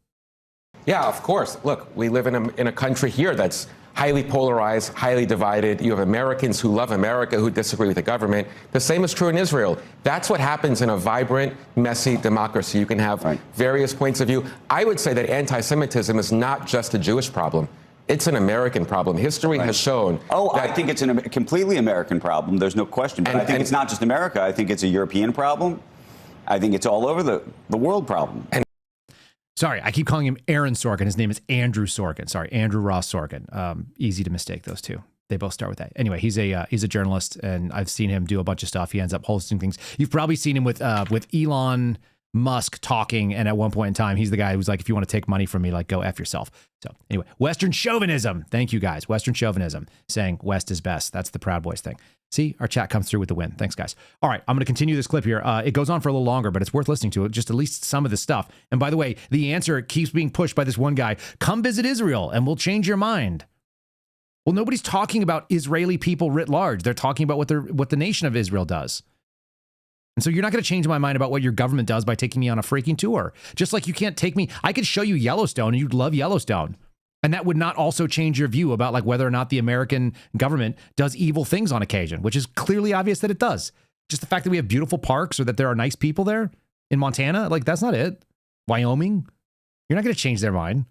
Yeah, of course. Look, we live in a country here that's highly polarized, highly divided. You have Americans who love America, who disagree with the government. The same is true in Israel. That's what happens in a vibrant, messy democracy. You can have various points of view. I would say that anti-Semitism is not just a Jewish problem. It's an American problem. History has shown. I think it's a completely American problem. There's no question. But I think it's not just America. I think it's a European problem. I think it's all over the world problem. Sorry, I keep calling him Aaron Sorkin. His name is Andrew Sorkin. Sorry, Andrew Ross Sorkin. Easy to mistake those two. They both start with that. Anyway, he's a journalist, and I've seen him do a bunch of stuff. He ends up hosting things. You've probably seen him with Elon Musk talking, and at one point in time, he's the guy who's like, if you want to take money from me, like, go F yourself. So anyway, Western chauvinism. Thank you, guys. Western chauvinism, saying West is best. That's the Proud Boys thing. See, our chat comes through with the win. Thanks, guys. All right, I'm going to continue this clip here. It goes on for a little longer, but it's worth listening to, just at least some of the stuff. And by the way, the answer keeps being pushed by this one guy. Come visit Israel, and we'll change your mind. Well, nobody's talking about Israeli people writ large. They're talking about what the nation of Israel does. And so you're not going to change my mind about what your government does by taking me on a freaking tour. Just like you can't take me. I could show you Yellowstone, and you'd love Yellowstone. And that would not also change your view about like whether or not the American government does evil things on occasion, which is clearly obvious that it does. Just the fact that we have beautiful parks or that there are nice people there in Montana, like that's not it. Wyoming, you're not going to change their mind.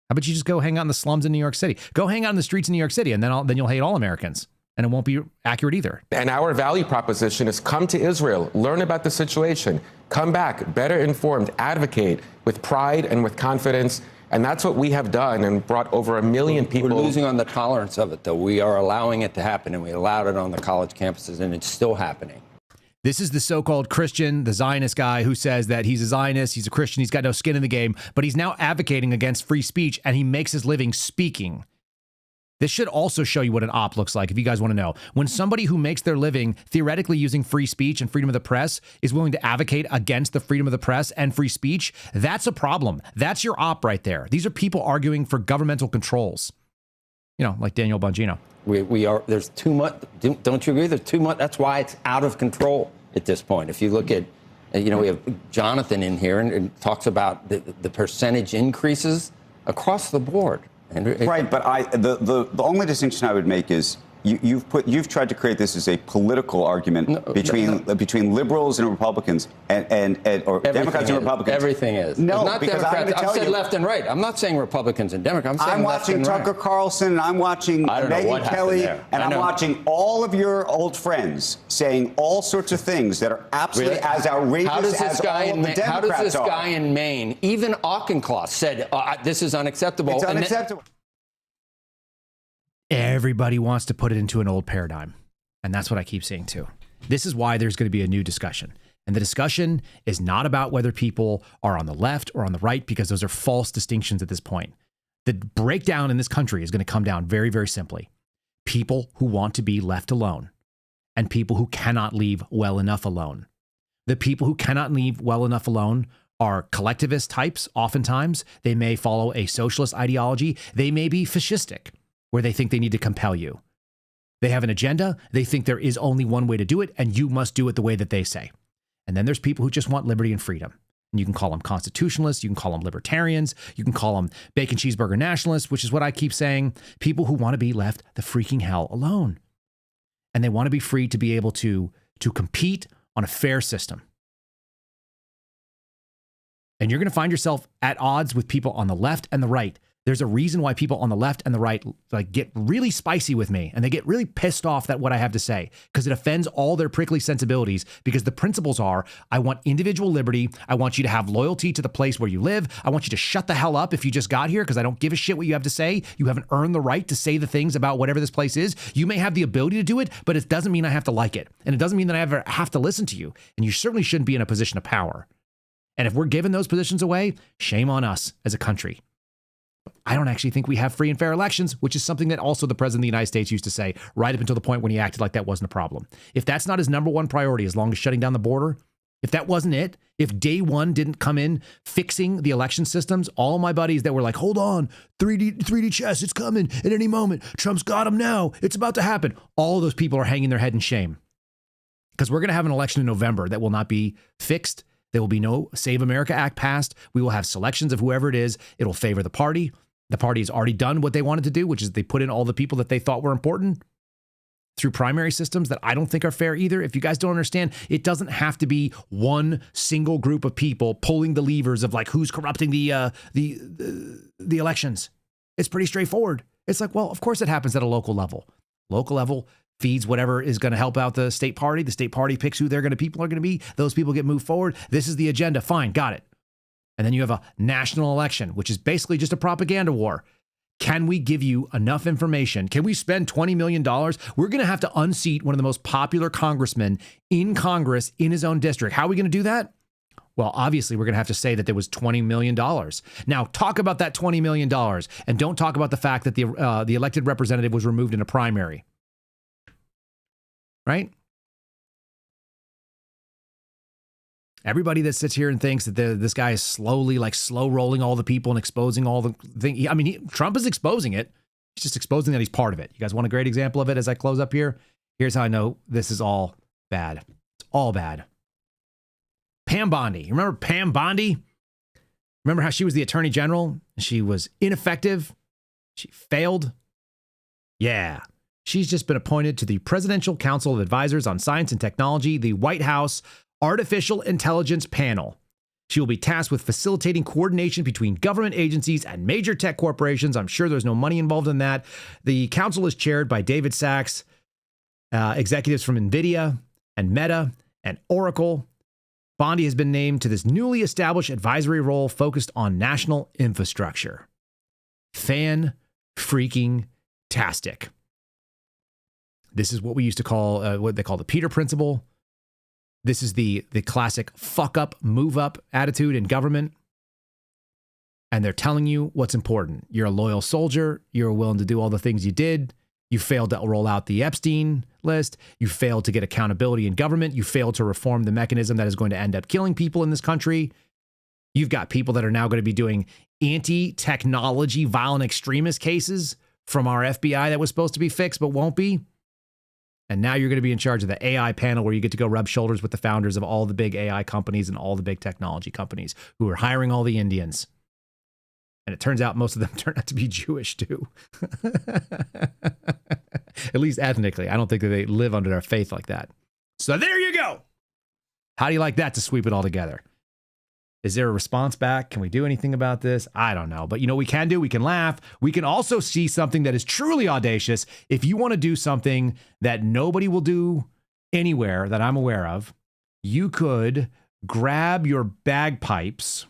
How about you just go hang out in the slums in New York City? Go hang out in the streets in New York City, and then you'll hate all Americans. And it won't be accurate either. And our value proposition is come to Israel, learn about the situation, come back better informed, advocate with pride and with confidence. And that's what we have done and brought over 1 million people. We're losing on the tolerance of it, though. We are allowing it to happen, and we allowed it on the college campuses, and it's still happening. This is the so-called Christian, the Zionist guy who says that he's a Zionist, he's a Christian, he's got no skin in the game, but he's now advocating against free speech, and he makes his living speaking. This should also show you what an op looks like, if you guys want to know. When somebody who makes their living theoretically using free speech and freedom of the press is willing to advocate against the freedom of the press and free speech, that's a problem. That's your op right there. These are people arguing for governmental controls. You know, like Daniel Bongino. We are, there's too much, don't you agree? There's too much. That's why it's out of control at this point. If you look at, we have Jonathan in here and talks about the percentage increases across the board. Right, but the only distinction I would make is you've tried to create this as a political argument between liberals and Republicans or Democrats and Republicans. Everything is. No, not because Democrats. I've said left and right. I'm not saying Republicans and Democrats. I'm watching Tucker Carlson, and I'm watching Megyn Kelly, and I'm watching all of your old friends saying all sorts of things that are absolutely as outrageous as all of the Democrats are. How does this guy in Maine, even Auchincloss, said this is unacceptable? It's unacceptable. Everybody wants to put it into an old paradigm. And that's what I keep saying too. This is why there's going to be a new discussion. And the discussion is not about whether people are on the left or on the right, because those are false distinctions at this point. The breakdown in this country is going to come down very, very simply. People who want to be left alone and people who cannot leave well enough alone. The people who cannot leave well enough alone are collectivist types. Oftentimes, they may follow a socialist ideology. They may be fascistic, where they think they need to compel you. They have an agenda. They think there is only one way to do it, and you must do it the way that they say. And then there's people who just want liberty and freedom. And you can call them constitutionalists. You can call them libertarians. You can call them bacon cheeseburger nationalists, which is what I keep saying. People who want to be left the freaking hell alone. And they want to be free to be able to compete on a fair system. And you're going to find yourself at odds with people on the left and the right. There's a reason why people on the left and the right get really spicy with me, and they get really pissed off at what I have to say, because it offends all their prickly sensibilities, because the principles are, I want individual liberty. I want you to have loyalty to the place where you live. I want you to shut the hell up if you just got here, because I don't give a shit what you have to say. You haven't earned the right to say the things about whatever this place is. You may have the ability to do it, but it doesn't mean I have to like it. And it doesn't mean that I ever have to listen to you. And you certainly shouldn't be in a position of power. And if we're giving those positions away, shame on us as a country. I don't actually think we have free and fair elections, which is something that also the president of the United States used to say right up until the point when he acted like that wasn't a problem. If that's not his number one priority, as long as shutting down the border, if that wasn't it, if day one didn't come in fixing the election systems, all my buddies that were like, hold on, 3D chess, it's coming at any moment. Trump's got him now. It's about to happen. All of those people are hanging their head in shame, because we're going to have an election in November that will not be fixed. There will be no Save America Act passed. We will have selections of whoever it is. It'll favor the party. The party has already done what they wanted to do, which is they put in all the people that they thought were important through primary systems that I don't think are fair either. If you guys don't understand, it doesn't have to be one single group of people pulling the levers of like who's corrupting the elections. It's pretty straightforward. It's like, well, of course it happens at a local level. Local level feeds whatever is going to help out the state party. The state party picks who people are going to be. Those people get moved forward. This is the agenda. Fine, got it. And then you have a national election, which is basically just a propaganda war. Can we give you enough information? Can we spend $20 million? We're going to have to unseat one of the most popular congressmen in Congress in his own district. How are we going to do that? Well, obviously, we're going to have to say that there was $20 million. Now, talk about that $20 million and don't talk about the fact that the elected representative was removed in a primary. Right? Everybody that sits here and thinks that this guy is slowly, like slow rolling all the people and exposing all the things. I mean, Trump is exposing it. He's just exposing that he's part of it. You guys want a great example of it as I close up here? Here's how I know this is all bad. It's all bad. Pam Bondi. You remember Pam Bondi? Remember how she was the attorney general? She was ineffective. She failed. Yeah. She's just been appointed to the Presidential Council of Advisors on Science and Technology, the White House Artificial Intelligence Panel. She will be tasked with facilitating coordination between government agencies and major tech corporations. I'm sure there's no money involved in that. The council is chaired by David Sachs, executives from NVIDIA and Meta and Oracle. Bondi has been named to this newly established advisory role focused on national infrastructure. Fan-freaking-tastic. This is what we used to call, what they call the Peter Principle. This is the classic fuck up, move up attitude in government. And they're telling you what's important. You're a loyal soldier. You're willing to do all the things you did. You failed to roll out the Epstein list. You failed to get accountability in government. You failed to reform the mechanism that is going to end up killing people in this country. You've got people that are now going to be doing anti-technology violent extremist cases from our FBI that was supposed to be fixed but won't be. And now you're going to be in charge of the AI panel where you get to go rub shoulders with the founders of all the big AI companies and all the big technology companies who are hiring all the Indians. And it turns out most of them turn out to be Jewish too. At least ethnically. I don't think that they live under their faith like that. So there you go. How do you like that to sweep it all together? Is there a response back? Can we do anything about this? I don't know. But you know what we can do? We can laugh. We can also see something that is truly audacious. If you want to do something that nobody will do anywhere that I'm aware of, you could grab your bagpipes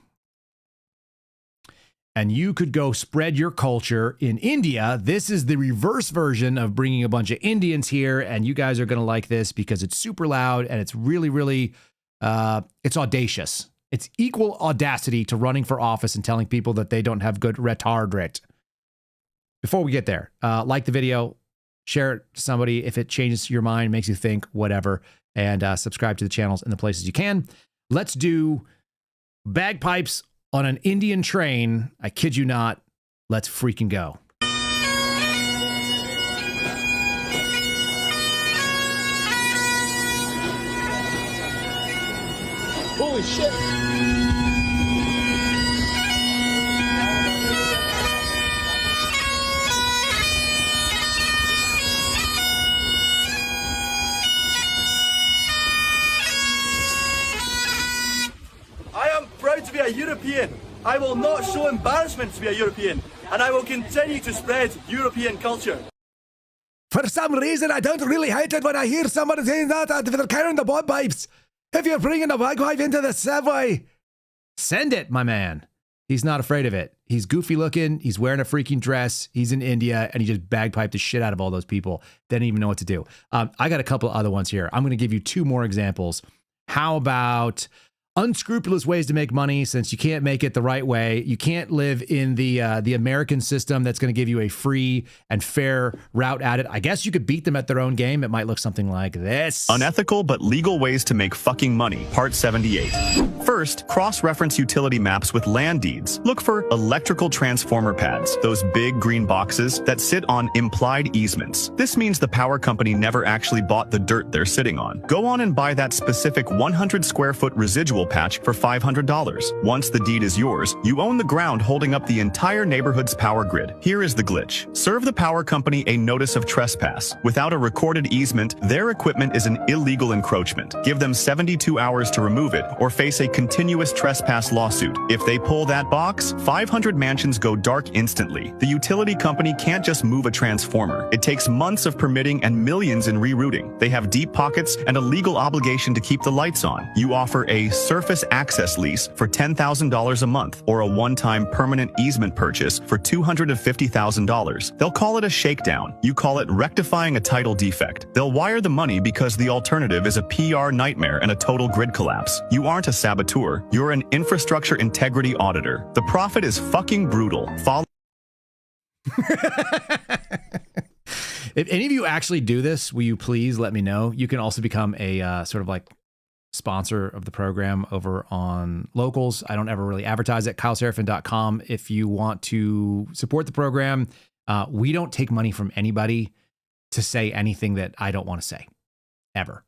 and you could go spread your culture in India. This is the reverse version of bringing a bunch of Indians here, and you guys are going to like this because it's super loud and it's really, really, it's audacious. It's equal audacity to running for office and telling people that they don't have good retard. Before we get there, like the video, share it to somebody if it changes your mind, makes you think, whatever, and subscribe to the channels in the places you can. Let's do bagpipes on an Indian train. I kid you not. Let's freaking go. Holy shit. I am proud to be a European. I will not show embarrassment to be a European, and I will continue to spread European culture. For some reason, I don't really hate it when I hear somebody saying that they're carrying the bagpipes. If you're bringing a bagpipe into the subway, send it, my man. He's not afraid of it. He's goofy looking. He's wearing a freaking dress. He's in India, and he just bagpiped the shit out of all those people. They didn't even know what to do. I got a couple of other ones here. I'm going to give you two more examples. How about unscrupulous ways to make money since you can't make it the right way? You can't live in the American system that's going to give you a free and fair route at it. I guess you could beat them at their own game. It might look something like this. Unethical but legal ways to make fucking money, part 78. First, cross-reference utility maps with land deeds. Look for electrical transformer pads, those big green boxes that sit on implied easements. This means the power company never actually bought the dirt they're sitting on. Go on and buy that specific 100 square foot residual patch for $500. Once the deed is yours, you own the ground holding up the entire neighborhood's power grid. Here is the glitch. Serve the power company a notice of trespass. Without a recorded easement, their equipment is an illegal encroachment. Give them 72 hours to remove it or face a continuous trespass lawsuit. If they pull that box, 500 mansions go dark instantly. The utility company can't just move a transformer. It takes months of permitting and millions in rerouting. They have deep pockets and a legal obligation to keep the lights on. You offer a surface access lease for $10,000 a month or a one-time permanent easement purchase for $250,000. They'll call it a shakedown. You call it rectifying a title defect. They'll wire the money because the alternative is a PR nightmare and a total grid collapse. You aren't a saboteur. You're an infrastructure integrity auditor. The profit is fucking brutal. If any of you actually do this, will you please let me know? You can also become a sort of like sponsor of the program over on Locals. I don't ever really advertise at kyleseraphin.com. If you want to support the program, we don't take money from anybody to say anything that I don't want to say, ever,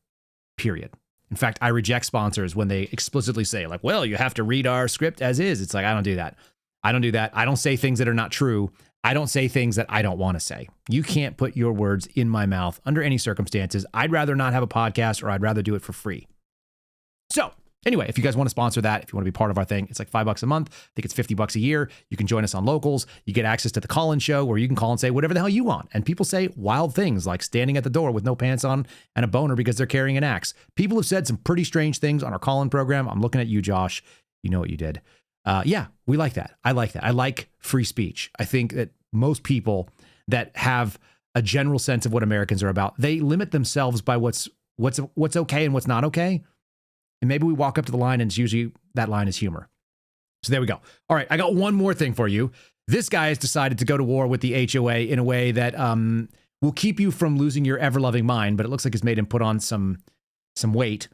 period. In fact, I reject sponsors when they explicitly say like, well, you have to read our script as is. It's like, I don't do that. I don't do that. I don't say things that are not true. I don't say things that I don't want to say. You can't put your words in my mouth under any circumstances. I'd rather not have a podcast, or I'd rather do it for free. So anyway, if you guys want to sponsor that, if you want to be part of our thing, it's like $5 a month. I think it's $50 a year. You can join us on Locals. You get access to the call-in show where you can call and say whatever the hell you want. And people say wild things like standing at the door with no pants on and a boner because they're carrying an axe. People have said some pretty strange things on our call-in program. I'm looking at you, Josh. You know what you did. Yeah, we like that. I like that. I like free speech. I think that most people that have a general sense of what Americans are about, they limit themselves by what's okay and what's not okay. And maybe we walk up to the line and it's usually that line is humor. So there we go. All right, I got one more thing for you. This guy has decided to go to war with the HOA in a way that will keep you from losing your ever-loving mind, but it looks like it's made him put on some weight.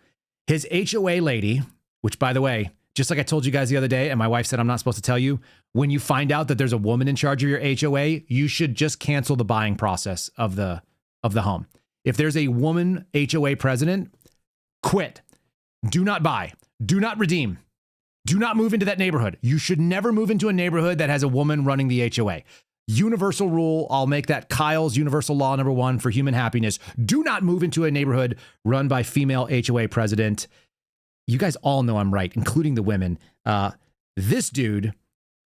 His HOA lady, which, by the way, just like I told you guys the other day, and my wife said I'm not supposed to tell you, when you find out that there's a woman in charge of your HOA, you should just cancel the buying process of the home. If there's a woman HOA president, quit. Do not buy. Do not redeem. Do not move into that neighborhood. You should never move into a neighborhood that has a woman running the HOA. Universal rule. I'll make that Kyle's universal law number 1 for human happiness. Do not move into a neighborhood run by female HOA president. You guys all know I'm right, including the women. This dude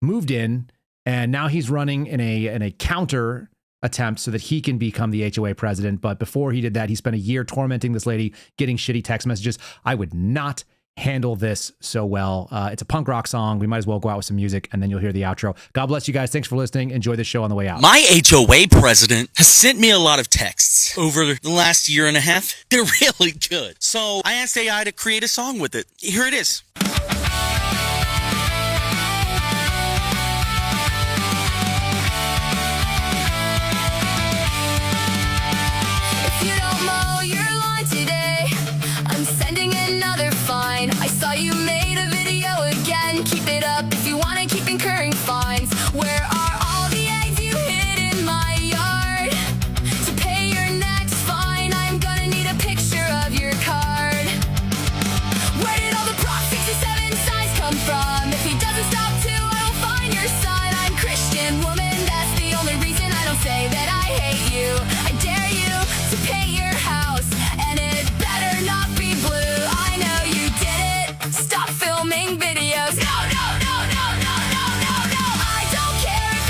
moved in, and now he's running in a counter attempt so that he can become the HOA president. But before he did that, he spent a year tormenting this lady, getting shitty text messages. I would not handle this so well. It's a punk rock song. We might as well go out with some music, and then you'll hear the outro. God bless you guys. Thanks for listening. Enjoy the show on the way out. My HOA president has sent me a lot of texts over the last year and a half. They're really good. So I asked AI to create a song with it. Here it is. If you don't mow your lawn today, I'm sending another fine. I saw you made a video again. Keep it up if you want to keep incurring fines. Where are all the eggs you hid in my yard? To pay your next fine, I'm gonna need a picture of your card. Where did all the Prop 67 signs come from? If he doesn't stop too, I will find your son. I'm Christian woman, that's the only reason I don't say that I hate you. I dare you to paint your house, and it better not be blue. I know you did it. Stop filming videos. No, no, no, no, no, no, no, no. I don't care if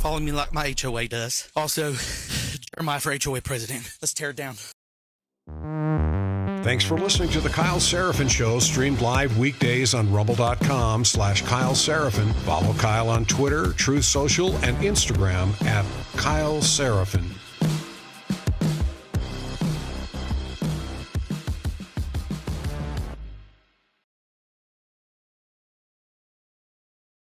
Follow me like my HOA does. Also, Jeremiah for HOA president. Let's tear it down. Thanks for listening to The Kyle Seraphin Show, streamed live weekdays on rumble.com/Kyle Seraphin. Follow Kyle on Twitter, Truth Social, and Instagram at Kyle Seraphin.